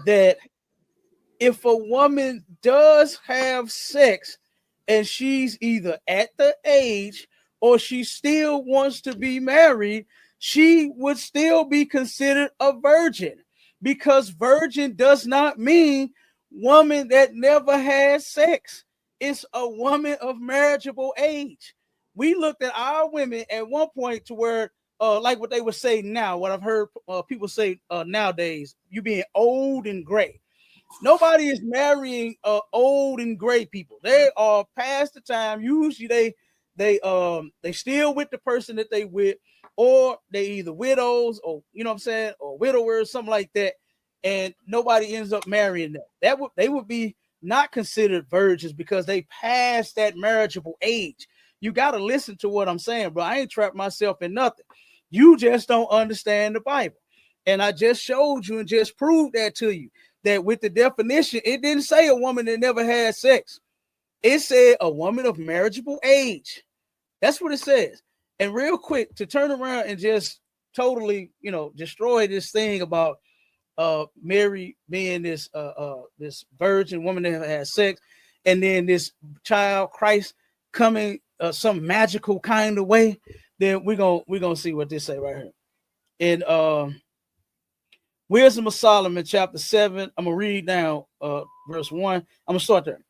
that if a woman does have sex and she's either at the age or she still wants to be married, she would still be considered a virgin, because virgin does not mean woman that never had sex. It's a woman of marriageable age. We looked at our women at one point to where like what they would say now, what I've heard people say nowadays, you being old and gray. Nobody is marrying old and gray people. They are past the time. Usually they still with the person that they with, or they either widows or you know what I'm saying, or widowers, something like that. And nobody ends up marrying them. They would be not considered virgins because they passed that marriageable age. You got to listen to what I'm saying, bro. I ain't trapped myself in nothing. You just don't understand the Bible. And I just showed you and just proved that to you, that with the definition, it didn't say a woman that never had sex. It said a woman of marriageable age. That's what it says. And real quick, to turn around and just totally, destroy this thing about Mary being this virgin woman that never had sex, and then this child Christ coming some magical kind of way, then we're gonna see what this say right here. In Wisdom of Solomon, chapter 7, I'm gonna read now verse 1. I'm gonna start there.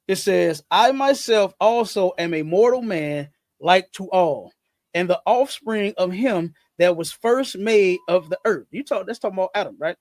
It says, I myself also am a mortal man like to all, and the offspring of him that was first made of the earth. That's talking about Adam, right?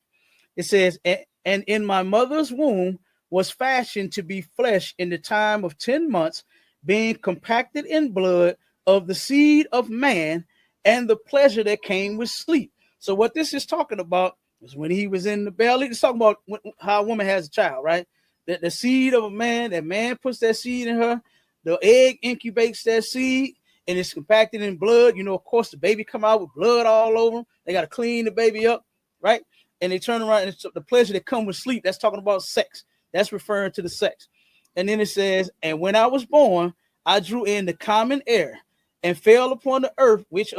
It says, and in my mother's womb was fashioned to be flesh in the time of 10 months, being compacted in blood of the seed of man, and the pleasure that came with sleep. So what this is talking about is when he was in the belly. It's talking about how a woman has a child, right? That the seed of a man, that man puts that seed in her, the egg incubates that seed, and it's compacted in blood. Of course, the baby come out with blood all over them. They got to clean the baby up, right? And they turn around, and it's the pleasure that comes with sleep. That's talking about sex. That's referring to the sex. And then it says, and when I was born, I drew in the common air and fell upon the earth, which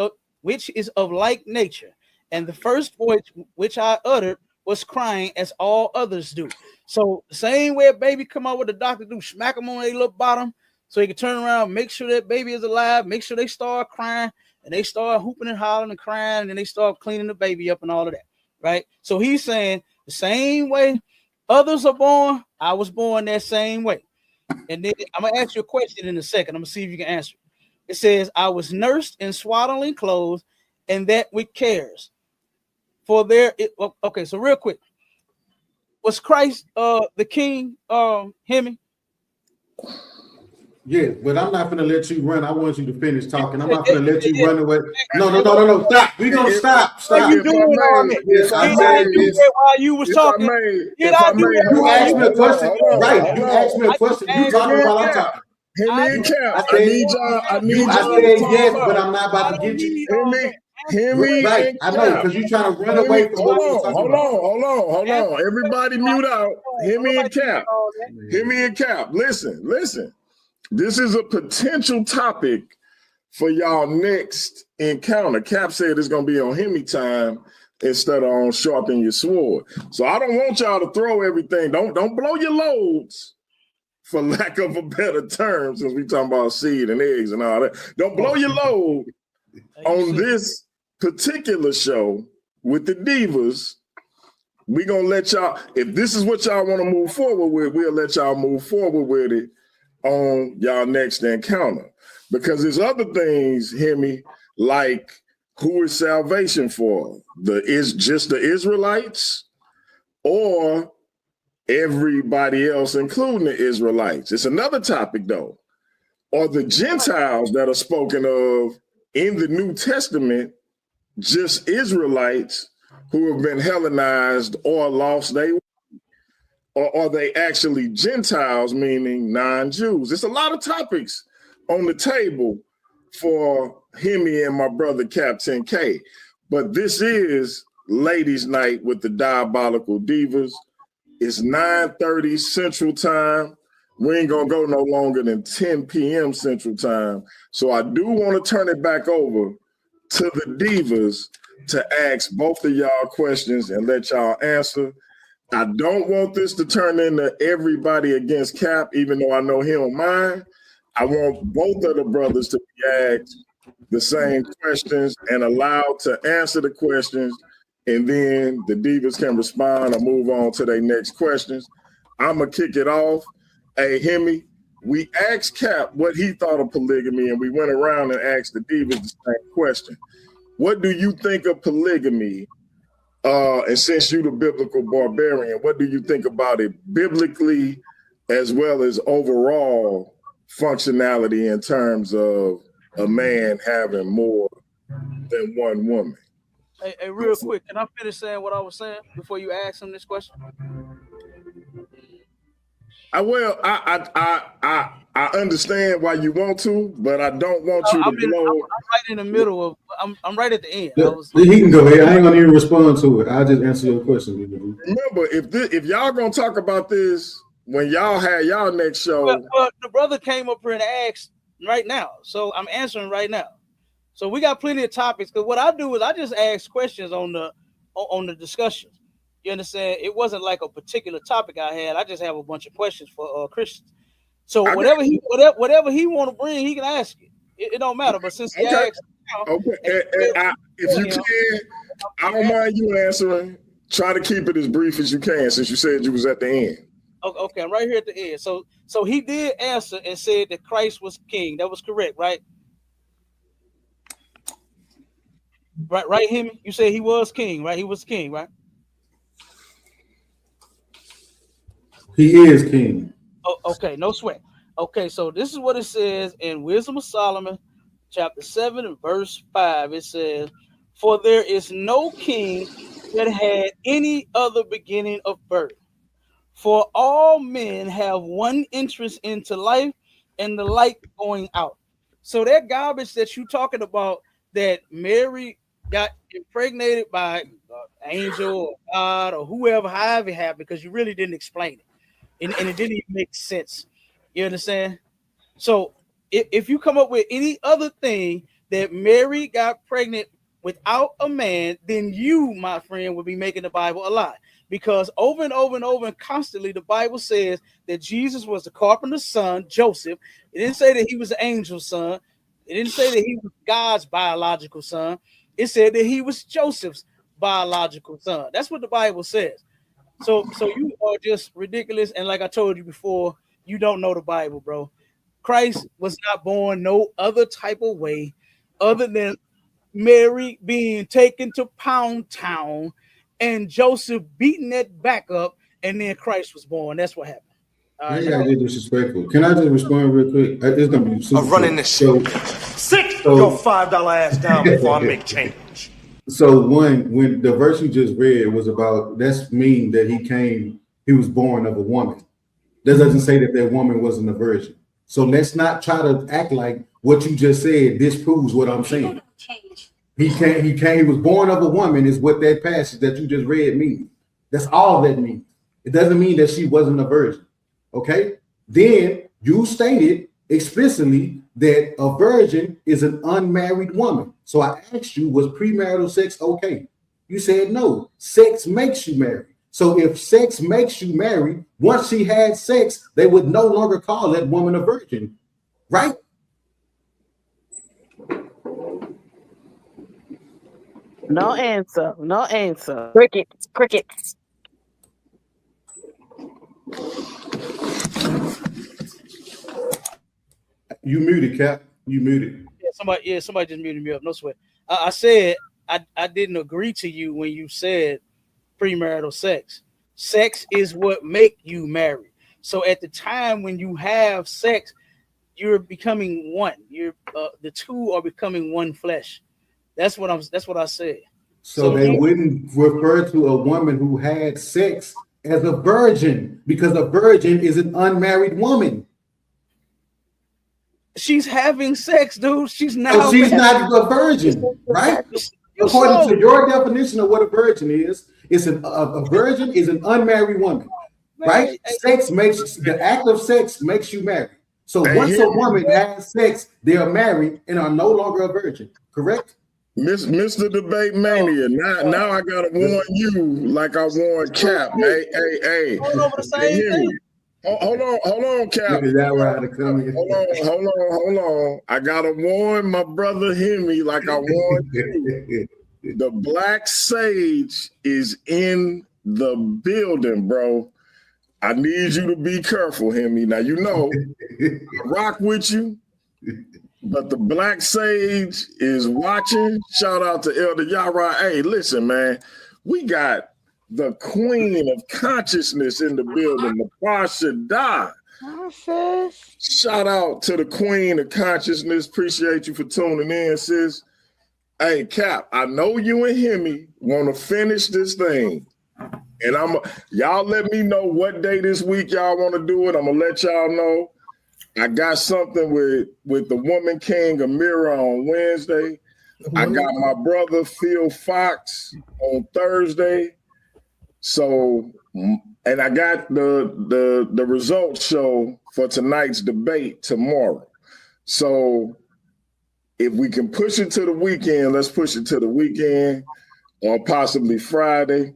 is of like nature. And the first voice which I uttered was crying, as all others do. So the same way a baby come out with the doctor do, smack them on their little bottom so he can turn around, make sure that baby is alive, make sure they start crying, and they start hooping and hollering and crying, and then they start cleaning the baby up and all of that. Right? So he's saying the same way others are born, I was born that same way. And then I'm going to ask you a question in a second. I'm going to see if you can answer. It says, I was nursed in swaddling clothes, and that with cares. Okay, so real quick. Was Christ the king, Hemi?
Yeah, but I'm not gonna let you run. I want you to finish talking. I'm not gonna let you run away. No. Stop. We're gonna stop.
What you doing on it?
Yes, I said this.
While you was talking.
You asked me a question. Right. You asked me a question. You talking while I'm talking.
I need y'all.
I said yes, but I'm not about to get you. Right. I know, because you're trying to run away from what we're talking about.
Hold on. Everybody mute out. Hemi and Cap. Listen. This is a potential topic for y'all next encounter. Cap said it's going to be on Hemi time instead of on Sharpen Your Sword. So I don't want y'all to throw everything. Don't blow your loads for lack of a better term, since we talking about seed and eggs and all that. Don't blow your load on this particular show with the divas. We gonna let y'all, if this is what y'all want to move forward with, we'll let y'all move forward with it on y'all next encounter. Because there's other things, hear me, like who is salvation for? Is just the Israelites or everybody else, including the Israelites? It's another topic though. Are the Gentiles that are spoken of in the New Testament just Israelites who have been Hellenized or lost their way? Or are they actually Gentiles, meaning non-Jews? It's a lot of topics on the table for Hemi and my brother CAPT10K. But this is Ladies' Night with the Diabolical Divas. It's 9:30 Central Time. We ain't gonna go no longer than 10 p.m. Central Time. So I do want to turn it back over to the divas to ask both of y'all questions and let y'all answer. I don't want this to turn into everybody against Cap, even though I know he don't mind. I want both of the brothers to be asked the same questions and allowed to answer the questions, and then the divas can respond or move on to their next questions. I'm going to kick it off. Hey, Hemi, we asked Cap what he thought of polygamy, and we went around and asked the divas the same question. What do you think of polygamy? And since you're the biblical barbarian, what do you think about it biblically as well as overall functionality in terms of a man having more than one woman?
Hey, real quick, can I finish saying what I was saying before you ask him this question?
I understand why you want to, but I don't want you to blow.
I'm right in the middle of. I'm right at the end.
He can go ahead. I ain't gonna even respond to it. I'll just answer your question.
Remember, if y'all gonna talk about this when y'all had y'all next show,
well, the brother came up here and asked right now, so I'm answering right now. So we got plenty of topics. Because what I do is I just ask questions on the discussion. You understand? It wasn't like a particular topic I had. I just have a bunch of questions for Christians. So whatever he want to bring, he can ask it. It don't matter. But since he asked,
if you can, I don't mind you answering. Try to keep it as brief as you can, since you said you was at the end.
Okay, I'm right here at the end. So he did answer and said that Christ was king. That was correct, right? Right, him. You said he was king, right? He was king, right?
He is king.
Oh, okay, no sweat. Okay, so this is what it says in Wisdom of Solomon, chapter 7 and verse 5. It says, "For there is no king that had any other beginning of birth. For all men have one interest into life and the light going out." So that garbage that you talking about, that Mary got impregnated by an angel or God or whoever, however it happened, because you really didn't explain it. And it didn't even make sense. You understand? So if you come up with any other thing that Mary got pregnant without a man, then you, my friend, would be making the Bible a lie. Because over and over and over and constantly, the Bible says that Jesus was the carpenter's son, Joseph. It didn't say that he was the angel's son. It didn't say that he was God's biological son. It said that he was Joseph's biological son. That's what the Bible says. So you are just ridiculous. And like I told you before, you don't know the Bible, bro. Christ was not born no other type of way other than Mary being taken to Pound Town and Joseph beating that back up, and then Christ was born. That's what happened.
You gotta get disrespectful. Can I just respond real quick? It's gonna be super.
I'm running this shit. Sit your $5 ass down before I make change.
So when the verse you just read was about, that's mean that he was born of a woman. That doesn't say that woman wasn't a virgin. So let's not try to act like what you just said disproves what I'm saying. He was born of a woman is what that passage that you just read means. That's all that means. It doesn't mean that she wasn't a virgin. Okay? Then you stated explicitly that a virgin is an unmarried woman. So I asked you, was premarital sex okay? You said no. Sex makes you married. So if sex makes you married, once she had sex, they would no longer call that woman a virgin, right?
No answer. No answer.
Crickets. Crickets.
You muted, Cap. You muted.
Somebody just muted me up. No sweat. I said I didn't agree to you when you said premarital sex. Sex is what make you married. So at the time when you have sex, you're becoming one. You're the two are becoming one flesh. That's what I said.
So they wouldn't refer to a woman who had sex as a virgin, because a virgin is an unmarried woman.
She's having sex, dude. She's now.
So she's not a virgin, right? According to your definition of what a virgin is, a virgin is an unmarried woman, right? The act of sex makes you married. So once a woman has sex, they are married and are no longer a virgin, correct?
Mr. Debate Mania, now I gotta warn you like I warned Cap. Hey. Hold on, Cap. Hold on. I gotta warn my brother Hemi like I warned you. The Black Sage is in the building, bro. I need you to be careful, Hemi. Now you know I rock with you, but the Black Sage is watching. Shout out to Elder Yara. Hey, listen, man, we got the Queen of Consciousness in the building, Natasha Dye. Shout out to the Queen of Consciousness. Appreciate you for tuning in, sis. Hey, Cap, I know you and Hemi want to finish this thing. And y'all let me know what day this week y'all want to do it. I'm gonna let y'all know. I got something with the Woman King Amira on Wednesday. I got my brother Phil Fox on Thursday. So, and I got the results show for tonight's debate tomorrow. So if we can push it to the weekend, let's push it to the weekend or possibly Friday.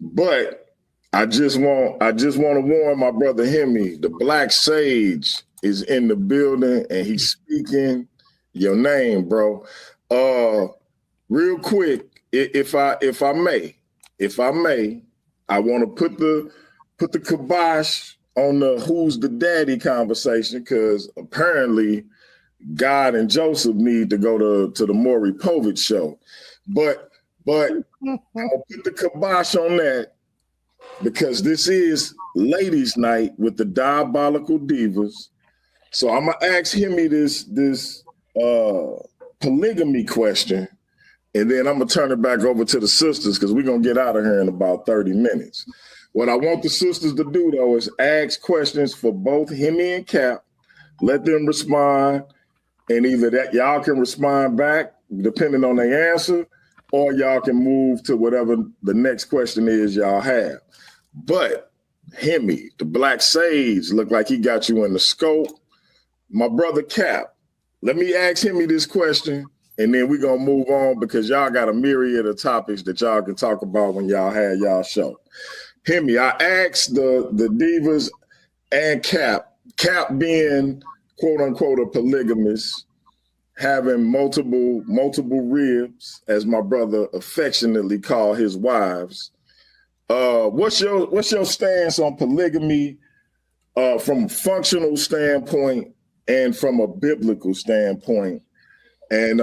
But I just want to warn my brother Hemi, the Black Sage is in the building and he's speaking your name, bro. Real quick, if I may, I want to put the kibosh on the who's the daddy conversation, because apparently God and Joseph need to go to the Maury Povich show. But I'll put the kibosh on that because this is ladies' night with the Diabolical Divas. So I'm gonna ask Hemi this polygamy question, and then I'm gonna turn it back over to the sisters because we're gonna get out of here in about 30 minutes. What I want the sisters to do though is ask questions for both Hemi and Cap. Let them respond, and either that y'all can respond back depending on their answer, or y'all can move to whatever the next question is y'all have. But Hemi, the Black Sage, look like he got you in the scope. My brother Cap, let me ask Hemi this question, and then we're going to move on because y'all got a myriad of topics that y'all can talk about when y'all have y'all show. Hemi, I asked the divas and Cap being quote-unquote a polygamist, having multiple ribs, as my brother affectionately called his wives. What's your stance on polygamy from a functional standpoint and from a biblical standpoint? And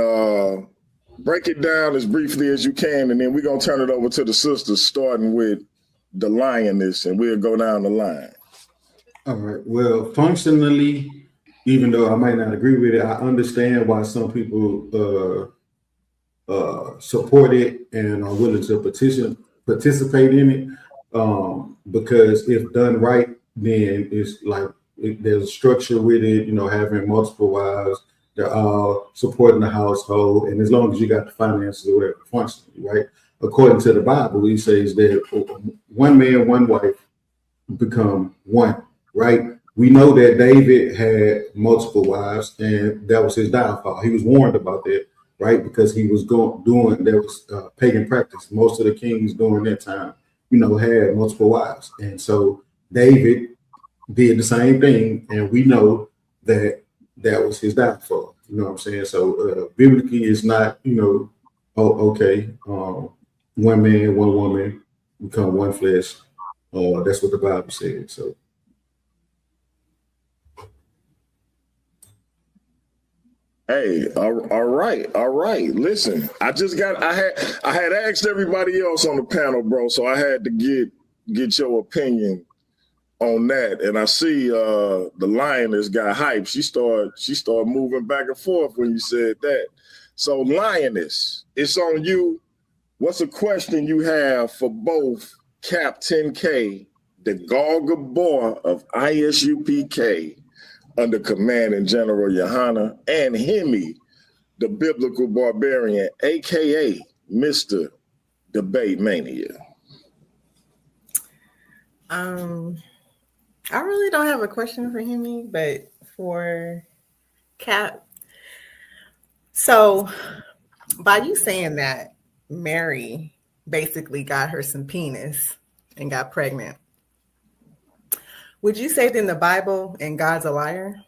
break it down as briefly as you can, and then we're gonna turn it over to the sisters, starting with the lioness, and we'll go down the line.
All right. Well, functionally, even though I might not agree with it, I understand why some people support it and are willing to participate in it. Because if done right, then it's like there's a structure with it, having multiple wives, they're all supporting the household, and as long as you got the finances or whatever, functionally, right? According to the Bible, he says that one man, one wife become one, right? We know that David had multiple wives, and that was his downfall. He was warned about that, right? Because he was doing that was pagan practice. Most of the kings during that time had multiple wives. And so David did the same thing, and we know that was his downfall. You know what I'm saying? So biblically, it's not, okay, one man, one woman become one flesh. That's what the Bible said. So.
Hey, all right. Listen, I had asked everybody else on the panel, bro, so I had to get your opinion on that. And I see the lioness got hype. She started moving back and forth when you said that. So lioness, it's on you. What's a question you have for both CAPT10K, the GABAR of ISUPK, under Command and General Johanna, and Hemi, the biblical barbarian, aka Mr. Debate Mania?
I really don't have a question for Hemi, but for Cap. So by you saying that Mary basically got her some penis and got pregnant, would you say then the Bible and God's a liar?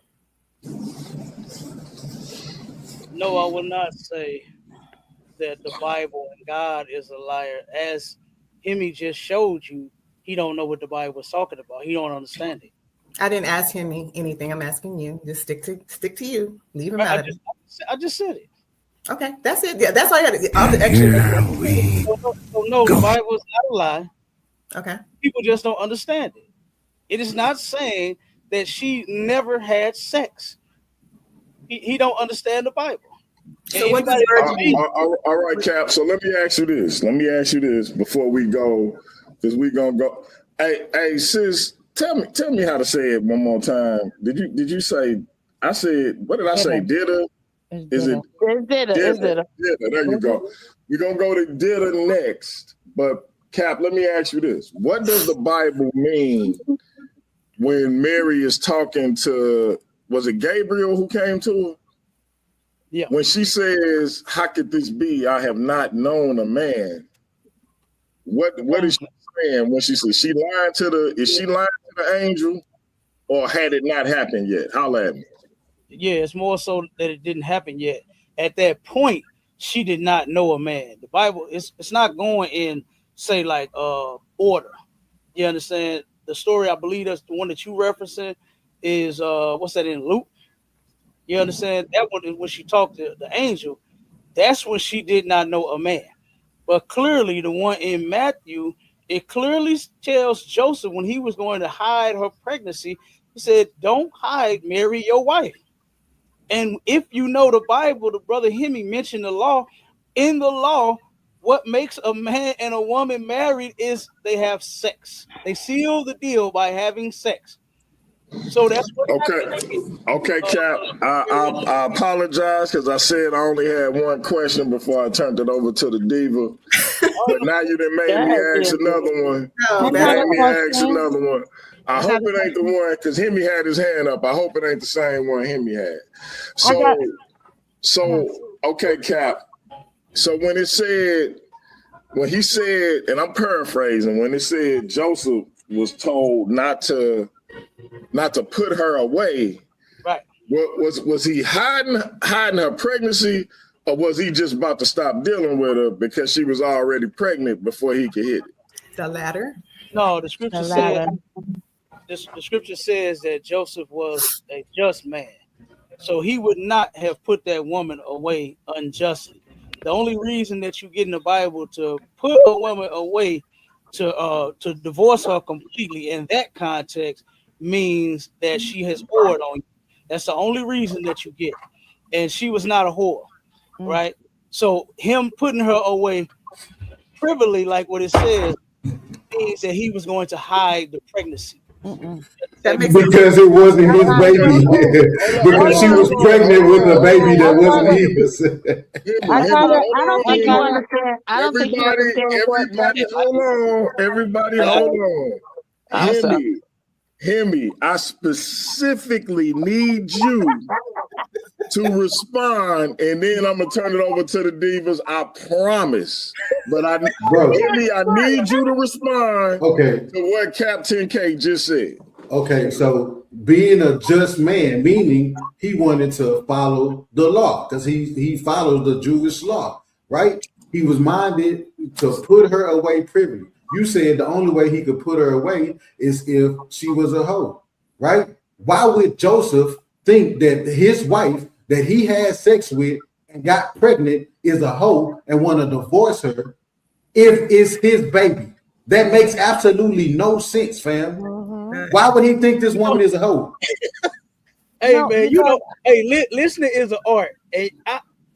No, I would not say that the Bible and God is a liar. As Hemi just showed you, he don't know what the Bible is talking about. He don't understand it.
I didn't ask him anything. I'm asking you. Just stick to you. Leave him out of it.
I just said it.
Okay, that's it. Yeah, that's all I had to get. All the extra.
No, the Bible is not a lie.
Okay.
People just don't understand it. It is not saying that she never had sex. He don't understand the Bible.
So what does
all right, Cap. So let me ask you this before we go, because we're gonna go. Hey, sis, tell me how to say it one more time. Did you say? I said, what did I say? Didda? Is it?
It's Didda.
There you go. We're gonna go to Didda next. But Cap, let me ask you this: what does the Bible mean when Mary is talking to? Was it Gabriel who came to her?
Yeah.
When she says, "How could this be? I have not known a man." What is she saying when she says is she lying to the angel, or had it not happened yet? Holla at me.
Yeah, it's more so that it didn't happen yet. At that point, she did not know a man. The Bible it's not going in say like order. You understand? The story, I believe that's the one that you referencing is what's that in Luke? You understand? That one is when she talked to the angel. That's when she did not know a man. But clearly the one in Matthew, it clearly tells Joseph when he was going to hide her pregnancy, he said, "Don't hide Mary, your wife." And if you know the Bible, the brother Hemi mentioned the law. In the law, what makes a man and a woman married is they have sex. They seal the deal by having sex. So that's what.
Okay, Cap. I apologize because I said I only had one question before I turned it over to the diva. But now you done made me ask another one. I hope it ain't the one because Hemi had his hand up. I hope it ain't the same one Hemi had. So okay, Cap. So when he said, and I'm paraphrasing, when it said Joseph was told not to put her away,
right?
Was he hiding her pregnancy, or was he just about to stop dealing with her because she was already pregnant before he could hit it?
The latter.
No, the scripture says the scripture says that Joseph was a just man, so he would not have put that woman away unjustly. The only reason that you get in the Bible to put a woman away, to divorce her completely in that context, means that she has whored on you. That's the only reason that you get. And she was not a whore, right? So him putting her away privily, like what it says, means that he was going to hide the pregnancy.
Because it wasn't his baby. Because she was pregnant with a baby that wasn't his.
I don't think you understand. I don't think you understand.
Everybody, hold on. Hemi, I specifically need you to respond, and then I'm gonna turn it over to the divas. I promise. But Henny, I need you to respond to what CAPT10K just said.
Okay, so being a just man, meaning he wanted to follow the law because he follows the Jewish law, right? He was minded to put her away privily. You said the only way he could put her away is if she was a hoe, right? Why would Joseph think that his wife that he had sex with and got pregnant is a hoe and want to divorce her if it's his baby? That makes absolutely no sense, fam. Why would he think this woman is a hoe?
Hey, man, listening is an art. And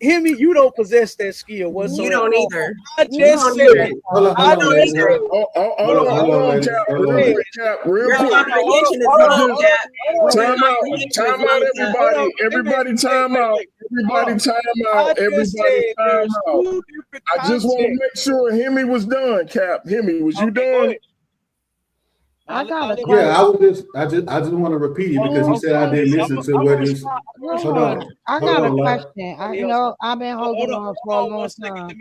Hemi, you don't possess that skill whatsoever.
You don't either.
I just said it.
Hold on, Cap. Real quick. Time out, everybody. Everybody time out. I just want to make sure Hemi was done, Cap. Hemi, was you done?
I got a question.
Yeah, I just want to repeat it because he said I didn't listen to what he said. Hold on.
I got a question. I know I've been holding on for a long time.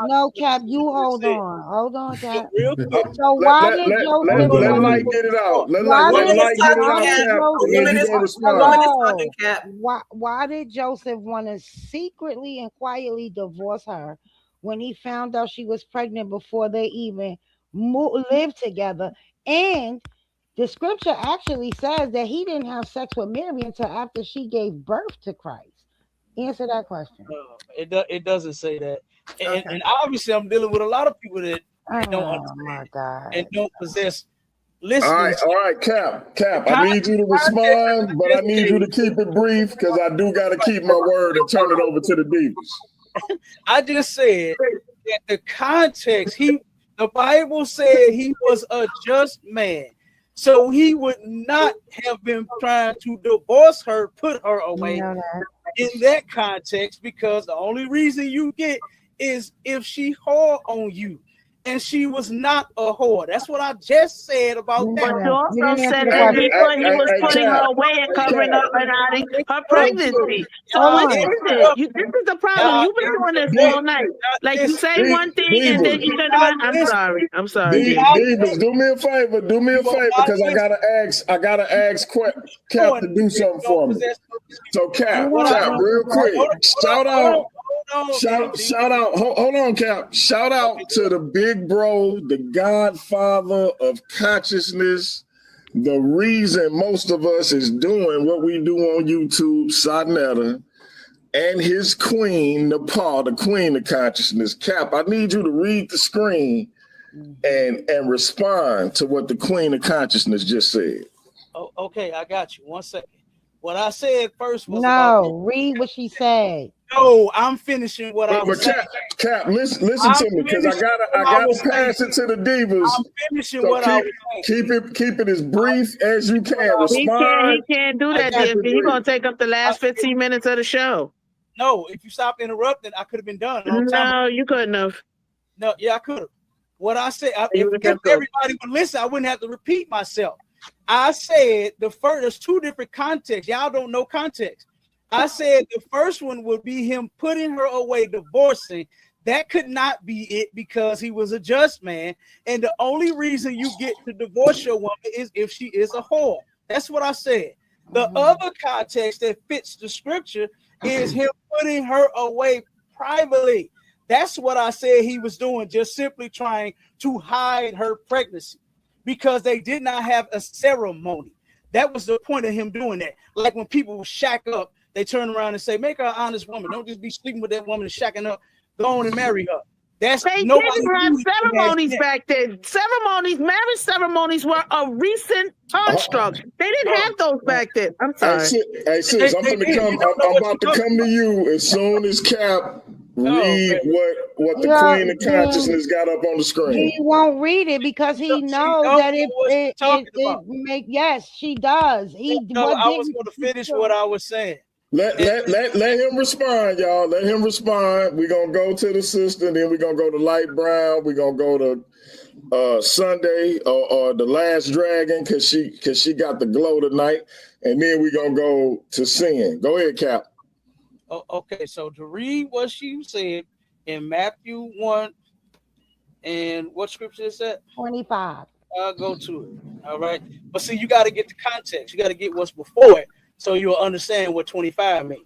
No, Cap, you hold on. Hold on, Cap. So why did Joseph?
Let Light get it out. Let Light get it out.
Why did Joseph want to secretly and quietly divorce her when he found out she was pregnant before they even lived together? And the scripture actually says that he didn't have sex with Mary until after she gave birth to Christ. Answer that question.
It doesn't say that. And obviously I'm dealing with a lot of people that don't understand and don't possess listening.
All right, Cap. I need you to respond, but I need you to keep it brief because I do got to keep my word and turn it over to the divas.
I just said that the context, the Bible said he was a just man. So he would not have been trying to divorce her, put her away in that context, because the only reason you get is if she whore on you. And she was not a whore. That's what I just said about that.
But you also said that he was putting her away and covering up and hiding her pregnancy. So this is the problem. You've been doing this all night. Like you say one thing and then you turn around. I'm sorry.
Divas, do me a favor because I gotta ask Cap to do something for me. So Cap, real quick, shout out. Hold on, Cap. Shout out to the big bro, the godfather of consciousness, the reason most of us is doing what we do on YouTube, Sadnetta, and his queen, Nepal, the queen of consciousness. Cap, I need you to read the screen and respond to what the queen of consciousness just said.
Oh, okay, I got you. 1 second. What I said first was
read what she said.
No, I'm finishing what I was saying.
Cap, listen to me because I gotta pass it to the divas.
I'm finishing what I was saying.
Keep it as brief as you can. Respond.
He can't do that. He's gonna take up the last 15 minutes of the show.
No, if you stop interrupting, I could have been done.
No, you couldn't have.
No, yeah, I could have. What I said, if everybody would listen, I wouldn't have to repeat myself. I said there's two different contexts. Y'all don't know context. I said the first one would be him putting her away, divorcing. That could not be it because he was a just man. And the only reason you get to divorce your woman is if she is a whore. That's what I said. The other context that fits the scripture is him putting her away privately. That's what I said he was doing, just simply trying to hide her pregnancy because they did not have a ceremony. That was the point of him doing that. Like when people shack up, they turn around and say, make her an honest woman. Don't just be sleeping with that woman and shacking up. Go on and marry her. They
didn't have ceremonies back then. Marriage ceremonies were a recent construct. They didn't have those back then. I'm sorry.
Hey, sis, I'm about to come to you as soon as Cap read what the queen of consciousness got up on the screen.
He won't read it because he knows that it make she does.
I was going to finish what I was saying.
Let him respond, y'all. Let him respond. We're gonna go to the sister, then we're gonna go to Light Brown. We're gonna go to Sunday or the Last Dragon because she got the glow tonight, and then we're gonna go to Sin. Go ahead, Cap.
Okay, so to read what she said in Matthew 1, and what scripture is that?
25.
I'll go to it. All right. But see, you got to get the context. You got to get what's before it so you'll understand what 25 means.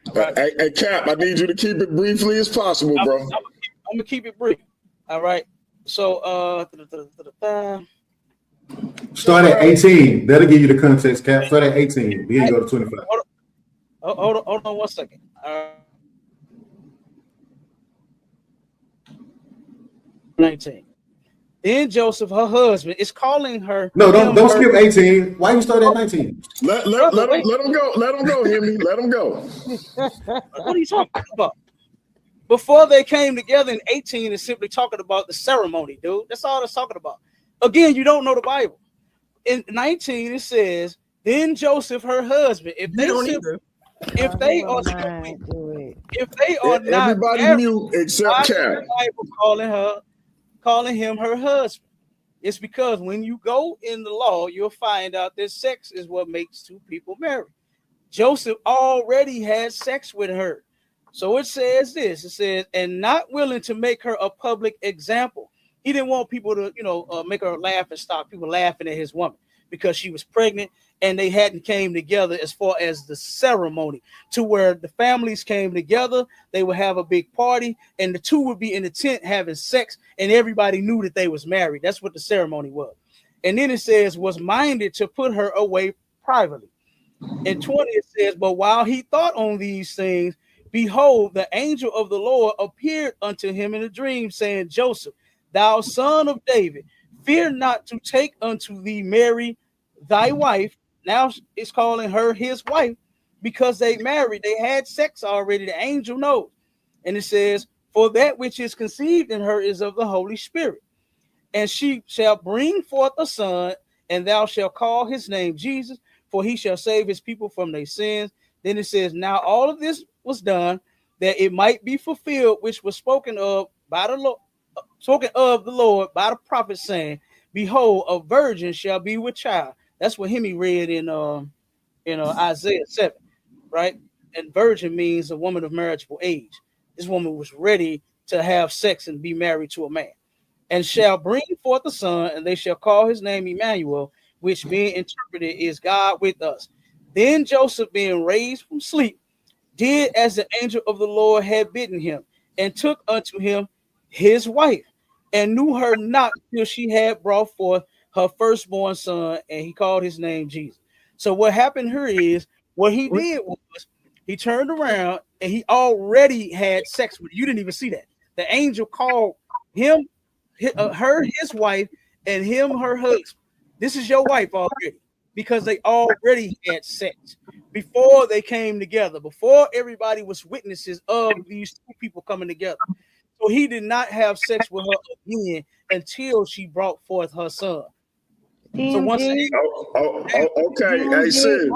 All right.
Hey, Cap, I need you to keep it briefly as possible, bro.
I'm gonna keep it brief. All right. So
start at 18. That'll give you the context, Cap. Start at 18. We ain't go to 25.
Hold on 1 second. 19. Then Joseph, her husband, is calling her.
No, don't skip 18. Why you start at 19?
Let him go. Let him go, Hemi. Let him go.
What are you talking about? Before they came together in 18 is simply talking about the ceremony, dude. That's all it's talking about. Again, you don't know the Bible. In 19, it says, then Joseph, her husband, if they are not
everybody
married,
mute except Cap.
The Bible calling him her husband. It's because when you go in the law, you'll find out that sex is what makes two people married. Joseph already had sex with her. So it says this, it says, and not willing to make her a public example. He didn't want people to, make her laugh and stop people laughing at his woman because she was pregnant and they hadn't came together as far as the ceremony to where the families came together. They would have a big party and the two would be in the tent having sex and everybody knew that they was married. That's what the ceremony was. And then it says was minded to put her away privately. In 20 it says, but while he thought on these things, behold, the angel of the Lord appeared unto him in a dream, saying, Joseph, thou son of David, fear not to take unto thee Mary, thy wife. Now it's calling her his wife because they married. They had sex already. The angel knows. And it says, for that which is conceived in her is of the Holy Spirit. And she shall bring forth a son, and thou shalt call his name Jesus, for he shall save his people from their sins. Then it says, now all of this was done that it might be fulfilled, which was spoken of the Lord by the prophet, saying, behold, a virgin shall be with child. That's what Hemi read in Isaiah 7, right? And virgin means a woman of marriageable age. This woman was ready to have sex and be married to a man. And shall bring forth a son, and they shall call his name Emmanuel, which being interpreted is God with us. Then Joseph, being raised from sleep, did as the angel of the Lord had bidden him, and took unto him his wife, and knew her not till she had brought forth her firstborn son, and he called his name Jesus. So what happened here is, what he did was, he turned around, and he already had sex with her. You didn't even see that. The angel called him, her his wife, and him her husband. This is your wife already, because they already had sex before they came together, before everybody was witnesses of these two people coming together. So he did not have sex with her again until she brought forth her son.
DMG.
So once again,
okay.
DMG,
hey, sis.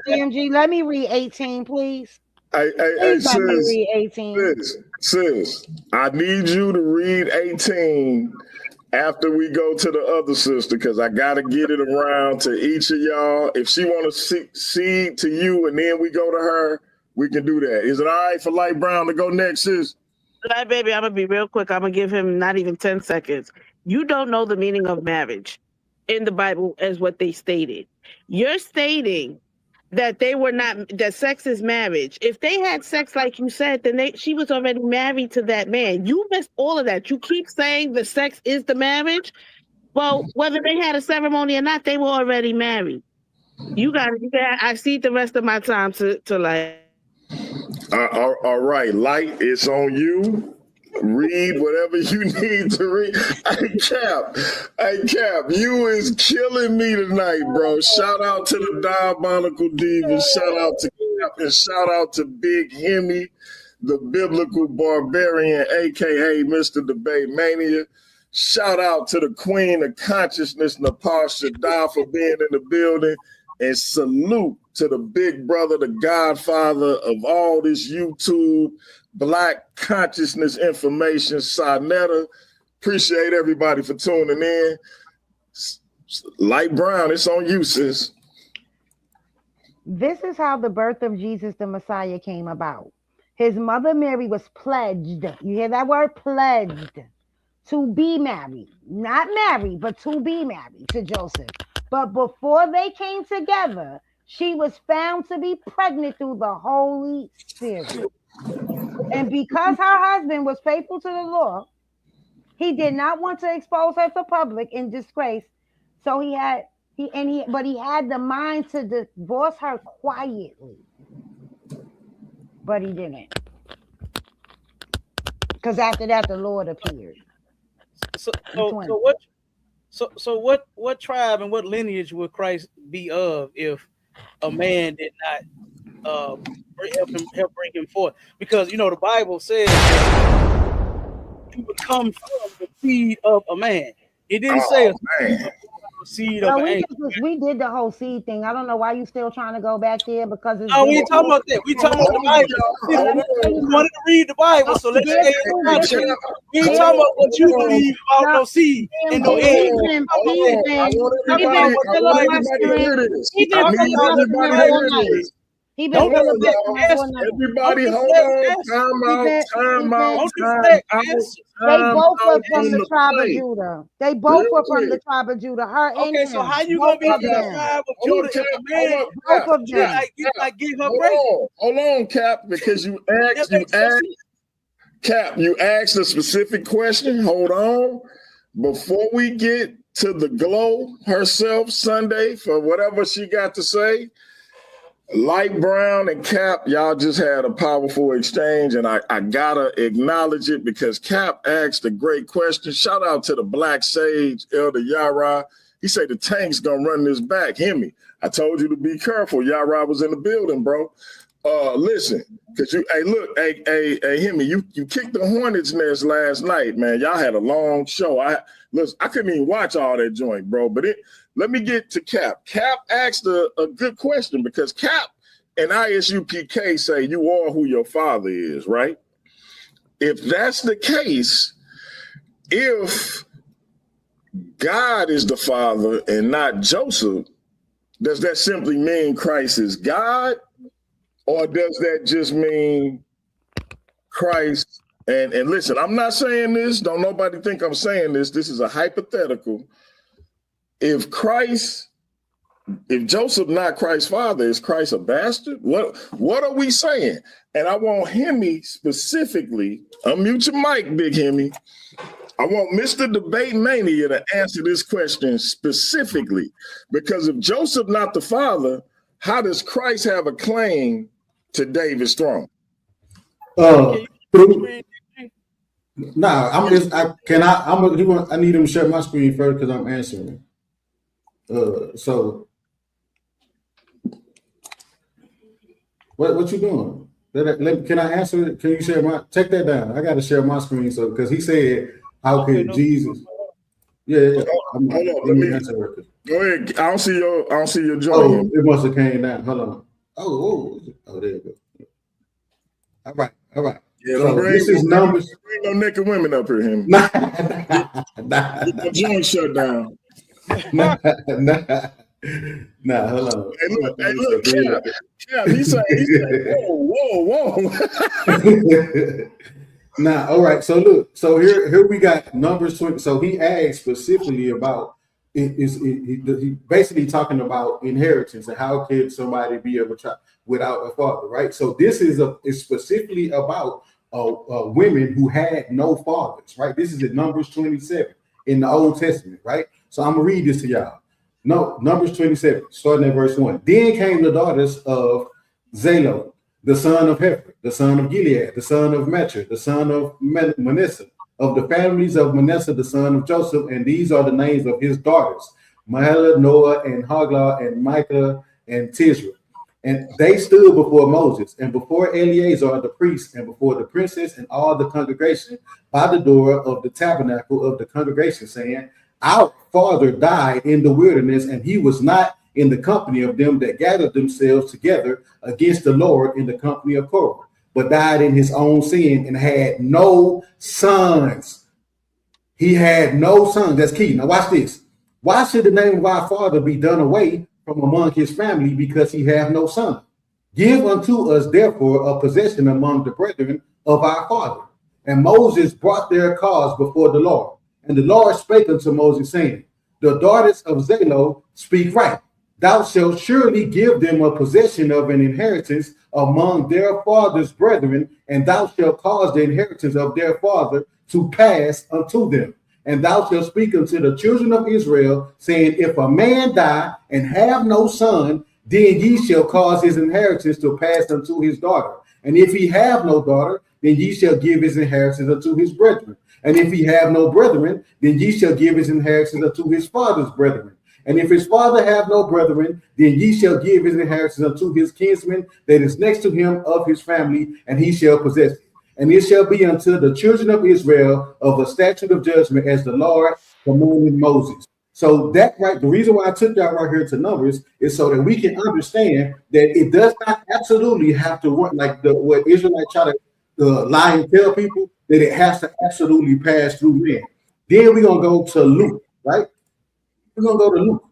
DMG, let me read 18, please.
Hey,
Please let me
sis.
read 18.
Sis, I need you to read 18 after we go to the other sister, because I got to get it around to each of y'all. If she want to see to you and then we go to her, we can do that. Is it all right for Light Brown to go next, sis?
Light baby, I'm going to be real quick. I'm going to give him not even 10 seconds. You don't know the meaning of marriage in the Bible as what they stated. You're stating that they were not, that sex is marriage. If they had sex like you said, then she was already married to that man. You missed all of that. You keep saying the sex is the marriage. Well, whether they had a ceremony or not, they were already married. I see the rest of my time to like.
All right, Light, it's on you. Read whatever you need to read. Hey, Cap, you is killing me tonight, bro. Shout out to the Diabolical Divas. Shout out to Cap, and shout out to Big Hemi, the Biblical Barbarian, a.k.a. Mr. Debate Mania. Shout out to the Queen of Consciousness, Napar Shaddah, for being in the building. And salute to the big brother, the godfather of all this YouTube Black consciousness information, Sarnetta. Appreciate everybody for tuning in. Light Brown, it's on you, sis.
This is how the birth of Jesus the Messiah came about. His mother Mary was pledged. You hear that word? Pledged to be married. Not married, but to be married to Joseph. But before they came together, she was found to be pregnant through the Holy Spirit. And because her husband was faithful to the law, he did not want to expose her to public in disgrace. So he had the mind to divorce her quietly. But he didn't. Because after that the Lord appeared.
So what tribe and what lineage would Christ be of if a man did not help bring him forth? Because the Bible says he would come from the seed of a man. It didn't say a seed of an angel.
We did the whole seed thing. I don't know why you still trying to go back there because it's
we ain't talking about that. We talking about the Bible. We wanted to read the Bible, so let's stay in context. We ain't talking about what you believe about no seed and no egg.
Everybody hold on. Time out.
They both were from the tribe of Judah. They both were from the tribe of Judah. Her and him.
So how you gonna be from the tribe of Judah if a man
both of them?
I give her break.
Hold on, Cap, because you asked a specific question. Hold on. Before we get to the glow herself Sunday for whatever she got to say, Light Brown and Cap, y'all just had a powerful exchange, and I gotta acknowledge it because Cap asked a great question. Shout out to the Black Sage, Elder Yara. He said the tank's gonna run this back. Hear me. I told you to be careful. Yara was in the building, bro. Listen, because hear me. You kicked the Hornets' nest last night, man. Y'all had a long show. I couldn't even watch all that joint, bro. But let me get to Cap. Cap asked a good question because Cap and ISUPK say you are who your father is, right? If that's the case, if God is the father and not Joseph, does that simply mean Christ is God? Or does that just mean Christ? And listen, I'm not saying this. Don't nobody think I'm saying this. This is a hypothetical. If Joseph not Christ's father, is Christ a bastard? What are we saying? And I want Hemi specifically, unmute your mic, Big Hemi. I want Mr. Debate Mania to answer this question specifically. Because if Joseph not the father, how does Christ have a claim to David's throne?
I need him to share my screen first because I'm answering. So what you doing? Can I answer it? Can you share take that down? I got to share my screen because he said, "How could Jesus?" Yeah.
Hold on, let me answer it. Go ahead. I don't see your joint.
Oh, it must have came down.Hold on. Oh, there you go. All right.
Yeah, so this is numbers. Bring no naked women up here, him. Get the joint shut down.
Nah, hold on.
Hey, look, Cap, he said, whoa.
Nah, all right. So look, so here we got Numbers 20. So he asked specifically about he basically talking about inheritance and how could somebody be a child without a father, right? So this is specifically about women who had no fathers, right? This is in Numbers 27 in the Old Testament, right? So I'm gonna read this to y'all. No, Numbers 27, starting at verse 1. Then came the daughters of Zalon, the son of Hefer, the son of Gilead, the son of Machir, the son of Manasseh, of the families of Manasseh, the son of Joseph, and these are the names of his daughters: Mahlah, Noah, and Hoglah, and Micah, and Tisra. And they stood before Moses, and before Eleazar the priest, and before the princess and all the congregation by the door of the tabernacle of the congregation, saying, our father died in the wilderness, and he was not in the company of them that gathered themselves together against the Lord in the company of Korah, but died in his own sin and had no sons. He had no sons. That's key. Now watch this. Why should the name of our father be done away from among his family, because he hath no son. Give unto us therefore a possession among the brethren of our father. And Moses brought their cause before the Lord. And the Lord spake unto Moses, saying, the daughters of Zelo speak right. Thou shalt surely give them a possession of an inheritance among their father's brethren, and thou shalt cause the inheritance of their father to pass unto them. And thou shalt speak unto the children of Israel, saying, if a man die and have no son, then ye shall cause his inheritance to pass unto his daughter. And if he have no daughter, then ye shall give his inheritance unto his brethren. And if he have no brethren, then ye shall give his inheritance unto his father's brethren. And if his father have no brethren, then ye shall give his inheritance unto his kinsman that is next to him of his family, and he shall possess it. And it shall be unto the children of Israel of a statute of judgment, as the Lord commanded Moses. So that the reason why I took that right here to Numbers is so that we can understand that it does not absolutely have to work like what Israelites try to lie and tell people, that it has to absolutely pass through men. Then we're gonna go to Luke, right? We're gonna go to Luke.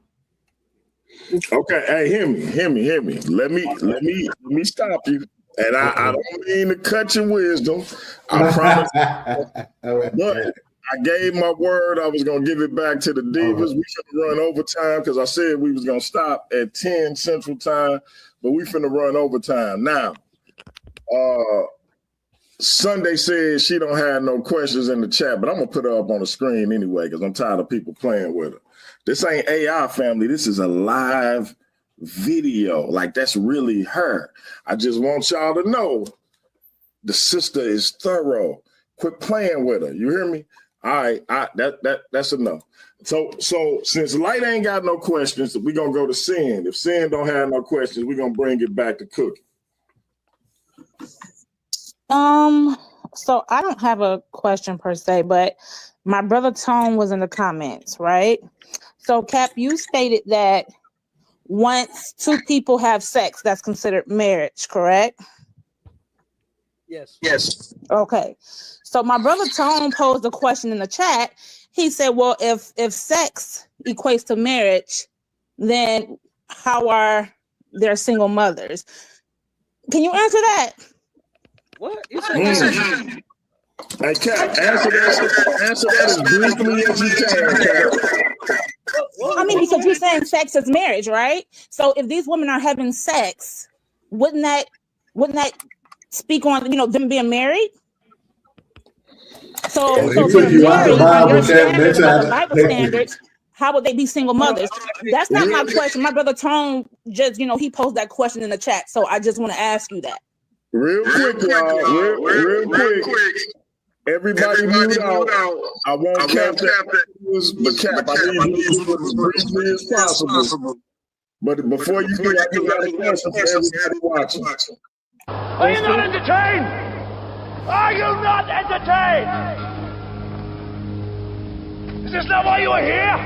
Okay, hey, hear me. Let me stop you. And I don't mean to cut your wisdom. I promise. But I gave my word I was gonna give it back to the Divas. We finna run overtime because I said we was gonna stop at 10 Central Time, but we finna run overtime now. Sunday said she don't have no questions in the chat, but I'm gonna put her up on the screen anyway because I'm tired of people playing with her. This ain't AI, family. This is a live video. Like, that's really her. I just want y'all to know the sister is thorough. Quit playing with her. You hear me? All right, that's enough. So since Light ain't got no questions, we're gonna go to Sin. If Sin don't have no questions, we're gonna bring it back to Cookie.
So I don't have a question per se, but my brother Tone was in the comments, right? So Cap, you stated that once two people have sex, that's considered marriage, correct?
Yes.
Okay. So my brother Tone posed a question in the chat. He said, well, if sex equates to marriage, then how are there single mothers? Can you answer that?
What? You said
Hey, Cap, answer that as briefly as you can, Cap.
I mean, because you're saying sex is marriage, right? So if these women are having sex, wouldn't that speak on, them being married? So if they're married on your standards, by the Bible standards, how would they be single mothers? That's not my question. My brother Tone just, he posed that question in the chat. So I just want to ask you that.
Real quick, y'all. Real quick. Everybody mute out. I won't cap that, but Cap, I need you to as briefly as possible. But before you do, I just got a question for everybody watching.
Are you not entertained? Are you not entertained? Is this not why you are here?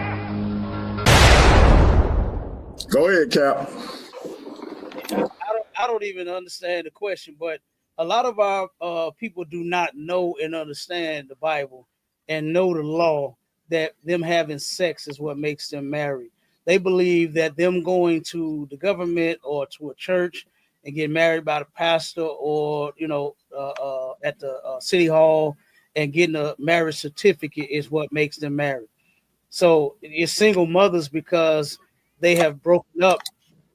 Go ahead, Cap.
I don't even understand the question, but a lot of our people do not know and understand the Bible and know the law that them having sex is what makes them married. They believe that them going to the government or to a church and get married by the pastor or, at the city hall and getting a marriage certificate is what makes them married. So it's single mothers because they have broken up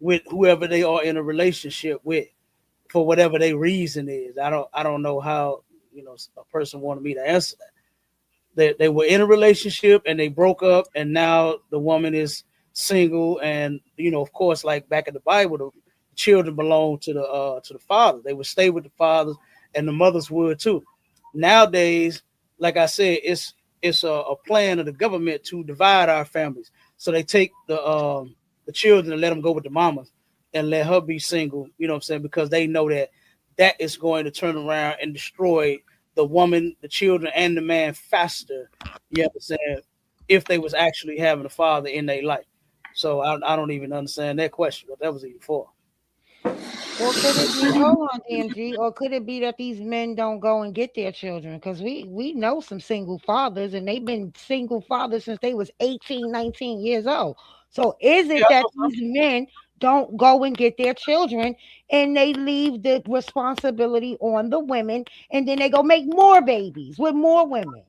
with whoever they are in a relationship with for whatever their reason is. I don't know how, a person wanted me to answer that. They were in a relationship and they broke up and now the woman is single and, of course, like back in the Bible, the children belong to the father. They would stay with the fathers and the mothers would too. Nowadays, like I said, it's a plan of the government to divide our families. So they take the children and let them go with the mamas and let her be single, because they know that is going to turn around and destroy the woman, the children, and the man faster, if they was actually having a father in their life. So I don't even understand that question, what that was even for.
Or could it be, hold on, DMG, or could it be that these men don't go and get their children? Because we know some single fathers, and they've been single fathers since they was 18, 19 years old. So is it that these men don't go and get their children and they leave the responsibility on the women and then they go make more babies with more women?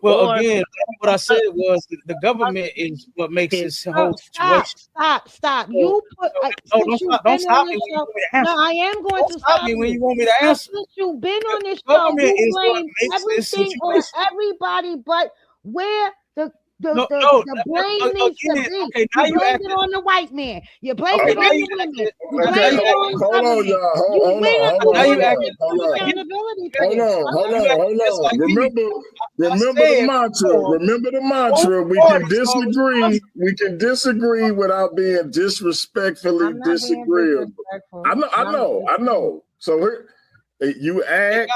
Well, again, what I said was the government is what makes this whole situation.
Stop. You put
don't stop me when you want me to answer.
No, I am going
Don't
to
stop me when you want me to answer.
Since you've been on this show,
Government
you
is what
blame
makes this
everything on
situation.
everybody but where the blame needs to be.
Okay, now
you blame it on the white man. You blame it on the women. You blame
Okay,
it on
hold on,
government.
y'all.
You win
Hold on. Remember the mantra. We can disagree. We can disagree without being disrespectfully disagreeable. I know. So here, you asked.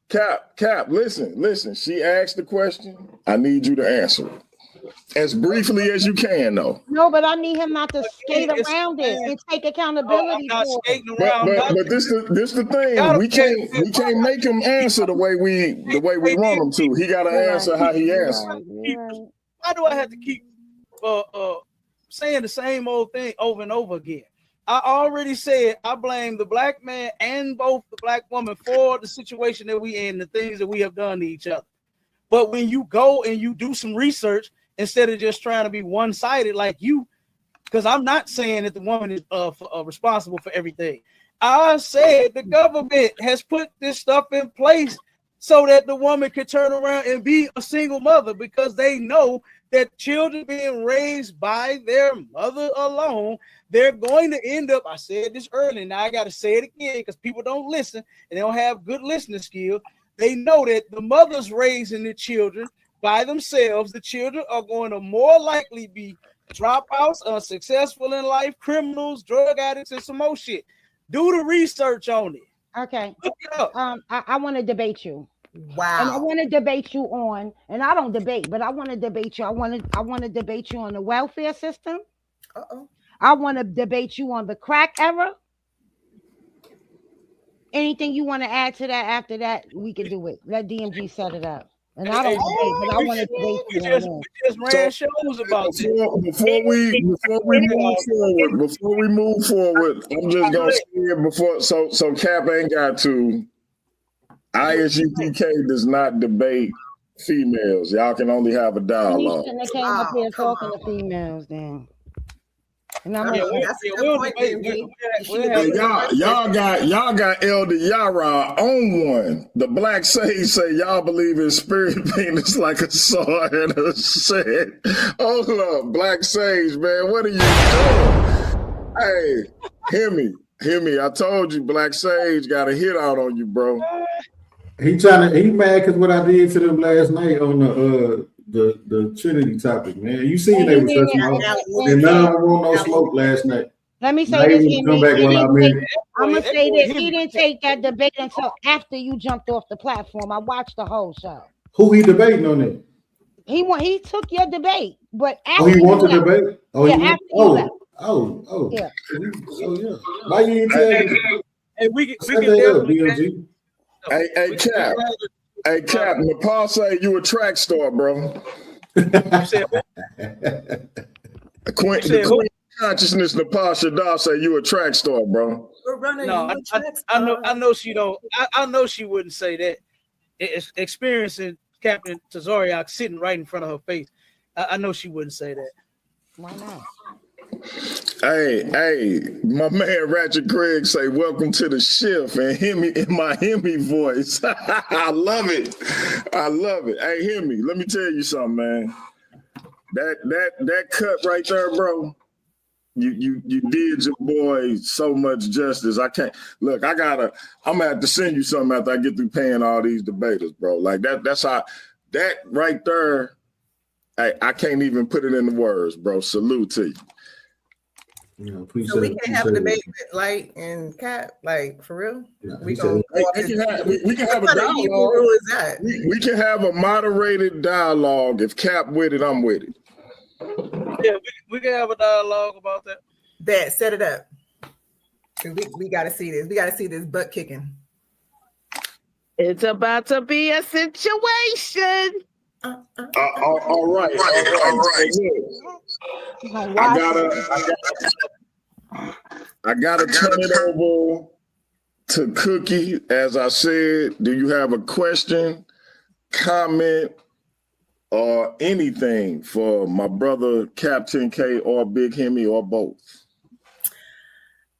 Cap, listen. She asked the question. I need you to answer it as briefly as you can, though.
No, but I need him not to skate around it and take accountability for it.
But this the thing. We can't make him answer the way we want him to. He got to answer how he answers.
Why do I have to keep saying the same old thing over and over again? I already said I blame the black man and both the black woman for the situation that we in, the things that we have done to each other. But when you go and you do some research, instead of just trying to be one-sided like you, because I'm not saying that the woman is responsible for everything. I said the government has put this stuff in place so that the woman could turn around and be a single mother, because they know that children being raised by their mother alone, they're going to end up, I said this earlier, now I got to say it again because people don't listen and they don't have good listening skills. They know that the mother's raising the children by themselves. The children are going to more likely be dropouts, unsuccessful in life, criminals, drug addicts, and some more shit. Do the research on it.
Okay. I want to debate you.
Wow.
And I want to debate you on, and I don't debate, but I want to debate you. I want to debate you on the welfare system. I want to debate you on the crack era. Anything you want to add to that after that, we can do it. Let DMG set it up. And I don't debate, but I want to debate you on that.
We just ran shows about
Before we move forward, I'm just gonna say it before so Cap ain't got to. ISUPK does not debate females. Y'all can only have a dialogue.
They came up here talking to females then. And I'm
y'all got Elder Yara on one. The Black Sage say y'all believe in spirit penis like a saw and a shed. Hold up, Black Sage, man, what are you doing? Hey, hear me. I told you Black Sage got a hit out on you, bro.
He mad because what I did to them last night on the Trinity topic, man. You seen they were touching off, and none of them want no smoke last night.
Let me say this.
I'm
gonna say this. He didn't take that debate until after you jumped off the platform. I watched the whole show.
Who he debating on it?
He took your debate, but after
he wants to debate.
After you left.
Yeah. Why you didn't tell me?
Hey, we can definitely.
Hey, Cap, Nepal say you a track star, bro. Queen Consciousness, Nepal Shadar say you a track star, bro.
No, I know she don't. I know she wouldn't say that. It's experiencing Captain Tazariak sitting right in front of her face. I know she wouldn't say that.
Why not?
Hey, my man Ratchet Craig say, welcome to the shift, and hear me in my Hemi voice. I love it. Hey, hear me. Let me tell you something, man. That cut right there, bro. You did your boy so much justice. I can't look. I'm gonna have to send you something after I get through paying all these debaters, bro. Like that's how that right there. I can't even put it into words, bro. Salute to you.
So we can't have a debate with Light and Cap, like for real. We can
have a dialogue. We can have a moderated dialogue. If Cap with it, I'm with it.
Yeah, we can have a dialogue about that.
Set it up. We got to see this. We got to see this butt kicking.
It's about to be a situation.
All right. So, I gotta turn it over to Cookie. As I said, do you have a question, comment, or anything for my brother CAPT10K or Big Hemi or both?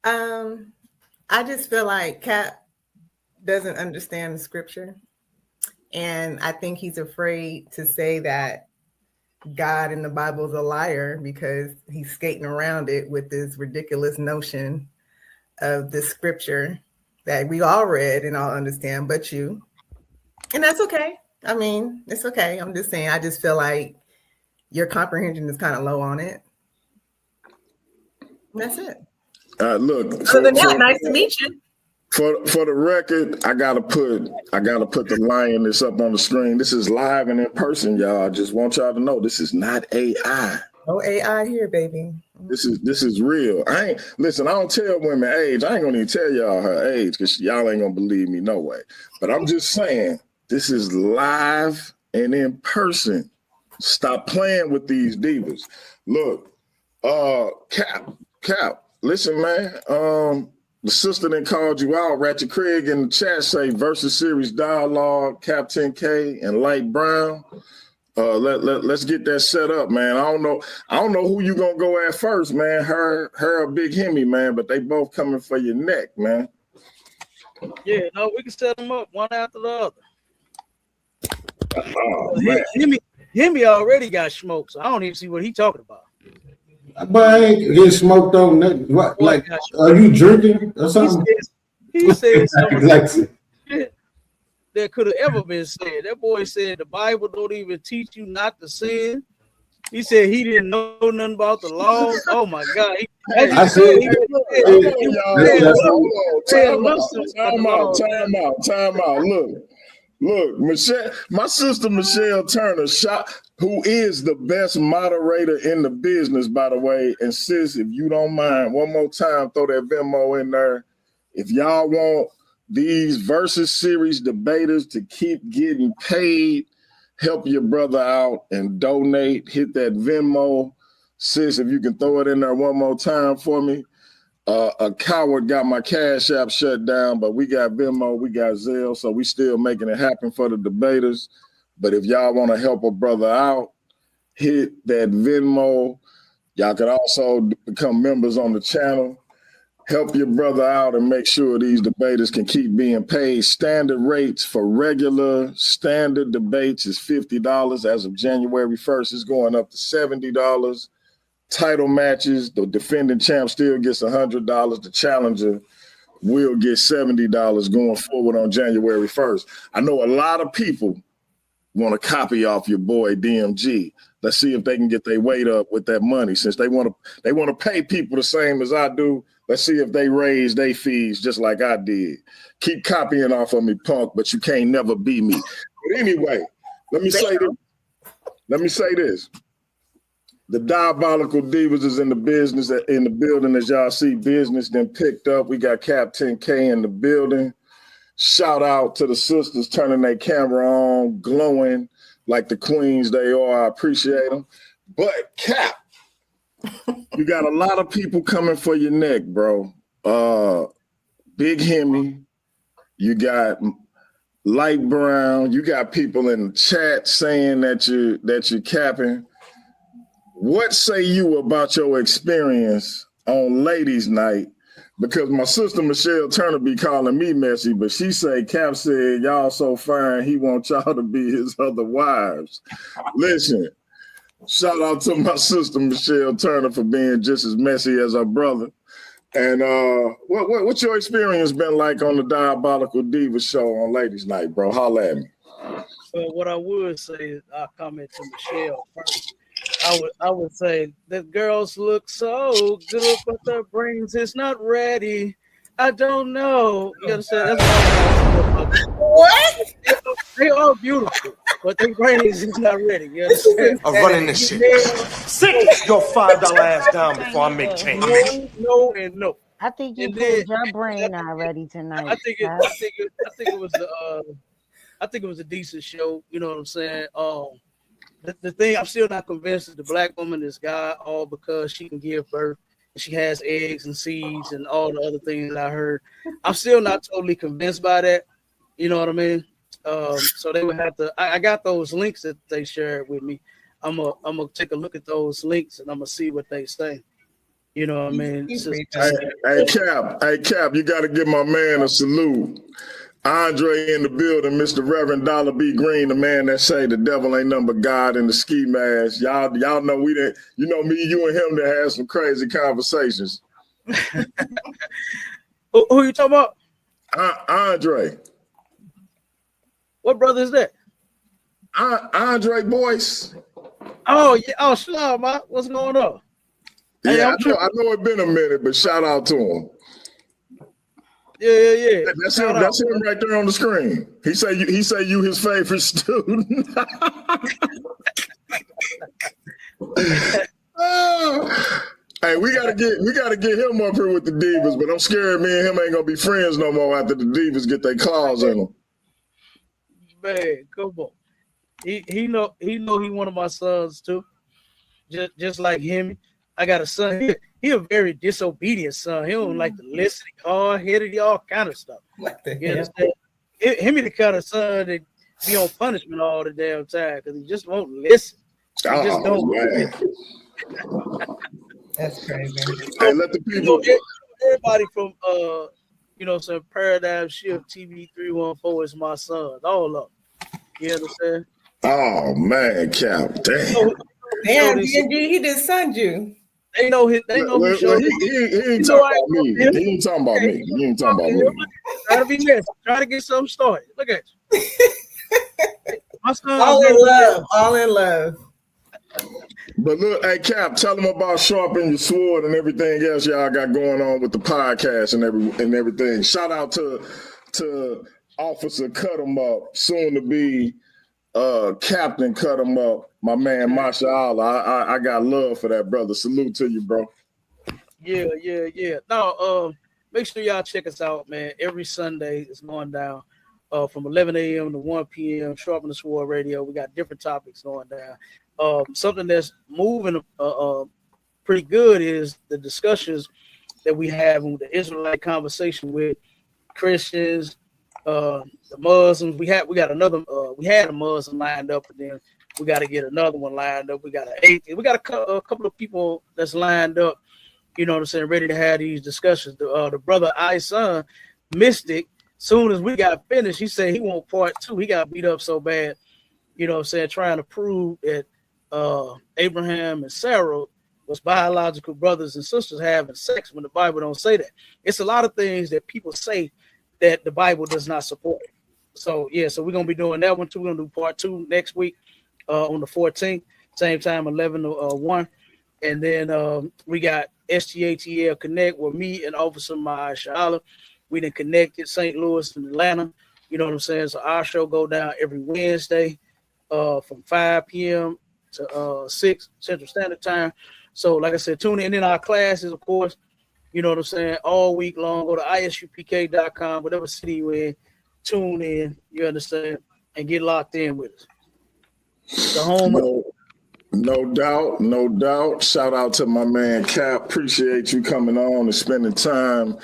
I just feel like Cap doesn't understand the scripture. And I think he's afraid to say that God in the Bible is a liar because he's skating around it with this ridiculous notion of the scripture that we all read and all understand, but you. And that's okay. I mean, it's okay. I'm just saying, I just feel like your comprehension is kind of low on it. And that's it.
Look.
Other than that, nice to meet you.
For the record, I gotta put the lioness up on the screen. This is live and in person, y'all. I just want y'all to know this is not AI.
No AI here, baby.
This is real. I don't tell women age. I ain't gonna even tell y'all her age because y'all ain't gonna believe me no way. But I'm just saying, this is live and in person. Stop playing with these divas. Look, Cap, listen, man. The sister that called you out, Ratchet Craig in the chat say versus series dialogue, CAPT10K and Light Brown. Let's get that set up, man. I don't know who you gonna go at first, man. Her or Big Hemi, man, but they both coming for your neck, man.
Yeah, no, we can set them up one after the other.
Oh, man.
Hemi already got smoked, so I don't even see what he's talking about.
But I ain't getting smoked on nothing. What, like, are you drinking or something?
He said something
like,
that could have ever been said. That boy said the Bible don't even teach you not to sin. He said he didn't know nothing about the law. Oh my God!
Time out. Look, Michelle, my sister Michelle Turner, who is the best moderator in the business, by the way. And sis, if you don't mind, one more time, throw that Venmo in there. If y'all want these versus series debaters to keep getting paid, help your brother out and donate. Hit that Venmo. Sis, if you can throw it in there one more time for me. A coward got my Cash App shut down, but we got Venmo, we got Zelle, so we still making it happen for the debaters. But if y'all want to help a brother out, hit that Venmo. Y'all can also become members on the channel. Help your brother out and make sure these debaters can keep being paid. Standard rates for regular standard debates is $50. As of January 1st, it's going up to $70. Title matches, the defending champ still gets $100. The challenger will get $70 going forward on January 1st. I know a lot of people want to copy off your boy DMG. Let's see if they can get their weight up with that money. Since they want to pay people the same as I do, let's see if they raise their fees just like I did. Keep copying off of me, punk, but you can't never be me. But anyway, let me say this. The Diabolical Divas is in the building, as y'all see. Business then picked up. We got CAPT10K in the building. Shout out to the sisters turning their camera on, glowing like the queens they are. I appreciate them. But Cap, you got a lot of people coming for your neck, bro. Big Hemi, you got Light Brown, you got people in the chat saying that you're capping. What say you about your experience on ladies' night? Because my sister Michelle Turner be calling me messy, but she say Cap said y'all so fine he want y'all to be his other wives. Listen, shout out to my sister Michelle Turner for being just as messy as her brother. And what's your experience been like on the Diabolical Divas show on ladies' night, bro? Holla at me.
Well, what I would say is I'll comment to Michelle first. I would say that girls look so good, but their brains is not ready. I don't know. You understand? That's what? They are beautiful, but their brains is not ready. You understand?
I'm running this shit. Sit your $5 ass down before I make change.
No.
I think you put your brain not ready tonight.
I think it was a decent show. You know what I'm saying? the thing, I'm still not convinced that the black woman is God, all because she can give birth and she has eggs and seeds and all the other things that I heard. I'm still not totally convinced by that. You know what I mean? So they would have to. I got those links that they shared with me. I'm gonna take a look at those links and I'm gonna see what they say. You know what I mean?
Hey, Cap, you got to give my man a salute. Andre in the building, Mr. Reverend Dollar B. Green, the man that say the devil ain't nothing but God in the ski mask. Y'all know we didn't. You know me, you and him that had some crazy conversations.
Who you talking about?
Andre.
What brother is that?
Andre Boyce.
Oh yeah. Oh, shalom, man. What's going on? Hey,
Yeah, I know it's been a minute, but shout out to him.
Yeah.
That's him right there on the screen. He say you his favorite student. Hey, we gotta get him up here with the Divas, but I'm scared me and him ain't gonna be friends no more after the Divas get their claws in them.
Man, come on. He know he one of my sons too. Just like him. I got a son. He a very disobedient son. He don't like to listen, hard-headed, all kind of stuff.
What the
You
hell?
understand? Him the kind of son that be on punishment all the damn time because he just won't listen. He just don't.
Man.
That's crazy.
Hey, let the people.
Everybody from some Paradigm Shift TV 314 is my sons. All of them. You understand?
Oh man, Cap, damn.
Damn, D&D, he just sunned you.
They know his. They know who showed.
He ain't talking about me. He ain't talking about me. He ain't talking about me.
Try to be nice. Try to get something started. Look at you. My son.
All in love.
But look, hey Cap, tell them about Sharpen Your Sword and everything else y'all got going on with the podcast and everything. Shout out to Officer Cut 'em Up, soon to be Captain Cut 'em Up. My man, mashallah. I got love for that brother. Salute to you, bro.
Yeah. No, make sure y'all check us out, man. Every Sunday it's going down from 11 a.m. to 1 p.m. Sharpen the Sword Radio. We got different topics going down. Something that's moving pretty good is the discussions that we have with the Israelite conversation with Christians, the Muslims. We had a Muslim lined up, and then we got to get another one lined up. We got an atheist. We got a couple of people that's lined up. You know what I'm saying? Ready to have these discussions. The brother Isan Mystic. Soon as we got finished, he said he want part 2. He got beat up so bad. You know what I'm saying? Trying to prove that Abraham and Sarah was biological brothers and sisters having sex when the Bible don't say that. It's a lot of things that people say that the Bible does not support. So we're gonna be doing that one too. We're gonna do part 2 next week on the 14th, same time 11 to 1, and then we got STATL Connect with me and Officer Mahershala. We done connected St. Louis and Atlanta. You know what I'm saying? So our show go down every Wednesday from 5 p.m. to 6 Central Standard Time. So like I said, tune in. And then our classes, of course, you know what I'm saying, all week long. Go to ISUPK.com, whatever city you're in, tune in, you understand, and get locked in with us. The home.
No doubt. Shout out to my man Cap. Appreciate you coming on and spending time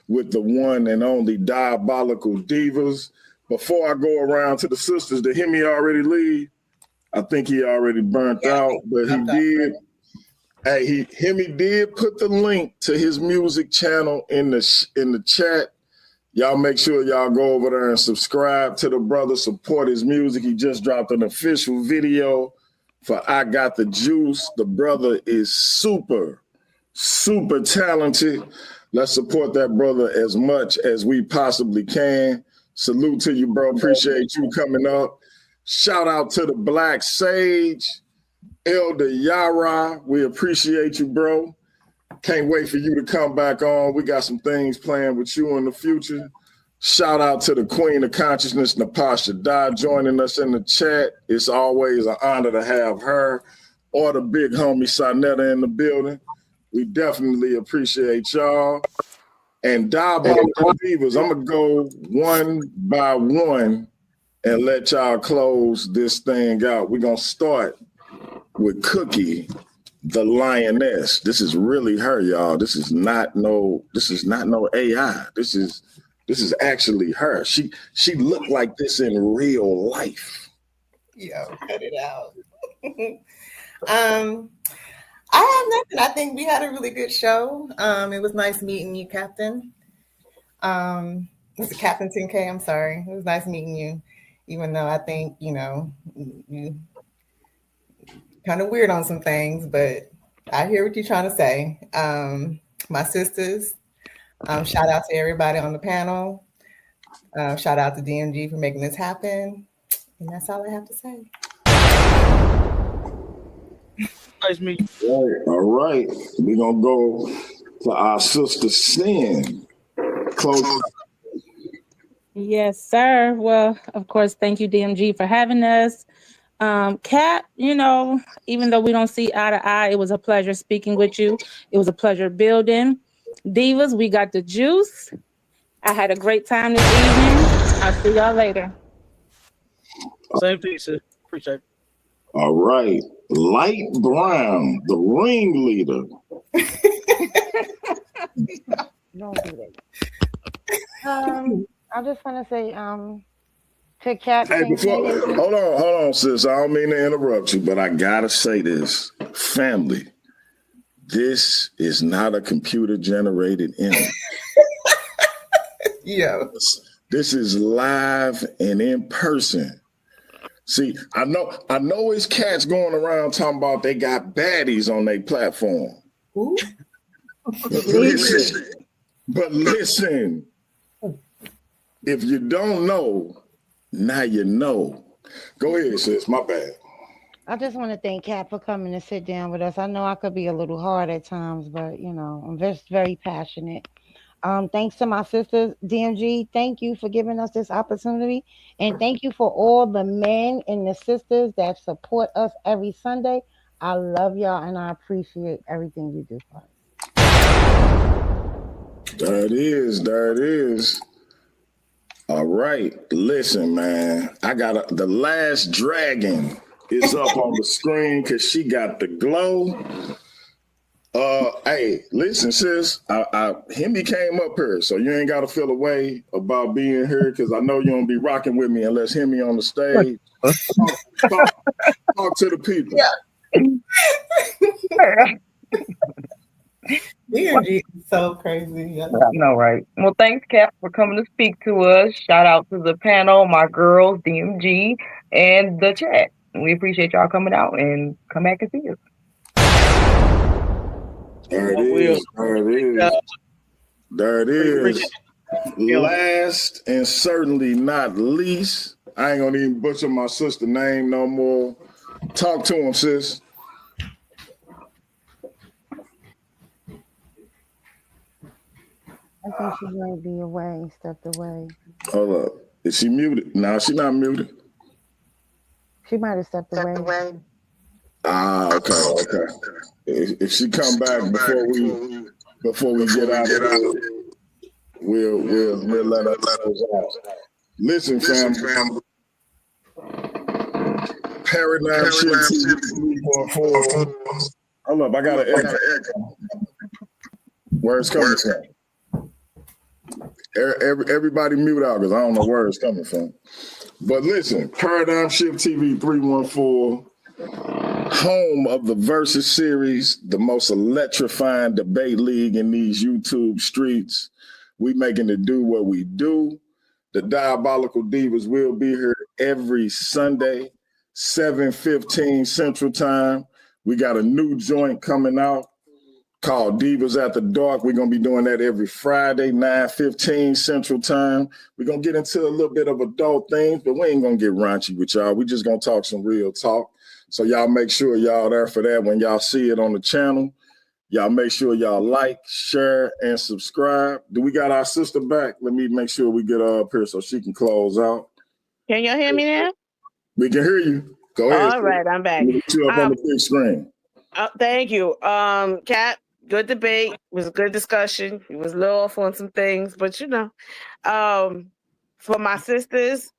with the one and only Diabolical Divas. Before I go around to the sisters, did Hemi already leave? I think he already burnt out, but he did. Hey, Hemi did put the link to his music channel in the chat. Y'all make sure y'all go over there and subscribe to the brother, support his music. He just dropped an official video for I Got the Juice. The brother is super talented. Let's support that brother as much as we possibly can. Salute to you, bro. Appreciate you coming up. Shout out to the Black Sage, Elder Yara. We appreciate you, bro. Can't wait for you to come back on. We got some things planned with you in the future. Shout out to the Queen of Consciousness, Napasha Dye, joining us in the chat. It's always an honor to have her, or the big homie Sonetta in the building. We definitely appreciate y'all. And Diabolical Divas, I'm going to go one by one and let y'all close this thing out. We're going to start with Cookie, the lioness. This is really her, y'all. This is not no AI. This is actually her. She looked like this in real life.
Yo, cut it out. I have nothing. I think we had a really good show. It was nice meeting you, Captain. Was it CAPT10K? I'm sorry. It was nice meeting you, even though I think, you kind of weird on some things, but I hear what you're trying to say. My sisters, shout out to everybody on the panel. Shout out to DMG for making this happen. And that's all I have to say.
Nice meeting.
All right. We're going to go to our sister Sin. Close.
Yes, sir. Well, of course, thank you, DMG, for having us. Kat, even though we don't see eye to eye, it was a pleasure speaking with you. It was a pleasure building. Divas, we got the juice. I had a great time this evening. I'll see y'all later.
Same thing, sir. Appreciate it.
All right. Light Brown, the ringleader.
Don't do that. I just want to say, to Captain.
Hey, hold on, sis. I don't mean to interrupt you, but I gotta say this, family. This is not a computer-generated image.
Yeah.
This is live and in person. See, I know it's cats going around talking about they got baddies on their platform.
Ooh.
But listen, if you don't know, now you know. Go ahead, sis. My bad.
I just want to thank Kat for coming to sit down with us. I know I could be a little hard at times, but I'm just very passionate. Thanks to my sisters, DMG. Thank you for giving us this opportunity, and thank you for all the men and the sisters that support us every Sunday. I love y'all, and I appreciate everything you do for us.
There it is. All right, listen, man. I got the last dragon is up on the screen because she got the glow. Hey, listen, sis. Hemi came up here, so you ain't got to feel a way about being here because I know you don't be rocking with me unless Hemi on the stage. Talk to the people.
DMG is so crazy.
I know, right? Well, thanks, Cap, for coming to speak to us. Shout out to the panel, my girls, DMG, and the chat. We appreciate y'all coming out and come back and see us.
There it is. Last and certainly not least, I ain't gonna even butcher my sister's name no more. Talk to him, sis.
I think she might be away, stepped away.
Hold up. Is she muted? No, she's not muted.
She might have stepped away.
Okay. If she come back before we get out of here, we'll let her out. Listen, fam. Paradigm shift. Hold up, I got an echo. Where it's coming from? Everybody mute out because I don't know where it's coming from. But listen, Paradigm Shift TV 314, home of the Versus series, the most electrifying debate league in these YouTube streets. We making it do what we do. The Diabolical Divas will be here every Sunday, 7:15 Central Time. We got a new joint coming out called Divas After Dark. We're going to be doing that every Friday, 9:15 Central Time. We're going to get into a little bit of adult things, but we ain't going to get raunchy with y'all. We just going to talk some real talk. So y'all make sure y'all there for that when y'all see it on the channel. Y'all make sure y'all like, share, and subscribe. Do we got our sister back? Let me make sure we get her up here so she can close out.
Can y'all hear me now?
We can hear you. Go ahead.
All right, I'm back.
Get you up on the big screen.
Thank you. Kat, good debate. It was a good discussion. It was a little off on some things, but For my sisters,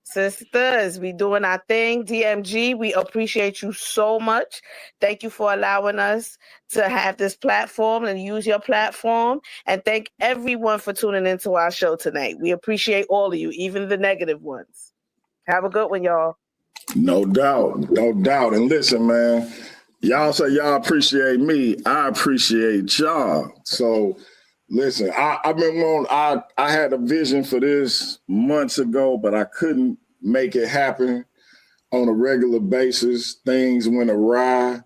we doing our thing. DMG, we appreciate you so much. Thank you for allowing us to have this platform and use your platform. And thank everyone for tuning into our show tonight. We appreciate all of you, even the negative ones. Have a good one, y'all.
No doubt, no doubt. And listen, man, y'all say y'all appreciate me. I appreciate y'all. So listen, I've been on. I had a vision for this months ago, but I couldn't make it happen on a regular basis. Things went awry.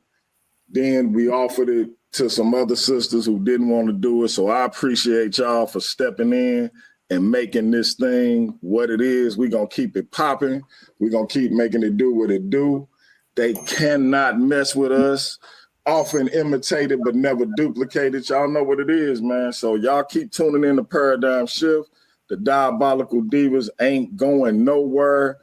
Then we offered it to some other sisters who didn't want to do it. So I appreciate y'all for stepping in and making this thing what it is. We're going to keep it popping. We're going to keep making it do what it do. They cannot mess with us. Often imitated, but never duplicated. Y'all know what it is, man. So y'all keep tuning in to Paradigm Shift. The Diabolical Divas ain't going nowhere.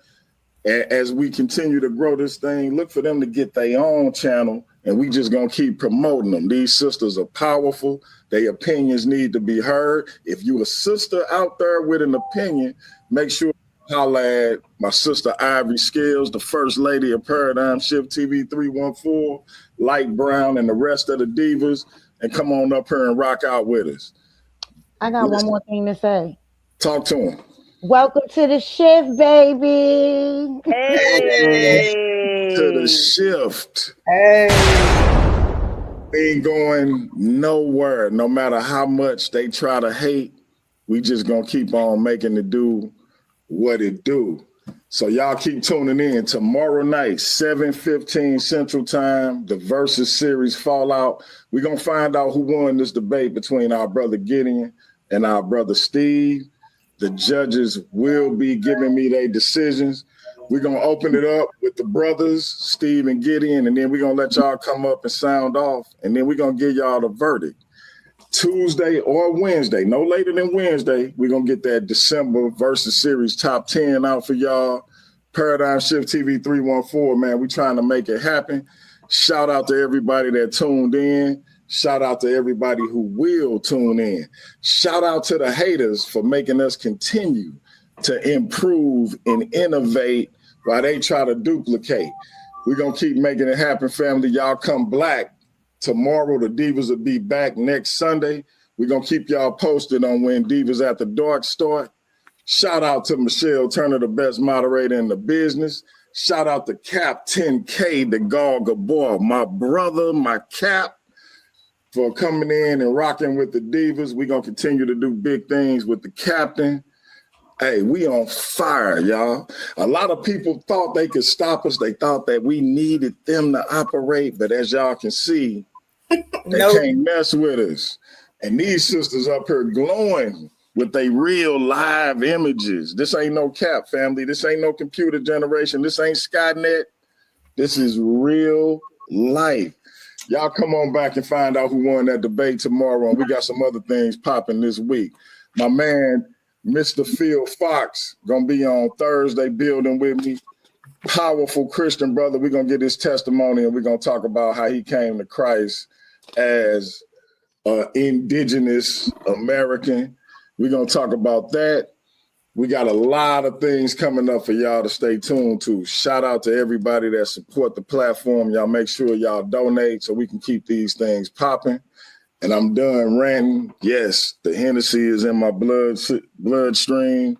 As we continue to grow this thing, look for them to get their own channel, and we just gonna keep promoting them. These sisters are powerful. Their opinions need to be heard. If you a sister out there with an opinion, make sure to holler at my sister Ivory Scales, the first lady of Paradigm Shift TV 314, Light Brown, and the rest of the divas, and come on up here and rock out with us.
I got one more thing to say.
Talk to him.
Welcome to the shift, baby.
Hey.
To the shift.
Hey.
Ain't going nowhere. No matter how much they try to hate, we just gonna keep on making it do what it do. So y'all keep tuning in. Tomorrow night, 7:15 Central Time, the Versus Series Fallout. We're gonna find out who won this debate between our brother Gideon and our brother Steve. The judges will be giving me their decisions. We're going to open it up with the brothers, Steve and Gideon, and then we're going to let y'all come up and sound off, and then we're going to give y'all the verdict. Tuesday or Wednesday, no later than Wednesday, we're going to get that December Versus Series Top 10 out for y'all. Paradigm Shift TV 314, man, we're trying to make it happen. Shout out to everybody that tuned in. Shout out to everybody who will tune in. Shout out to the haters for making us continue to improve and innovate while they try to duplicate. We're going to keep making it happen, family. Y'all come black. Tomorrow, the Divas will be back next Sunday. We're going to keep y'all posted on when Divas After Dark start. Shout out to Michelle Turner, the best moderator in the business. Shout out to CAPT10K, DAGAL, GABAR, my brother, my Cap, for coming in and rocking with the divas. We're going to continue to do big things with the captain. Hey, we on fire, y'all. A lot of people thought they could stop us. They thought that we needed them to operate, but as y'all can see, they can't mess with us. And these sisters up here glowing with their real live images. This ain't no cap, family. This ain't no computer generation. This ain't Skynet. This is real life. Y'all come on back and find out who won that debate tomorrow. And we got some other things popping this week. My man, Mr. Phil Fox, gonna be on Thursday building with me. Powerful Christian brother. We're gonna get his testimony and we're gonna talk about how he came to Christ as an indigenous American. We're gonna talk about that. We got a lot of things coming up for y'all to stay tuned to. Shout out to everybody that support the platform. Y'all make sure y'all donate so we can keep these things popping. And I'm done ranting. Yes, the Hennessy is in my bloodstream.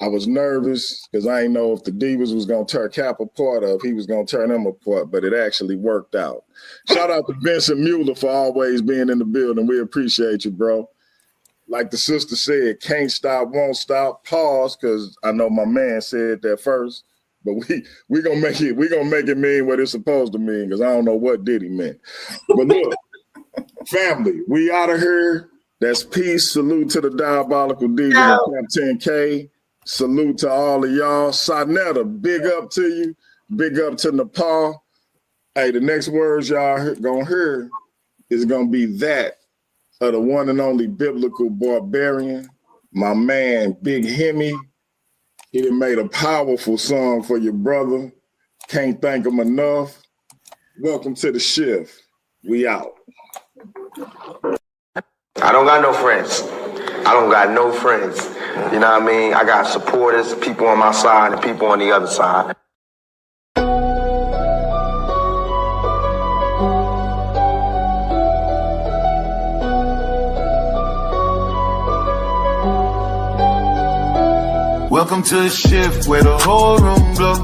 I was nervous because I didn't know if the Divas was going to tear Cap apart or if he was going to tear them apart, but it actually worked out. Shout out to Vincent Mueller for always being in the building. We appreciate you, bro. Like the sister said, can't stop, won't stop. Pause, because I know my man said that first. But we gonna make it mean what it's supposed to mean, because I don't know what Diddy meant. But look, family, we out of here. That's peace. Salute to the Diabolical Divas and CAPT10K. Salute to all of y'all. Sanetta, big up to you. Big up to Nepal. Hey, the next words y'all gonna hear is gonna be that of the one and only biblical barbarian, my man, Big Hemi. He done made a powerful song for your brother. Can't thank him enough. Welcome to the shift. We out.
I don't got no friends. I don't got no friends.
You know what I mean? I got supporters, people on my side and people on the other side.
Welcome to the shift where the whole room glows.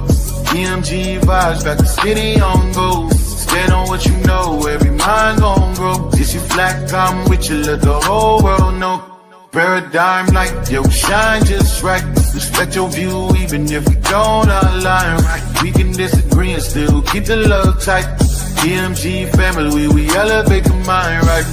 DMG vibes got the city on go. Stand on what you know, every mind gon' grow. This you black, I'm with you, let the whole world know. Paradigm light, yo, shine just right. Respect your view, even if we don't align right. We can disagree and still keep the love tight. DMG family, we elevate the mind right.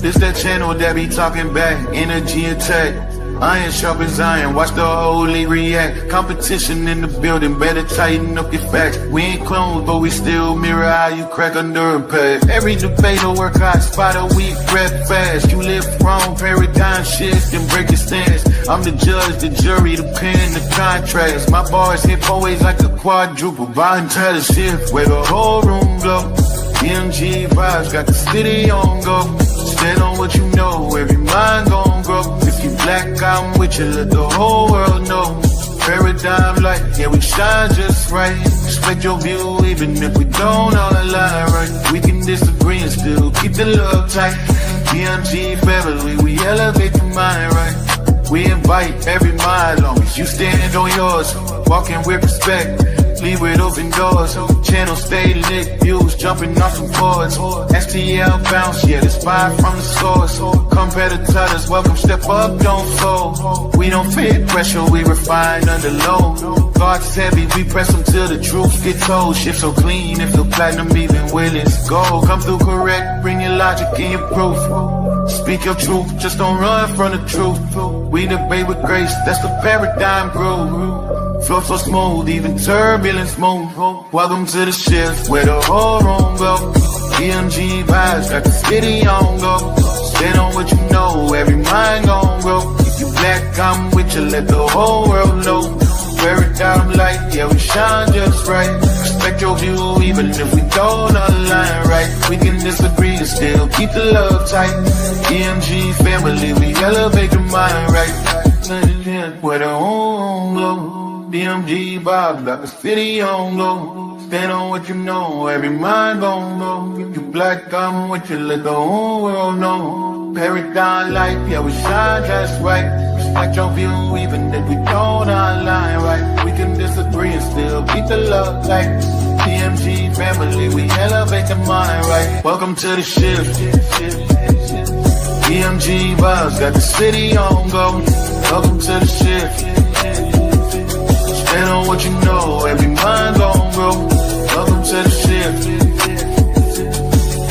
This that channel that be talking back, energy attack. Iron sharp as iron, watch the whole league react. Competition in the building, better tighten up your facts. We ain't clones, but we still mirror how you crack under impact. Every debate or work hard, spot a weak, rap fast. You live wrong, paradigm shift and break your stance. I'm the judge, the jury, the pen, the contrast. My bars hit always like a quadruple. Bond try to shift where the whole room glow. DMG vibes got the city on go. Stand on what you know, every mind gon' grow. If you black, I'm with you, let the whole world know. Paradigm light, yeah, we shine just right. Respect your view, even if we don't all align right. We can disagree and still keep the love tight. DMG family, we elevate the mind right. We invite every mind, long as you stand on yours. Walking with respect, leave with open doors. Channel stay lit, views jumping off the boards. STL bounce, yeah, the spy from the source. Competitors, welcome, step up, don't fold. We don't fit pressure, we refine under load. God's heavy, we press them till the truth get told. Shit so clean, it feel platinum even when it's gold. Come through correct, bring your logic and your proof. Speak your truth, just don't run from the truth. We debate with grace, that's the paradigm groove. Flow so smooth, even turbulence move. Welcome to the shift where the whole room go. DMG vibes got the city on go. Stand on what you know, every mind gon' grow. If you black, I'm with you, let the whole world know. Paradigm light, yeah, we shine just right. Respect your view, even if we don't align right. We can disagree and still keep the love tight. DMG family, we elevate the mind right. Where the whole glow. DMG vibes got the city on low. Stand on what you know, every mind gon' go. If you black, I'm with you, let the whole world know. Paradigm light, yeah, we shine just right. Respect your view, even if we don't align right. We can disagree and still keep the love tight. DMG family, we elevate the mind right. Welcome to the shift. DMG vibes got the city on go. Welcome to the shift. Stand on what you know, every mind gon' grow. Welcome to the shift.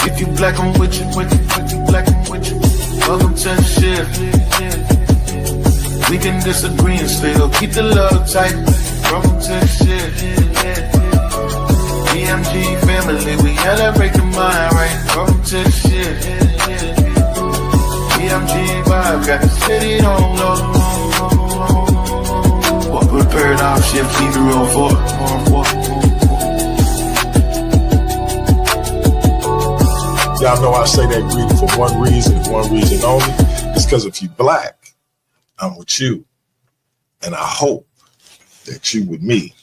If you black, I'm with you, if you black, I'm with you. Welcome to the shift. We can disagree and still keep the love tight. Welcome to the shift. DMG family, we elevate the mind right. Welcome to the shift. DMG vibe got the city on low. With paradigm shift, keep the real forward.
Y'all know I say that greeting for one reason only. It's because if you black, I'm with you. And I hope that you with me.